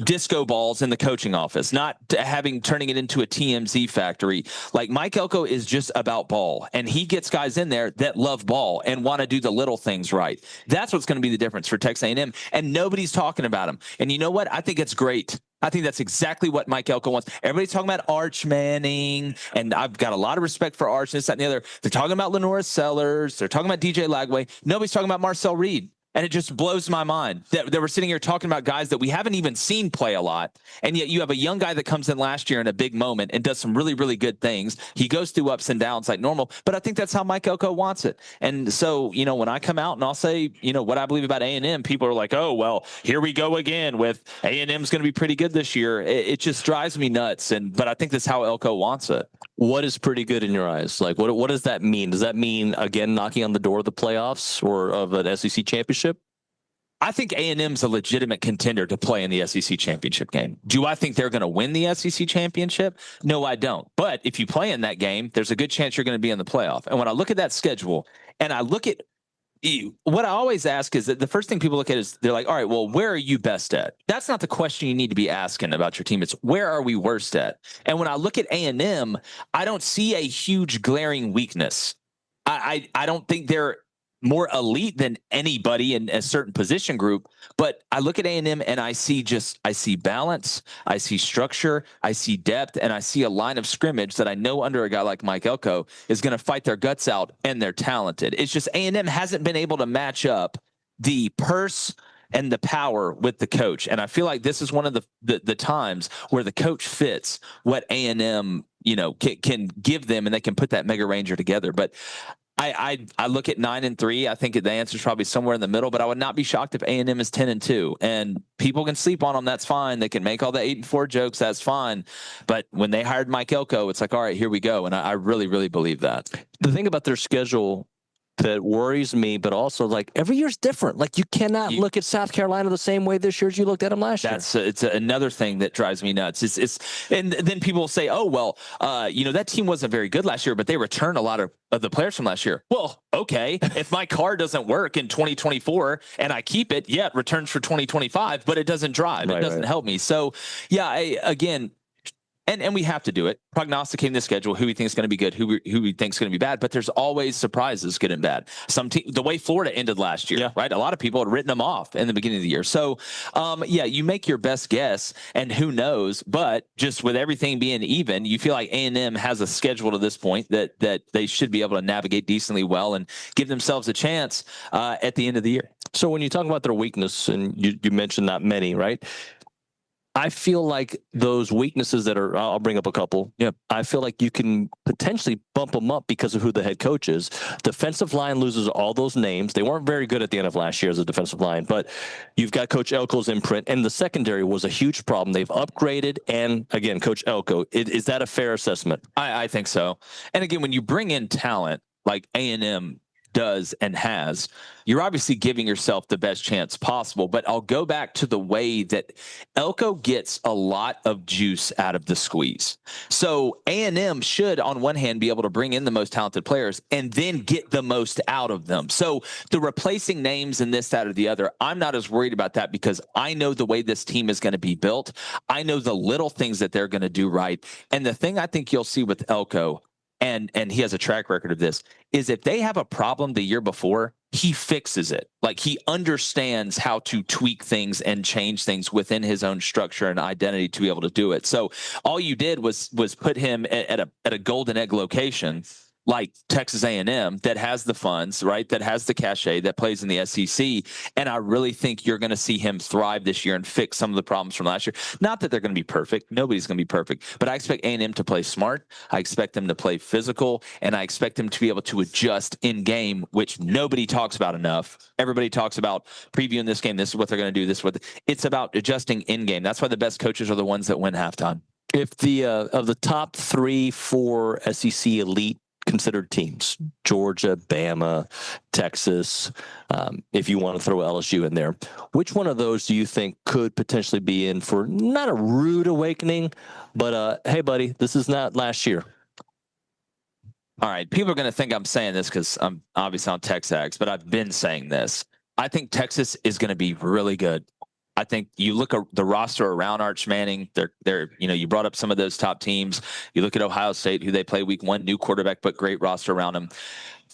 disco balls in the coaching office, not turning it into a TMZ factory. Like Mike Elko is just about ball, and he gets guys in there that love ball and want to do the little things right. That's what's going to be the difference for Texas A&M, and nobody's talking about him. And you know what? I think it's great. I think that's exactly what Mike Elko wants. Everybody's talking about Arch Manning, and I've got a lot of respect for Arch, this, that, and the other. They're talking about Lenora Sellers. They're talking about DJ Lagway. Nobody's talking about Marcel Reed. And it just blows my mind that we're sitting here talking about guys that we haven't even seen play a lot. And yet you have a young guy that comes in last year in a big moment and does some really, really good things. He goes through ups and downs like normal, but I think that's how Mike Elko wants it. And so, when I come out and I'll say, what I believe about A&M, people are like, oh, well, here we go again with A&M's going to be pretty good this year. It just drives me nuts. But I think that's how Elko wants it. What is pretty good in your eyes? Like, what does that mean? Does that mean, again, knocking on the door of the playoffs or of an SEC championship? I think A&M's a legitimate contender to play in the SEC championship game. Do I think they're going to win the SEC championship? No, I don't. But if you play in that game, there's a good chance you're going to be in the playoff. And when I look at that schedule and I look at what I always ask is that the first thing people look at is they're like, all right, well, where are you best at? That's not the question you need to be asking about your team. It's where are we worst at? And when I look at A&M, I don't see a huge glaring weakness. I don't think they're more elite than anybody in a certain position group, but I look at A&M and I see balance, I see structure, I see depth, and I see a line of scrimmage that I know under a guy like Mike Elko is going to fight their guts out, and they're talented. It's just A&M hasn't been able to match up the purse and the power with the coach, and I feel like this is one of the times where the coach fits what A&M can give them, and they can put that Mega Ranger together. But I look at 9-3. I think the answer is probably somewhere in the middle, but I would not be shocked if A&M is 10-2. And people can sleep on them. That's fine. They can make all the 8-4 jokes. That's fine. But when they hired Mike Elko, it's like, all right, here we go. And I really, really believe that. The thing about their schedule that worries me, but also like every year's different. Like you cannot look at South Carolina the same way this year as you looked at them last year. It's another thing that drives me nuts. And then people will say, oh, well, that team wasn't very good last year, but they returned a lot of the players from last year. Well, okay. If my car doesn't work in 2024 and I keep it, it returns for 2025, but it doesn't drive. It doesn't help me. So yeah, again, and we have to do it, prognosticating the schedule, who we think is going to be good, who we think is going to be bad. But there's always surprises, good and bad. The way Florida ended last year, right? A lot of people had written them off in the beginning of the year. So, you make your best guess, and who knows? But just with everything being even, you feel like A&M has a schedule to this point that they should be able to navigate decently well and give themselves a chance at the end of the year. So when you talk about their weakness, and you mentioned not many, right? I feel like those weaknesses I'll bring up a couple. Yeah. I feel like you can potentially bump them up because of who the head coach is. Defensive line loses all those names. They weren't very good at the end of last year as a defensive line, but you've got Coach Elko's imprint, and the secondary was a huge problem. They've upgraded, and again, Coach Elko. Is that a fair assessment? I think so. And again, when you bring in talent like A&M does and has, you're obviously giving yourself the best chance possible. But I'll go back to the way that Elko gets a lot of juice out of the squeeze. So A&M should, on one hand, be able to bring in the most talented players and then get the most out of them. So the replacing names and this, that, or the other, I'm not as worried about that because I know the way this team is going to be built. I know the little things that they're going to do right. And the thing I think you'll see with Elko, and he has a track record of this, is if they have a problem the year before, he fixes it. Like he understands how to tweak things and change things within his own structure and identity to be able to do it. So all you did was put him at a golden egg location like Texas A&M that has the funds, right, that has the cachet, that plays in the SEC. And I really think you're going to see him thrive this year and fix some of the problems from last year. Not that they're going to be perfect. Nobody's going to be perfect. But I expect A&M to play smart. I expect them to play physical. And I expect them to be able to adjust in game, which nobody talks about enough. Everybody talks about previewing this game. This is what they're going to do. This is what it's about, adjusting in game. That's why the best coaches are the ones that win halftime. If of the top 3-4 SEC elite considered teams, Georgia, Bama, Texas, if you want to throw LSU in there, which one of those do you think could potentially be in for not a rude awakening, but hey, buddy, this is not last year? All right, people are going to think I'm saying this because I'm obviously on TexAgs, but I've been saying this. I think Texas is going to be really good. I think you look at the roster around Arch Manning. They're you brought up some of those top teams. You look at Ohio State, who they play week 1, new quarterback, but great roster around them.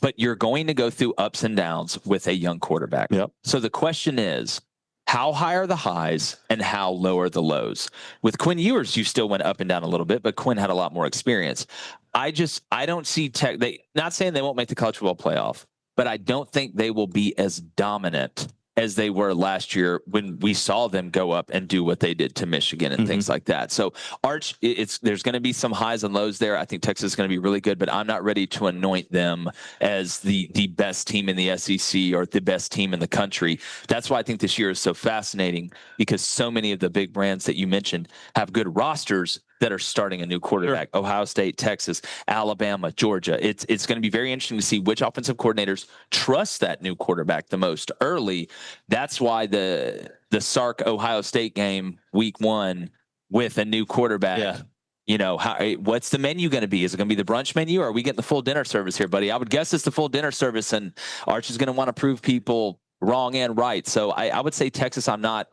But you're going to go through ups and downs with a young quarterback. Yep. So the question is, how high are the highs and how low are the lows? With Quinn Ewers, you still went up and down a little bit, but Quinn had a lot more experience. I don't see Tech. Not saying they won't make the college football playoff, but I don't think they will be as dominant as they were last year when we saw them go up and do what they did to Michigan and things like that. So Arch, there's going to be some highs and lows there. I think Texas is going to be really good, but I'm not ready to anoint them as the best team in the SEC or the best team in the country. That's why I think this year is so fascinating, because so many of the big brands that you mentioned have good rosters that are starting a new quarterback. Sure. Ohio State, Texas, Alabama, Georgia. It's going to be very interesting to see which offensive coordinators trust that new quarterback the most early. That's why the Sark Ohio State game week 1 with a new quarterback. Yeah. What's the menu going to be? Is it going to be the brunch menu, or are we getting the full dinner service here, buddy? I would guess it's the full dinner service, and Arch is going to want to prove people wrong and right. So I would say Texas, I'm not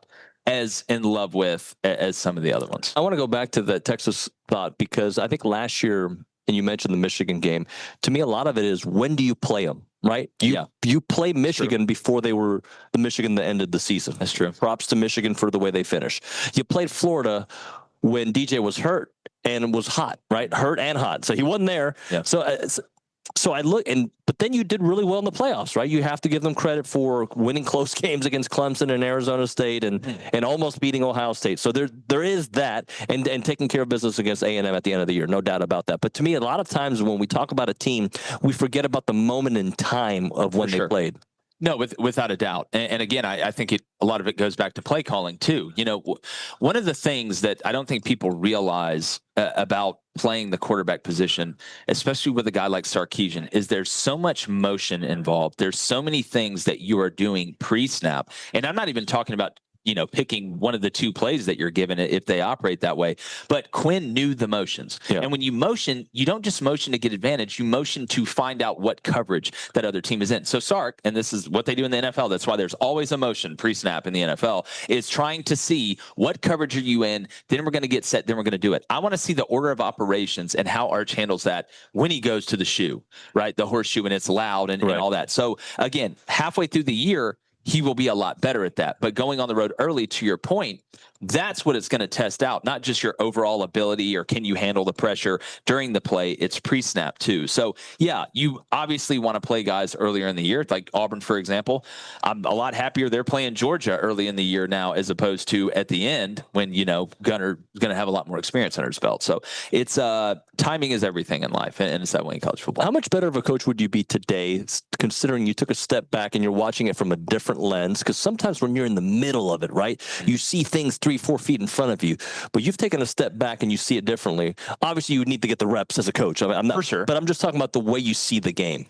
as in love with as some of the other ones. I want to go back to the Texas thought, because I think last year, and you mentioned the Michigan game, to me, a lot of it is, when do you play them, right? You play Michigan before they were the Michigan that ended the season. That's true. Props to Michigan for the way they finished. You played Florida when DJ was hurt and was hot, right? Hurt and hot. So he wasn't there. Yeah. So I look, but then you did really well in the playoffs, right? You have to give them credit for winning close games against Clemson and Arizona State and almost beating Ohio State. So there is that, and taking care of business against A&M at the end of the year, no doubt about that. But to me, a lot of times when we talk about a team, we forget about the moment in time of when they played. No, without a doubt. And again, I think a lot of it goes back to play calling too. One of the things that I don't think people realize about playing the quarterback position, especially with a guy like Sarkisian, is there's so much motion involved. There's so many things that you are doing pre-snap. And I'm not even talking about picking one of the 2 plays that you're given if they operate that way. But Quinn knew the motions. Yeah. And when you motion, you don't just motion to get advantage. You motion to find out what coverage that other team is in. So Sark, and this is what they do in the NFL, that's why there's always a motion pre-snap in the NFL, is trying to see what coverage are you in, then we're going to get set, then we're going to do it. I want to see the order of operations and how Arch handles that when he goes to the shoe, right? The horseshoe, and it's loud and all that. So again, halfway through the year, he will be a lot better at that. But going on the road early, to your point, that's what it's going to test out, not just your overall ability or can you handle the pressure during the play. It's pre-snap too. So yeah, you obviously want to play guys earlier in the year, like Auburn, for example. I'm a lot happier they're playing Georgia early in the year now, as opposed to at the end when, Gunner is going to have a lot more experience under his belt. So it's timing is everything in life, and it's that way in college football. How much better of a coach would you be today, considering you took a step back and you're watching it from a different lens? Because sometimes when you're in the middle of it, right, you see things 3-4 feet in front of you, but you've taken a step back and you see it differently. Obviously, you would need to get the reps as a coach. I'm not, for sure, but I'm just talking about the way you see the game.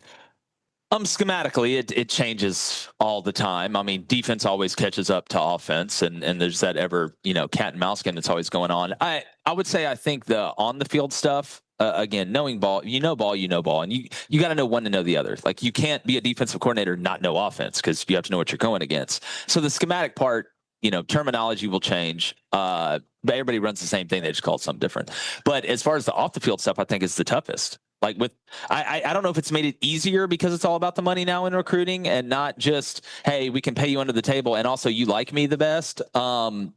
Schematically, it changes all the time. I mean, defense always catches up to offense, and there's that ever, cat and mouse game that's always going on. I would say I think the on the field stuff, again, knowing ball, and you got to know one to know the other. Like, you can't be a defensive coordinator and not know offense, because you have to know what you're going against. So the schematic part, terminology will change. But everybody runs the same thing. They just call it something different. But as far as the off the field stuff, I think it's the toughest. Like I don't know if it's made it easier because it's all about the money now in recruiting, and not just, hey, we can pay you under the table, and also you like me the best. The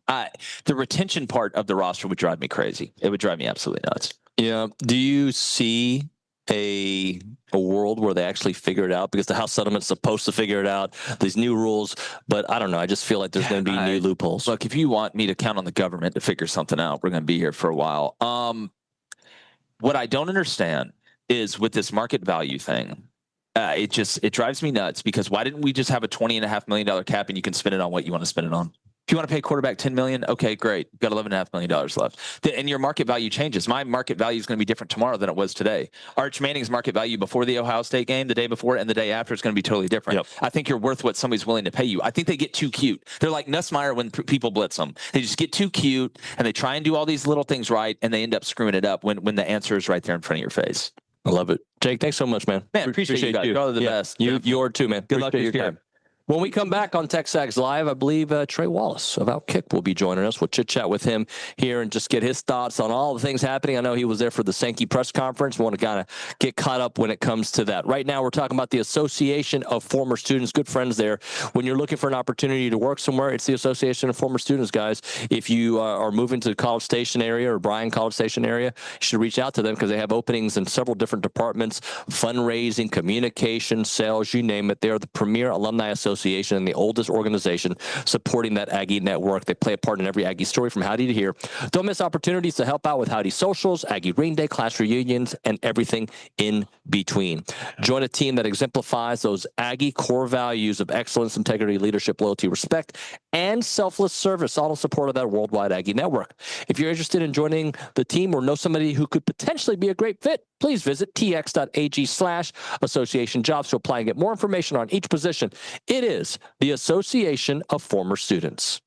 retention part of the roster would drive me crazy. It would drive me absolutely nuts. Yeah. Do you see a world where they actually figure it out? Because the House settlement's supposed to figure it out, these new rules, but I don't know. I just feel like there's going to be new loopholes. Look, if you want me to count on the government to figure something out, we're going to be here for a while. What I don't understand is with this market value thing, it drives me nuts, because why didn't we just have a $20.5 million cap and you can spend it on what you want to spend it on? If you want to pay quarterback $10 million, okay, great. You've got $11.5 million left. And your market value changes. My market value is going to be different tomorrow than it was today. Arch Manning's market value before the Ohio State game, the day before, and the day after is going to be totally different. Yep. I think you're worth what somebody's willing to pay you. I think they get too cute. They're like Nussmeier when people blitz them. They just get too cute, and they try and do all these little things right, and they end up screwing it up when the answer is right there in front of your face. I love it. Jake, thanks so much, man. Man, appreciate you guys. Y'all are the best. You are too, man. Good luck Appreciate this your year. time. When we come back on TexAgs Live, I believe Trey Wallace of Outkick will be joining us. We'll chit-chat with him here and just get his thoughts on all the things happening. I know he was there for the Sankey press conference. We want to kind of get caught up when it comes to that. Right now, we're talking about the Association of Former Students, good friends there. When you're looking for an opportunity to work somewhere, it's the Association of Former Students, guys. If you are moving to the College Station area or Bryan College Station area, you should reach out to them because they have openings in several different departments, fundraising, communication, sales, you name it. They're the premier alumni association and the oldest organization supporting that Aggie network. They play a part in every Aggie story from Howdy to here. Don't miss opportunities to help out with Howdy socials, Aggie Rain Day, class reunions, and everything in between. Join a team that exemplifies those Aggie core values of excellence, integrity, leadership, loyalty, respect, and selfless service, all in support of that worldwide Aggie network. If you're interested in joining the team or know somebody who could potentially be a great fit, please visit tx.ag/association jobs to apply and get more information on each position. It is the Association of Former Students.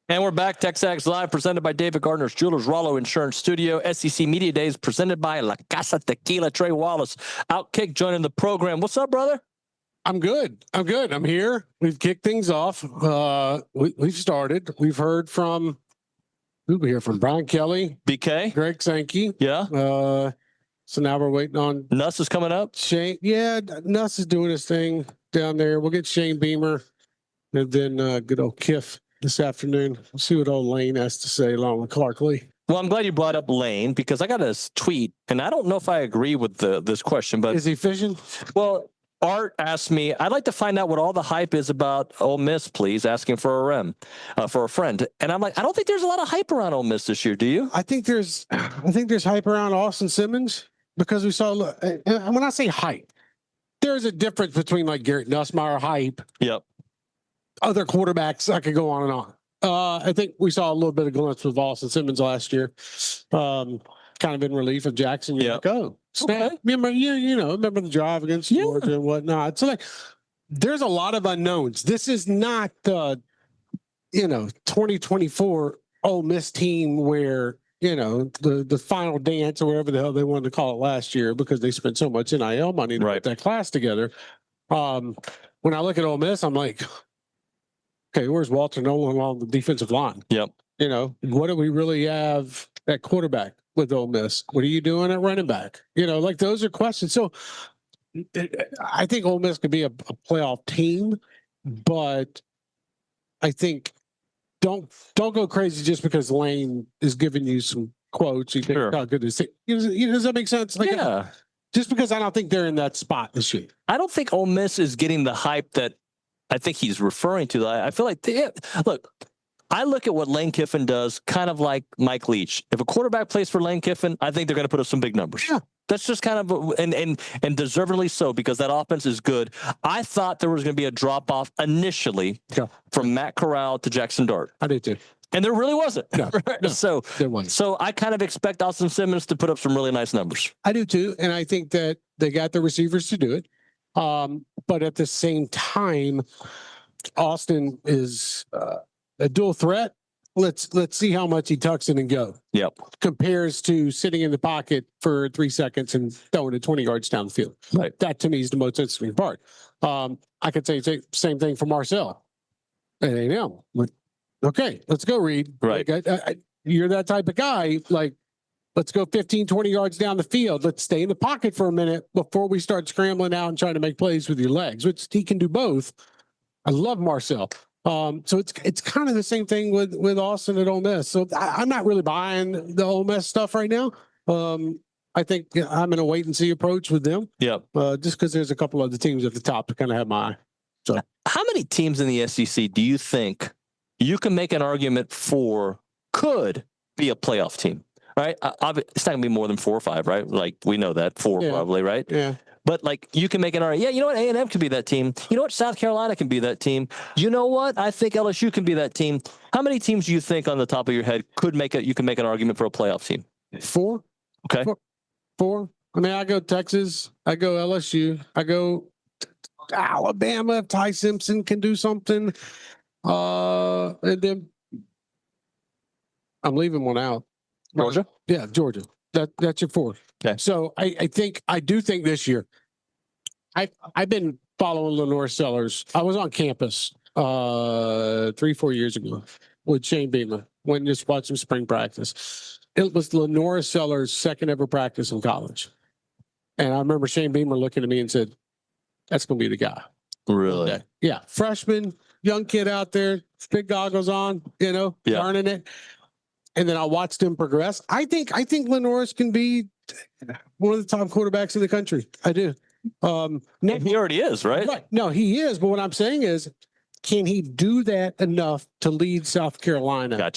And we're back. TexAgs Live, presented by David Gardner's Jewelers, Rollo Insurance Studio. SEC Media Days, presented by La Casa Tequila. Trey Wallace, Outkick, joining the program. What's up, brother? I'm good. I'm here. We've kicked things off. We've started. We've heard from, who we hear from? Brian Kelly, BK, Greg Sankey. Yeah. So now we're waiting on Nuss is coming up. Shane. Yeah, Nuss is doing his thing down there. We'll get Shane Beamer, and then good old Kiff this afternoon. We'll see what old Lane has to say along with Clark Lee. Well, I'm glad you brought up Lane because I got a tweet, and I don't know if I agree with this question, but is he fishing? Well, Art asked me, I'd like to find out what all the hype is about Ole Miss, please, asking for a friend. And I'm like, I don't think there's a lot of hype around Ole Miss this year. Do you? I think there's hype around Austin Simmons because we saw, and when I say hype, there's a difference between like Garrett Nussmeier hype. Yep. Other quarterbacks, I could go on and on. I think we saw a little bit of glimpse with Austin Simmons last year. Kind of in relief of Jackson. You're like, oh, snap. Okay. Remember the drive against Georgia and whatnot. So like, there's a lot of unknowns. This is not the, 2024 Ole Miss team where, the final dance or whatever the hell they wanted to call it last year because they spent so much NIL money to put that class together. When I look at Ole Miss, I'm like, okay, where's Walter Nolan on the defensive line? Yep. What do we really have at quarterback with Ole Miss? What are you doing at running back? Like those are questions. So I think Ole Miss could be a playoff team, but I think don't go crazy just because Lane is giving you some quotes. You think how good is it? Does that make sense? Like, yeah. Just because I don't think they're in that spot this year. I don't think Ole Miss is getting the hype that I think he's referring to. I feel like, I look at what Lane Kiffin does kind of like Mike Leach. If a quarterback plays for Lane Kiffin, I think they're going to put up some big numbers. Yeah. That's just kind of, and deservedly so, because that offense is good. I thought there was going to be a drop-off initially from Matt Corral to Jackson Dart. I did too. And there really wasn't. No, so there wasn't. So I kind of expect Austin Simmons to put up some really nice numbers. I do too. And I think that they got the receivers to do it. But at the same time, Austin is a dual threat. Let's see how much he tucks in and go. Yep. Compares to sitting in the pocket for 3 seconds and throwing it 20 yards down the field. Right. That to me is the most interesting part. I could say same thing for Marcel at A&M. Okay, let's go, Reed. Right. Like, you're that type of guy. Like, let's go 15, 20 yards down the field. Let's stay in the pocket for a minute before we start scrambling out and trying to make plays with your legs, which he can do both. I love Marcel. So it's kind of the same thing with Austin at Ole Miss. So I'm not really buying the Ole Miss stuff right now. I think I'm in a wait and see approach with them. Yep. Just because there's a couple of the teams at the top to kind of have my eye. So how many teams in the SEC do you think you can make an argument for could be a playoff team? Right? It's not gonna be more than 4 or 5, right? Like we know that 4 probably, right? Yeah. But like you can make an argument. Yeah, you know what? A&M could be that team. You know what? South Carolina can be that team. You know what? I think LSU can be that team. How many teams do you think on the top of your head you can make an argument for a playoff team? 4. Okay. 4. I mean, I go Texas. I go LSU. I go Alabama. If Ty Simpson can do something. And then I'm leaving one out. Georgia? Yeah, Georgia. That's your 4. Okay. So I do think this year, I've been following Lenore Sellers. I was on campus 3-4 years ago with Shane Beamer. Went and just watched some spring practice. It was Lenore Sellers' second ever practice in college. And I remember Shane Beamer looking at me and said, that's going to be the guy. Really? Yeah. Freshman, young kid out there, big goggles on, learning it. And then I watched him progress. I think Lenore's can be one of the top quarterbacks in the country. I do. He already is, right? Right. No, he is. But what I'm saying is, can he do that enough to lead South Carolina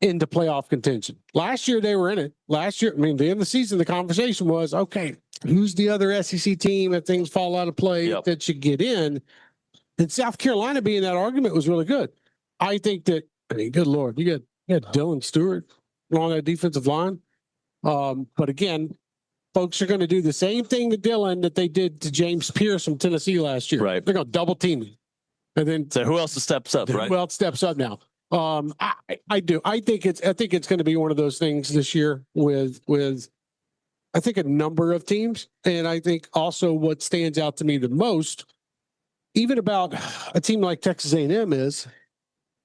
into playoff contention? Last year they were in it. Last year, I mean, the end of the season, the conversation was, okay, who's the other SEC team if things fall out of play that should get in? And South Carolina being that argument was really good. I think that, good Lord, you got Dylan Stewart along that defensive line. But again, folks are going to do the same thing to Dylan that they did to James Pierce from Tennessee last year. Right. They're going to double team him. And then so who else steps up, right? Who else steps up now? I do. I think it's going to be one of those things this year with I think a number of teams, and I think also what stands out to me the most, even about a team like Texas A&M, is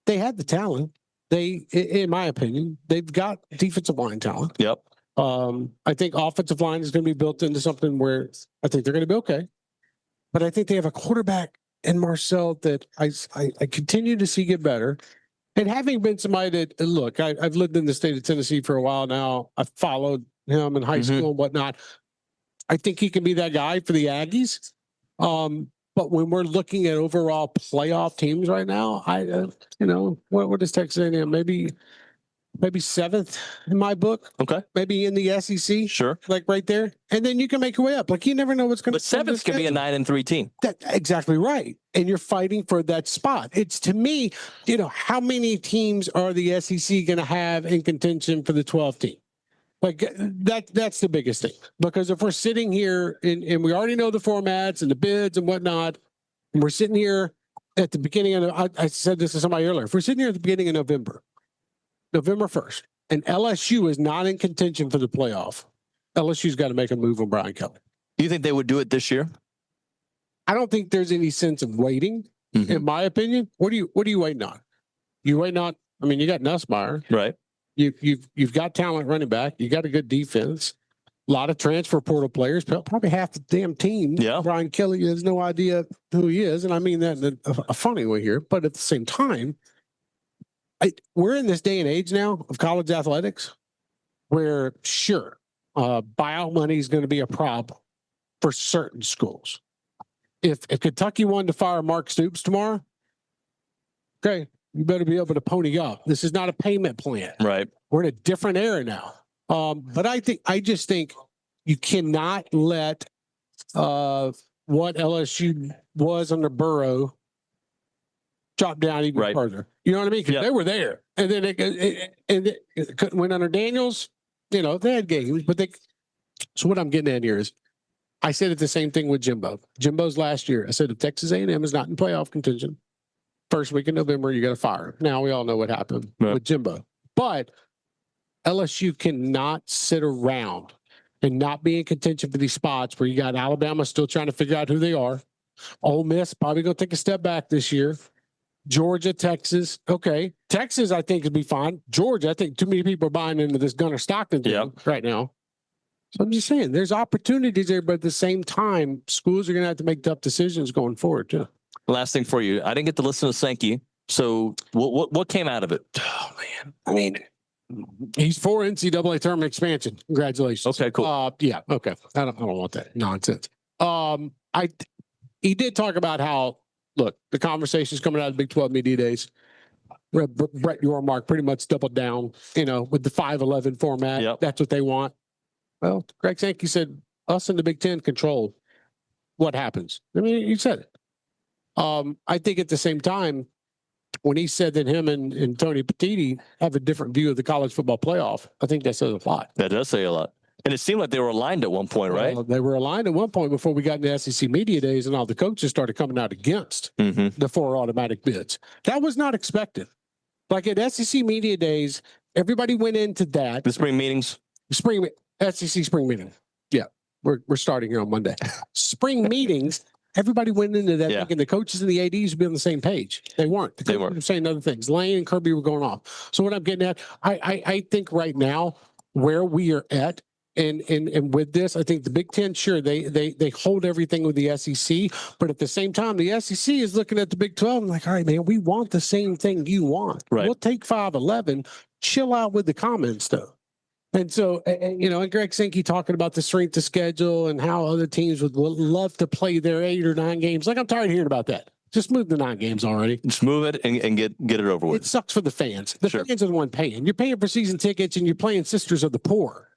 they had the talent. They, in my opinion, they've got defensive line talent. Yep. I think offensive line is going to be built into something where I think they're going to be okay. But I think they have a quarterback in Marcel that I continue to see get better. And having been somebody that, look, I've lived in the state of Tennessee for a while now. I've followed him in high school and whatnot. I think he can be that guy for the Aggies. But when we're looking at overall playoff teams right now, what is Texas A&M? Maybe seventh in my book. Okay. Maybe in the SEC. Sure. Like right there. And then you can make your way up. Like you never know what's going to. But seventh can be a 9-3 team. That's exactly right. And you're fighting for that spot. It's, to me, how many teams are the SEC going to have in contention for the 12th team? Like that's the biggest thing. Because if we're sitting here and we already know the formats and the bids and whatnot, and we're sitting here at the beginning of, I said this to somebody earlier, if we're sitting here at the beginning of November 1st, and LSU is not in contention for the playoff, LSU's got to make a move on Brian Kelly. Do you think they would do it this year? I don't think there's any sense of waiting, in my opinion. What are you waiting on? You waiting on? I mean, you got Nussmeier, right? You've got talent running back. You got a good defense. A lot of transfer portal players. Probably half the damn team. Yeah. Brian Kelly has no idea who he is, and I mean that in a funny way here. But at the same time, we're in this day and age now of college athletics where, sure, buyout money is going to be a problem for certain schools. If Kentucky wanted to fire Mark Stoops tomorrow, okay, you better be able to pony up. This is not a payment plan. Right. We're in a different era now. But I just think you cannot let what LSU was under Burrow drop down even further. You know what I mean? Because they were there, and then it couldn't win under Daniels. They had games, but they. So what I'm getting at here is, I said it the same thing with Jimbo. Jimbo's last year. I said if Texas A&M is not in playoff contention, first week in November, you got to fire him. Now we all know what happened with Jimbo, but LSU cannot sit around and not be in contention for these spots where you got Alabama still trying to figure out who they are. Ole Miss probably going to take a step back this year. Georgia, Texas. Okay. Texas, I think, would be fine. Georgia, I think too many people are buying into this Gunnar Stockton thing right now. So I'm just saying there's opportunities there, but at the same time, schools are going to have to make tough decisions going forward too. Last thing for you. I didn't get to listen to Sankey. So what came out of it? Oh, man. I mean, he's for NCAA tournament expansion. Congratulations. Okay, cool. Yeah. Okay. I don't want that nonsense. He did talk about how, look, the conversations coming out of the Big 12 media days, Brett Yormark pretty much doubled down, with the 5-11 format. Yep. That's what they want. Well, Greg Sankey said, us in the Big 10 control what happens. I mean, you said it. I think at the same time, when he said that him and Tony Petitti have a different view of the college football playoff, I think that says a lot. That does say a lot. And it seemed like they were aligned at one point, right? They were aligned at one point before we got into SEC media days, and all the coaches started coming out against the 4 automatic bids. That was not expected. Like at SEC media days, everybody went into that. The spring meetings? SEC spring meeting. Yeah, we're starting here on Monday. Spring meetings. Everybody went into that thinking the coaches and the ADs would be on the same page. They weren't. The coaches were saying other things. Lane and Kirby were going off. So what I'm getting at, I think right now where we are at, and with this, I think the Big Ten, sure, they hold everything with the SEC, but at the same time, the SEC is looking at the Big 12 and like, all right, man, we want the same thing you want. Right. We'll take 5-11, chill out with the comments though. And so, and Greg Sankey talking about the strength of schedule and how other teams would love to play their 8 or 9 games. Like, I'm tired of hearing about that. Just move the 9 games already. Just move it and get it over with. It sucks for the fans. The fans are the one paying. You're paying for season tickets and you're playing Sisters of the Poor,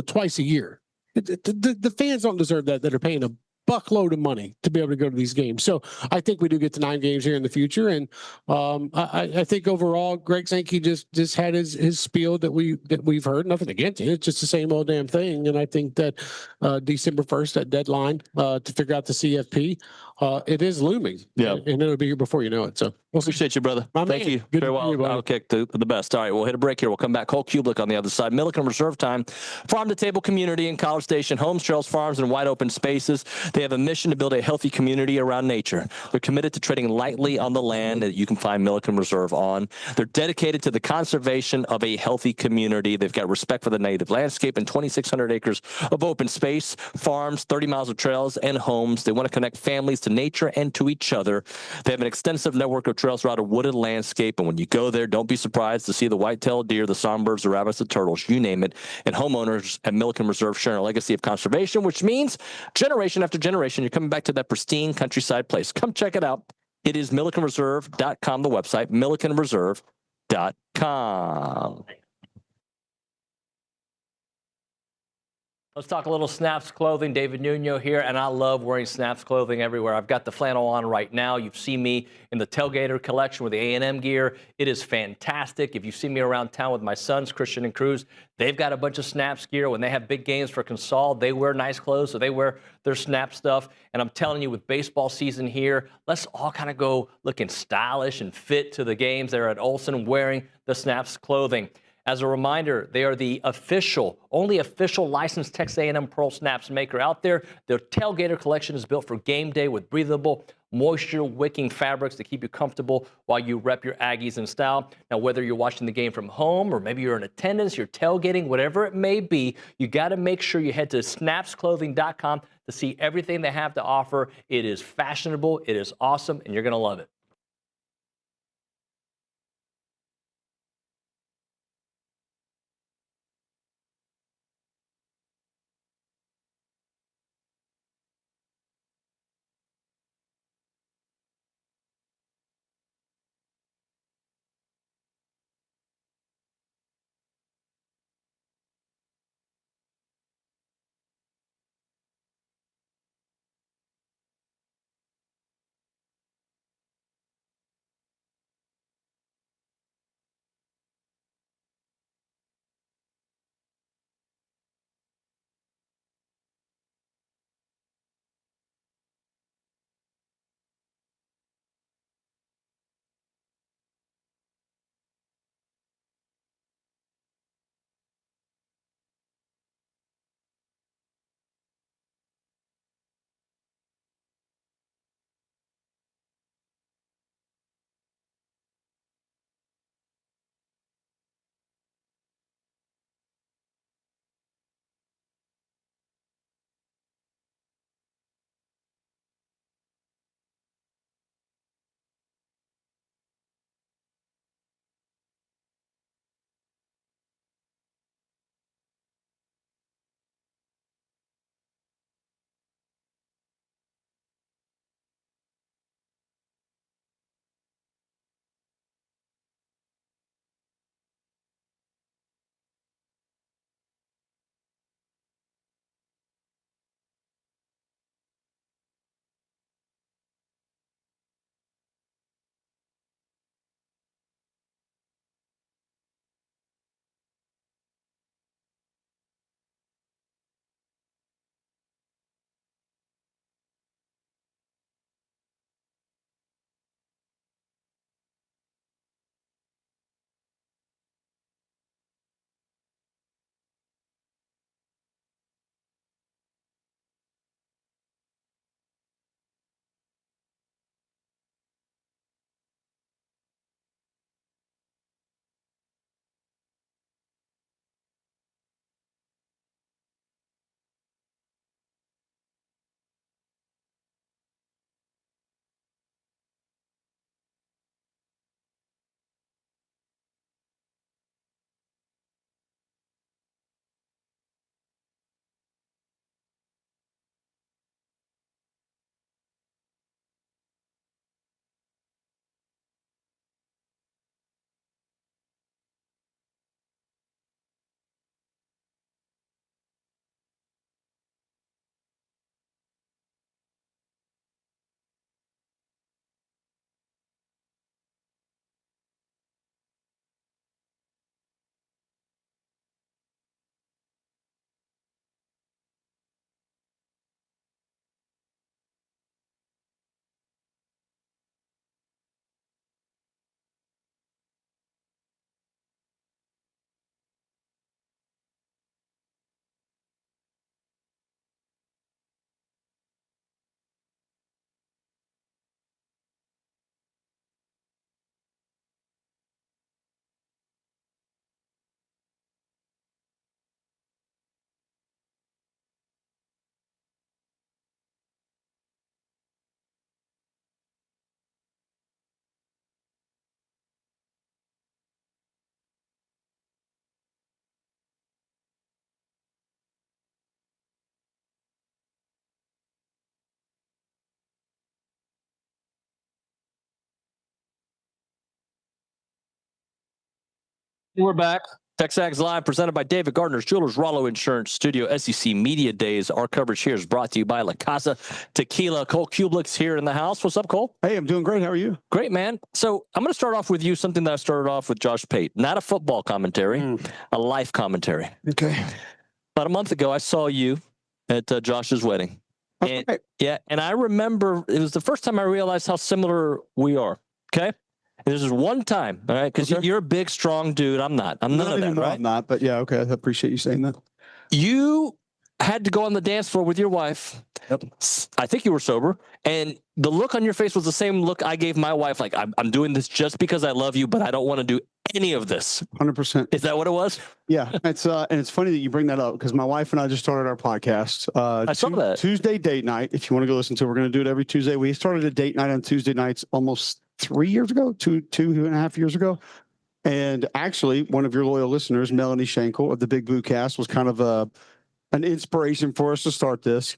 twice a year. The fans don't deserve that are paying a buckload of money to be able to go to these games. So I think we do get to 9 games here in the future. And I think overall, Greg Sankey just had his spiel that we've heard. Nothing against it. It's just the same old damn thing. And I think that December 1st, that deadline to figure out the CFP, it is looming. Yeah. And it'll be here before you know it. So we'll see. Appreciate you, brother. Thank man. you. Good Trey to see you, Wallace, buddy. Outkick, the best. All right, we'll hit a break here. We'll come back. Cole Cubelic on the other side. Milliken Reserve Time. Farm to table community in College Station. Homes, trails, farms, and wide open spaces. They have a mission to build a healthy community around nature. They're committed to treading lightly on the land that you can find Milliken Reserve on. They're dedicated to the conservation of a healthy community. They've got respect for the native landscape and 2,600 acres of open space, farms, 30 miles of trails, and homes. They want to connect families to nature and to each other. They have an extensive network of trails throughout a wooded landscape, and when you go there, don't be surprised to see the white-tailed deer, the songbirds, the rabbits, the turtles, you name it. And homeowners at Milliken Reserve sharing a legacy of conservation, which means generation after generation, you're coming back to that pristine countryside place. Come check it out. It is millikenreserve.com, the website, millikenreserve.com. Let's talk a little Snaps clothing. David Nuño here, and I love wearing Snaps clothing everywhere. I've got the flannel on right now. You've seen me in the Tailgater collection with the A&M gear. It is fantastic. If you see me around town with my sons, Christian and Cruz, they've got a bunch of Snaps gear. When they have big games for Consol, they wear nice clothes, so they wear their Snap stuff. And I'm telling you, with baseball season here, let's all kind of go looking stylish and fit to the games there at Olsen wearing the Snaps clothing. As a reminder, they are the only official licensed Texas A&M Pearl Snaps maker out there. Their Tailgater collection is built for game day with breathable, moisture-wicking fabrics to keep you comfortable while you rep your Aggies in style. Now, whether you're watching the game from home or maybe you're in attendance, you're tailgating, whatever it may be, you got to make sure you head to snapsclothing.com to see everything they have to offer. It is fashionable, it is awesome, and you're going to love it. We're back. TexAgs Live, presented by David Gardner's Jewelers, Rollo Insurance Studio, SEC Media Days. Our coverage here is brought to you by La Casa Tequila. Cole Cubelic's here in the house. What's up, Cole? Hey, I'm doing great. How are you? Great, man. So I'm going to start off with you, something that I started off with Josh Pate. Not a football commentary, a life commentary. Okay. About a month ago, I saw you at Josh's wedding. And, yeah, and I remember it was the first time I realized how similar we are, okay? And this is one time, all right? Because you're a big, strong dude. I'm not. I'm none of that, right? I'm not, but yeah, okay. I appreciate you saying that. You had to go on the dance floor with your wife. Yep. I think you were sober. And the look on your face was the same look I gave my wife. Like, I'm doing this just because I love you, but I don't want to do any of this. 100%. Is that what it was? Yeah. It's and it's funny that you bring that up because my wife and I just started our podcast. I saw that. Tuesday date night. If you want to go listen to it, we're going to do it every Tuesday. We started a date night on Tuesday nights almost 3 years ago, two and a half years ago. And actually, one of your loyal listeners, Melanie Schenkel of the Big Blue Cast, was kind of an inspiration for us to start this.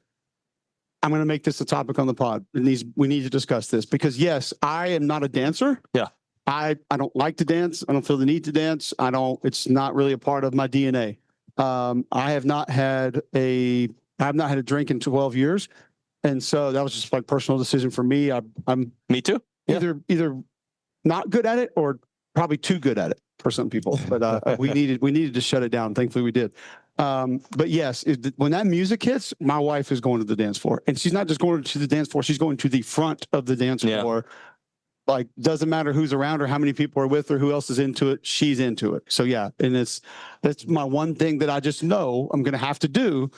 I'm going to make this a topic on the pod. We need to discuss this because, yes, I am not a dancer. Yeah. I don't like to dance. I don't feel the need to dance. It's not really a part of my DNA. I have not had a drink in 12 years. And so that was just like personal decision for me. I'm Me too. Either not good at it or probably too good at it for some people. But we needed to shut it down. Thankfully we did. But yes, when that music hits, my wife is going to the dance floor, and she's not just going to the dance floor. She's going to the front of the dance floor. Like, doesn't matter who's around her, how many people are with her, who else is into it. She's into it. So yeah. And that's my one thing that I just know I'm going to have to do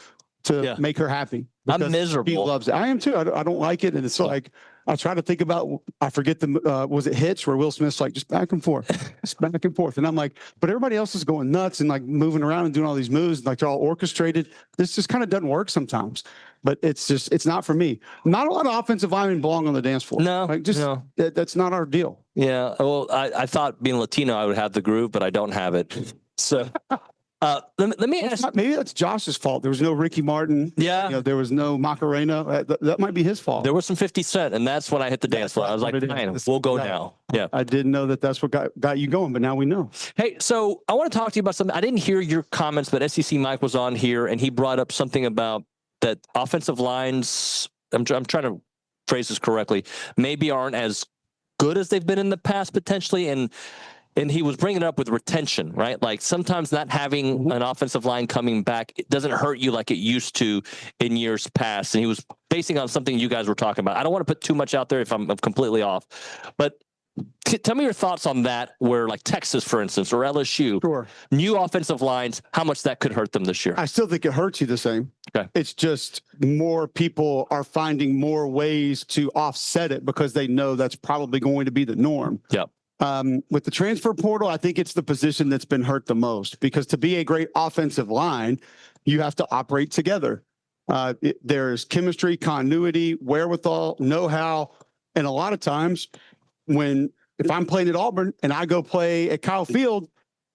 to make her happy. I'm miserable. She loves it. I am too. I don't like it. And it's like, I try to think about, I forget was it Hitch where Will Smith's like, just back and forth, just back and forth. And I'm like, but everybody else is going nuts and like moving around and doing all these moves. And like they're all orchestrated. This just kind of doesn't work sometimes, but it's not for me. Not a lot of offensive linemen belong on the dance floor. No, like that's not our deal. Yeah. Well, I thought being Latino, I would have the groove, but I don't have it. So let me ask. Maybe that's Josh's fault. There was no Ricky Martin. Yeah. There was no Macarena. That might be his fault. There was some 50 Cent, and that's when I hit the dance floor. I was like, fine, we'll go now. Yeah. I didn't know that's what got you going, but now we know. Hey, so I want to talk to you about something. I didn't hear your comments, but SEC Mike was on here, and he brought up something about that offensive lines. I'm trying to phrase this correctly. Maybe aren't as good as they've been in the past potentially, and he was bringing it up with retention, right? Like sometimes not having an offensive line coming back, it doesn't hurt you like it used to in years past. And he was basing on something you guys were talking about. I don't want to put too much out there if I'm completely off, but tell me your thoughts on that, where like Texas, for instance, or LSU, new offensive lines, how much that could hurt them this year. I still think it hurts you the same. Okay. It's just more people are finding more ways to offset it because they know that's probably going to be the norm. Yep. With the transfer portal, I think it's the position that's been hurt the most because to be a great offensive line, you have to operate together. There's chemistry, continuity, wherewithal, know-how, and a lot of times if I'm playing at Auburn and I go play at Kyle Field,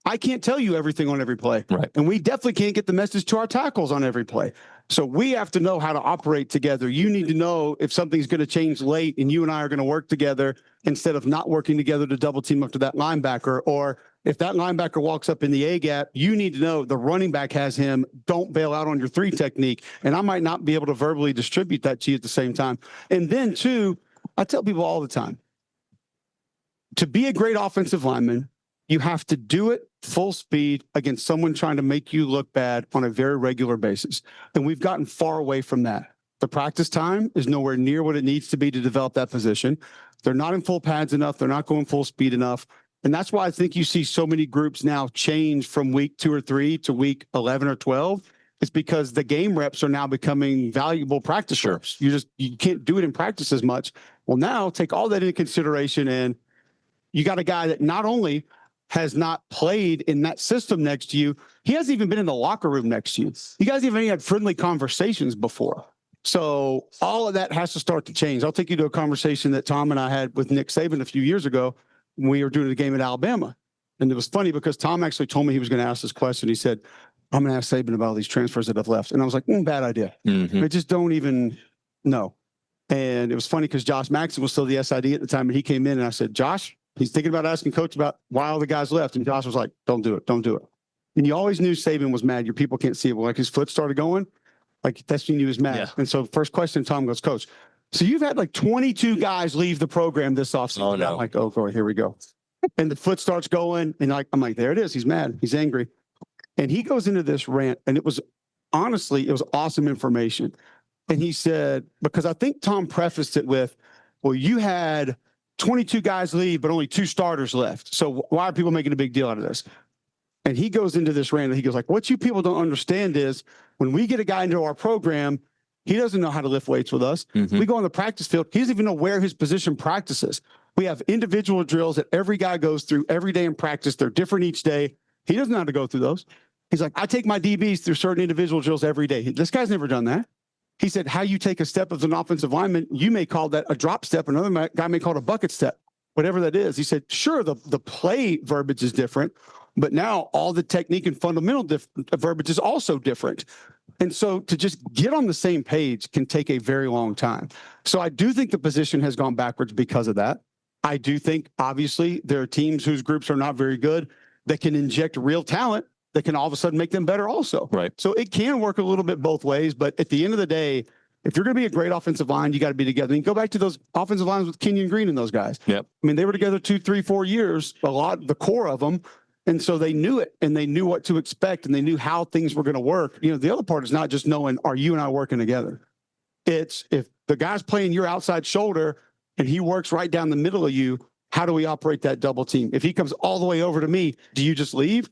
I can't tell you everything on every play. Right. And we definitely can't get the message to our tackles on every play. So we have to know how to operate together. You need to know if something's going to change late and you and I are going to work together instead of not working together to double team up to that linebacker. Or if that linebacker walks up in the A gap, you need to know the running back has him. Don't bail out on your 3 technique. And I might not be able to verbally distribute that to you at the same time. And then too, I tell people all the time, to be a great offensive lineman, you have to do it full speed against someone trying to make you look bad on a very regular basis. And we've gotten far away from that. The practice time is nowhere near what it needs to be to develop that position. They're not in full pads enough. They're not going full speed enough. And that's why I think you see so many groups now change from week 2 or 3 to week 11 or 12. It's because the game reps are now becoming valuable practice reps. You can't do it in practice as much. Well, now take all that into consideration, and you got a guy that not only has not played in that system next to you, he hasn't even been in the locker room next to you. You guys even had friendly conversations before. So all of that has to start to change. I'll take you to a conversation that Tom and I had with Nick Saban a few years ago when we were doing the game at Alabama. And it was funny because Tom actually told me he was going to ask this question. He said, I'm going to ask Saban about all these transfers that have left. And I was like, bad idea. I just don't even know. And it was funny because Josh Maxson was still the SID at the time, and he came in and I said, Josh, He's thinking about asking coach about why all the guys left. And Josh was like, don't do it. Don't do it. And you always knew Saban was mad. Your people can't see it. Well, like his foot started going, like that's when he was mad. Yeah. And so first question, Tom goes, Coach, so you've had like 22 guys leave the program this offseason. Oh, no. I'm like, oh, boy, here we go. And the foot starts going. And I'm like, there it is. He's mad. He's angry. And he goes into this rant. And it was awesome information. And he said, because I think Tom prefaced it with, well, you had 22 guys leave, but only 2 starters left. So why are people making a big deal out of this? And he goes into this rant and he goes like, what you people don't understand is when we get a guy into our program, he doesn't know how to lift weights with us. We go on the practice field. He doesn't even know where his position practices. We have individual drills that every guy goes through every day in practice. They're different each day. He doesn't know how to go through those. He's like, I take my DBs through certain individual drills every day. This guy's never done that. He said, how you take a step as an offensive lineman, you may call that a drop step. Another guy may call it a bucket step, whatever that is. He said, sure, the play verbiage is different, but now all the technique and fundamental verbiage is also different. And so to just get on the same page can take a very long time. So I do think the position has gone backwards because of that. I do think, obviously, there are teams whose groups are not very good that can inject real talent that can all of a sudden make them better also. Right. So it can work a little bit both ways, but at the end of the day, if you're going to be a great offensive line, you got to be together. I mean, go back to those offensive lines with Kenyon Green and those guys. Yep. I mean, they were together 2, 3, 4 years, the core of them. And so they knew it and they knew what to expect and they knew how things were going to work. You know, the other part is not just knowing, are you and I working together? It's if the guy's playing your outside shoulder and he works right down the middle of you, how do we operate that double team? If he comes all the way over to me, do you just leave?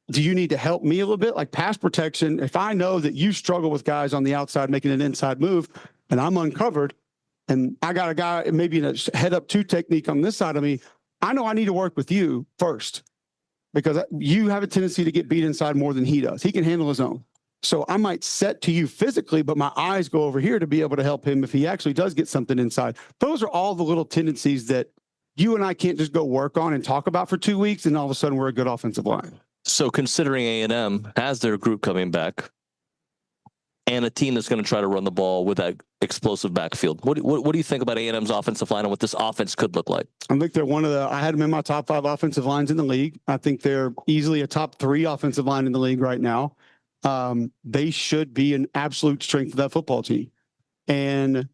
Do you need to help me a little bit? Like pass protection, if I know that you struggle with guys on the outside making an inside move and I'm uncovered and I got a guy maybe in a head up 2 technique on this side of me, I know I need to work with you first because you have a tendency to get beat inside more than he does. He can handle his own. So I might set to you physically, but my eyes go over here to be able to help him if he actually does get something inside. Those are all the little tendencies that you and I can't just go work on and talk about for 2 weeks and all of a sudden we're a good offensive line. So considering A&M has their group coming back and a team that's going to try to run the ball with that explosive backfield, what do you think about A&M's offensive line and what this offense could look like? I think they're I had them in my top 5 offensive lines in the league. I think they're easily a top 3 offensive line in the league right now. They should be an absolute strength of that football team. And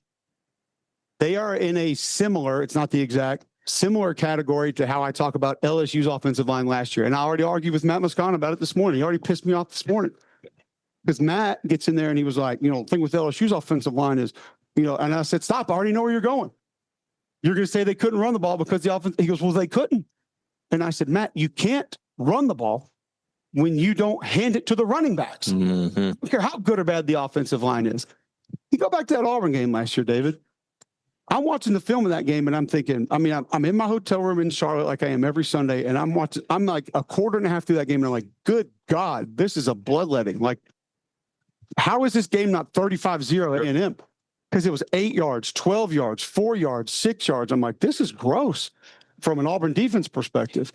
they are in a similar, it's not the exact, similar category to how I talk about LSU's offensive line last year. And I already argued with Matt Moscona about it this morning. He already pissed me off this morning. Because Matt gets in there and he was like, the thing with LSU's offensive line is, and I said, stop, I already know where you're going. You're going to say they couldn't run the ball because the offense, he goes, well, they couldn't. And I said, Matt, you can't run the ball when you don't hand it to the running backs. I don't care how good or bad the offensive line is. You go back to that Auburn game last year, David. I'm watching the film of that game and I'm thinking, I'm in my hotel room in Charlotte like I am every Sunday. And I'm like a quarter and a half through that game. And I'm like, good God, this is a bloodletting. Like, how is this game not 35-0 A&M? Because it was 8 yards, 12 yards, 4 yards, 6 yards. I'm like, this is gross from an Auburn defense perspective.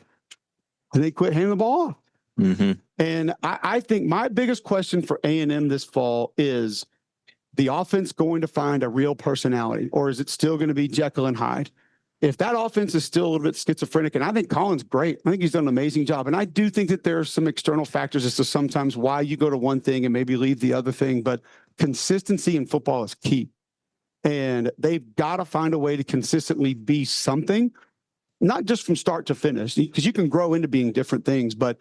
And they quit handing the ball off. And I think my biggest question for A&M this fall is, the offense going to find a real personality, or is it still going to be Jekyll and Hyde? If that offense is still a little bit schizophrenic, and I think Colin's great, I think he's done an amazing job. And I do think that there are some external factors as to sometimes why you go to one thing and maybe leave the other thing, but consistency in football is key. And they've got to find a way to consistently be something, not just from start to finish, because you can grow into being different things, but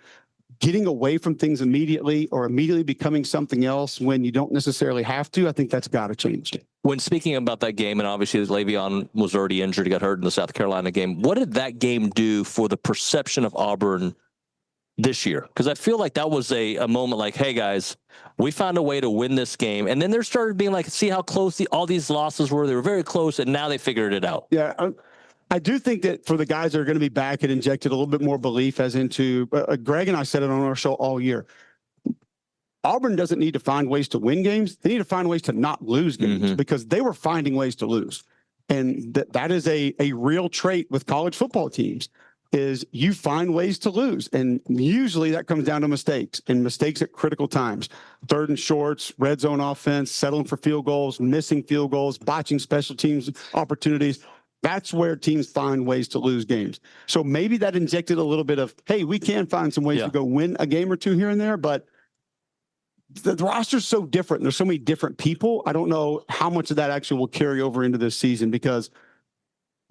getting away from things immediately or immediately becoming something else when you don't necessarily have to, I think that's got to change. When speaking about that game, and obviously Le'Veon was already injured, he got hurt in the South Carolina game. What did that game do for the perception of Auburn this year? Because I feel like that was a moment like, hey, guys, we found a way to win this game. And then there started being like, see how close all these losses were. They were very close, and now they figured it out. Yeah, I do think that for the guys that are going to be back, it injected a little bit more belief as into Greg and I said it on our show all year. Auburn doesn't need to find ways to win games. They need to find ways to not lose games because they were finding ways to lose. And that is a real trait with college football teams is you find ways to lose. And usually that comes down to mistakes and mistakes at critical times. 3rd and shorts, red zone offense, settling for field goals, missing field goals, botching special teams opportunities. That's where teams find ways to lose games. So maybe that injected a little bit of, hey, we can find some ways to go win a game or two here and there, but the roster's so different. There's so many different people. I don't know how much of that actually will carry over into this season because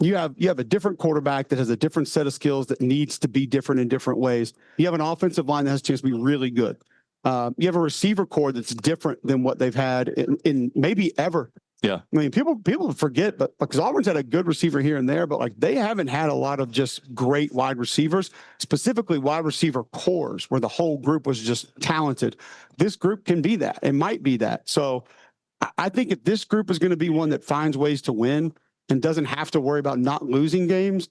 you have a different quarterback that has a different set of skills that needs to be different in different ways. You have an offensive line that has a chance to be really good. You have a receiver core that's different than what they've had in maybe ever. Yeah. I mean, people forget, but because Auburn's had a good receiver here and there, but like they haven't had a lot of just great wide receivers, specifically wide receiver cores where the whole group was just talented. This group can be that. It might be that. So I think if this group is going to be one that finds ways to win and doesn't have to worry about not losing games,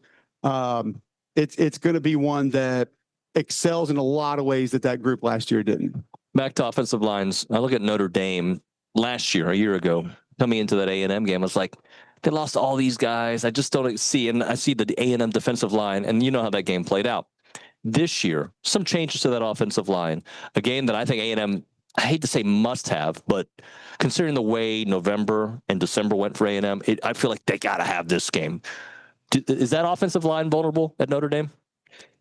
it's going to be one that excels in a lot of ways that group last year didn't. Back to offensive lines. I look at Notre Dame last year, a year ago, coming into that A&M game. I was like, they lost all these guys. I just don't see, and I see the A&M defensive line, and you know how that game played out. This year, some changes to that offensive line. A game that I think A&M, I hate to say must have, but considering the way November and December went for A&M, I feel like they got to have this game. Is that offensive line vulnerable at Notre Dame?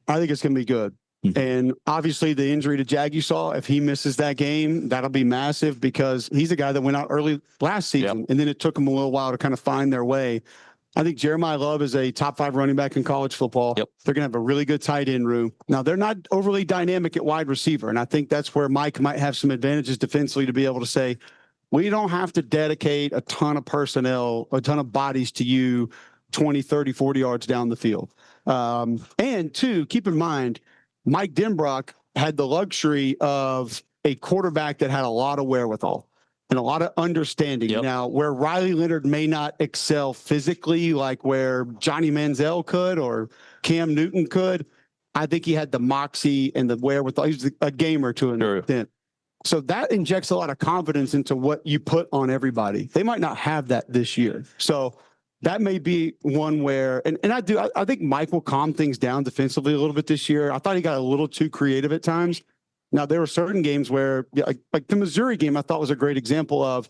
I think it's going to be good. And obviously the injury to Jag you saw, if he misses that game, that'll be massive because he's a guy that went out early last season. And then it took him a little while to kind of find their way. I think Jeremiah Love is a top 5 running back in college football. They're going to have a really good tight end room. Now, they're not overly dynamic at wide receiver. And I think that's where Mike might have some advantages defensively to be able to say, we don't have to dedicate a ton of personnel, a ton of bodies to you 20, 30, 40 yards down the field. And two, keep in mind, Mike Denbrock had the luxury of a quarterback that had a lot of wherewithal and a lot of understanding. Now, where Riley Leonard may not excel physically like where Johnny Manziel could or Cam Newton could, I think he had the moxie and the wherewithal. He was a gamer to an extent. So that injects a lot of confidence into what you put on everybody. They might not have that this year. So that may be one where, and I think Mike will calm things down defensively a little bit this year. I thought he got a little too creative at times. Now, there were certain games where, like the Missouri game, I thought was a great example of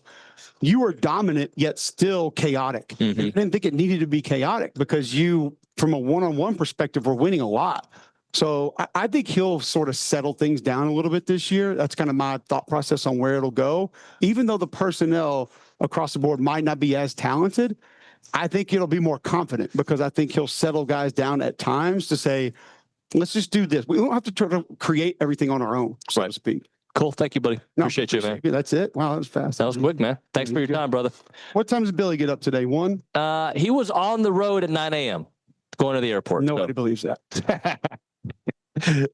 you were dominant, yet still chaotic. I didn't think it needed to be chaotic because you, from a one-on-one perspective, were winning a lot. So I think he'll sort of settle things down a little bit this year. That's kind of my thought process on where it'll go. Even though the personnel across the board might not be as talented, I think it'll be more confident because I think he'll settle guys down at times to say, let's just do this. We don't have to try to create everything on our own, so to speak. Cool. Thank you, buddy. Appreciate you, man. That's it. Wow, that was fast. That was quick, man. Thanks for your time, brother. What time does Billy get up today? 1? He was on the road at 9 a.m. going to the airport. Nobody believes that.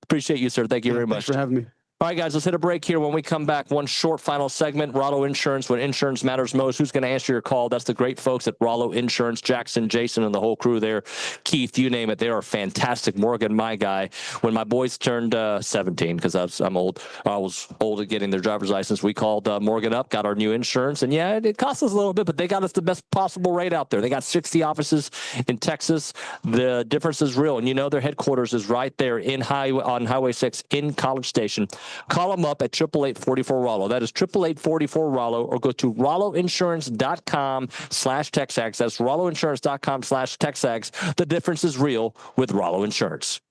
Appreciate you, sir. Thank you very much. Thanks for having me. All right, guys, let's hit a break here. When we come back, one short final segment, Rollo Insurance, when insurance matters most. Who's going to answer your call? That's the great folks at Rollo Insurance, Jackson, Jason, and the whole crew there. Keith, you name it. They are fantastic. Morgan, my guy. When my boys turned 17, because I'm old, I was old at getting their driver's license, we called Morgan up, got our new insurance. And, yeah, it cost us a little bit, but they got us the best possible rate out there. They got 60 offices in Texas. The difference is real. And, you know, their headquarters is right there on Highway 6 in College Station. Call them up at 888-44-ROLLO. That is 888-44-ROLLO, or go to rolloinsurance.com/TexAgs. That's rolloinsurance.com/TexAgs. The difference is real with Rollo Insurance.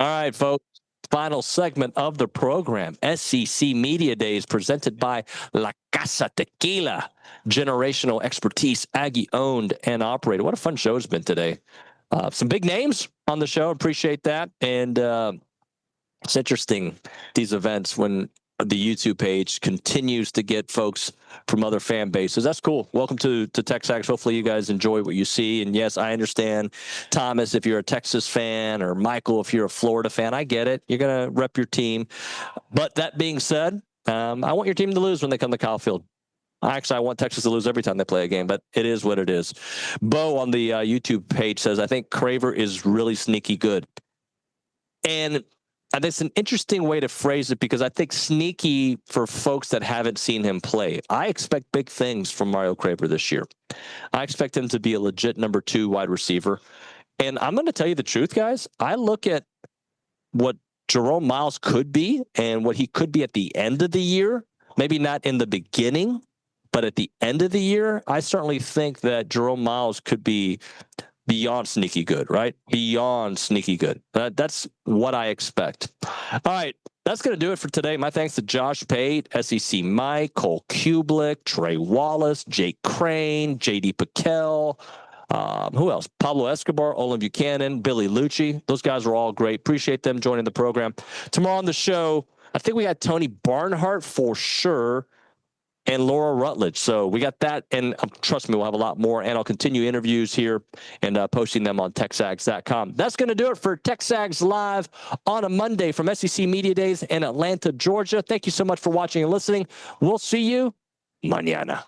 All right, folks. Final segment of the program, SEC Media Days, presented by La Casa Tequila. Generational expertise, Aggie owned and operated. What a fun show it's been today. Some big names on the show. Appreciate that. And it's interesting, these events, when the YouTube page continues to get folks from other fan bases. That's cool. Welcome to TexAgs. Hopefully you guys enjoy what you see. And yes, I understand, Thomas, if you're a Texas fan, or Michael, if you're a Florida fan, I get it. You're going to rep your team. But that being said, I want your team to lose when they come to Kyle Field. Actually, I want Texas to lose every time they play a game, but it is what it is. Bo on the YouTube page says, I think Craver is really sneaky good. And that's an interesting way to phrase it, because I think sneaky, for folks that haven't seen him play, I expect big things from Mario Craver this year. I expect him to be a legit number 2 wide receiver. And I'm going to tell you the truth, guys. I look at what Jerome Miles could be and what he could be at the end of the year, maybe not in the beginning, but at the end of the year. I certainly think that Jerome Miles could be beyond sneaky good, right? Beyond sneaky good. That's what I expect. All right, that's going to do it for today. My thanks to Josh Pate, SEC Mike, Cole Cubelic, Trey Wallace, Jake Crain, JD Pickell, who else? Pablo Escobar, Olin Buchanan, Billy Liucci. Those guys were all great. Appreciate them joining the program. Tomorrow on the show, I think we got Tony Barnhart for sure, and Laura Rutledge. So we got that, and trust me, we'll have a lot more, and I'll continue interviews here and posting them on TexAgs.com. That's going to do it for TexAgs Live on a Monday from SEC Media Days in Atlanta, Georgia. Thank you so much for watching and listening. We'll see you mañana.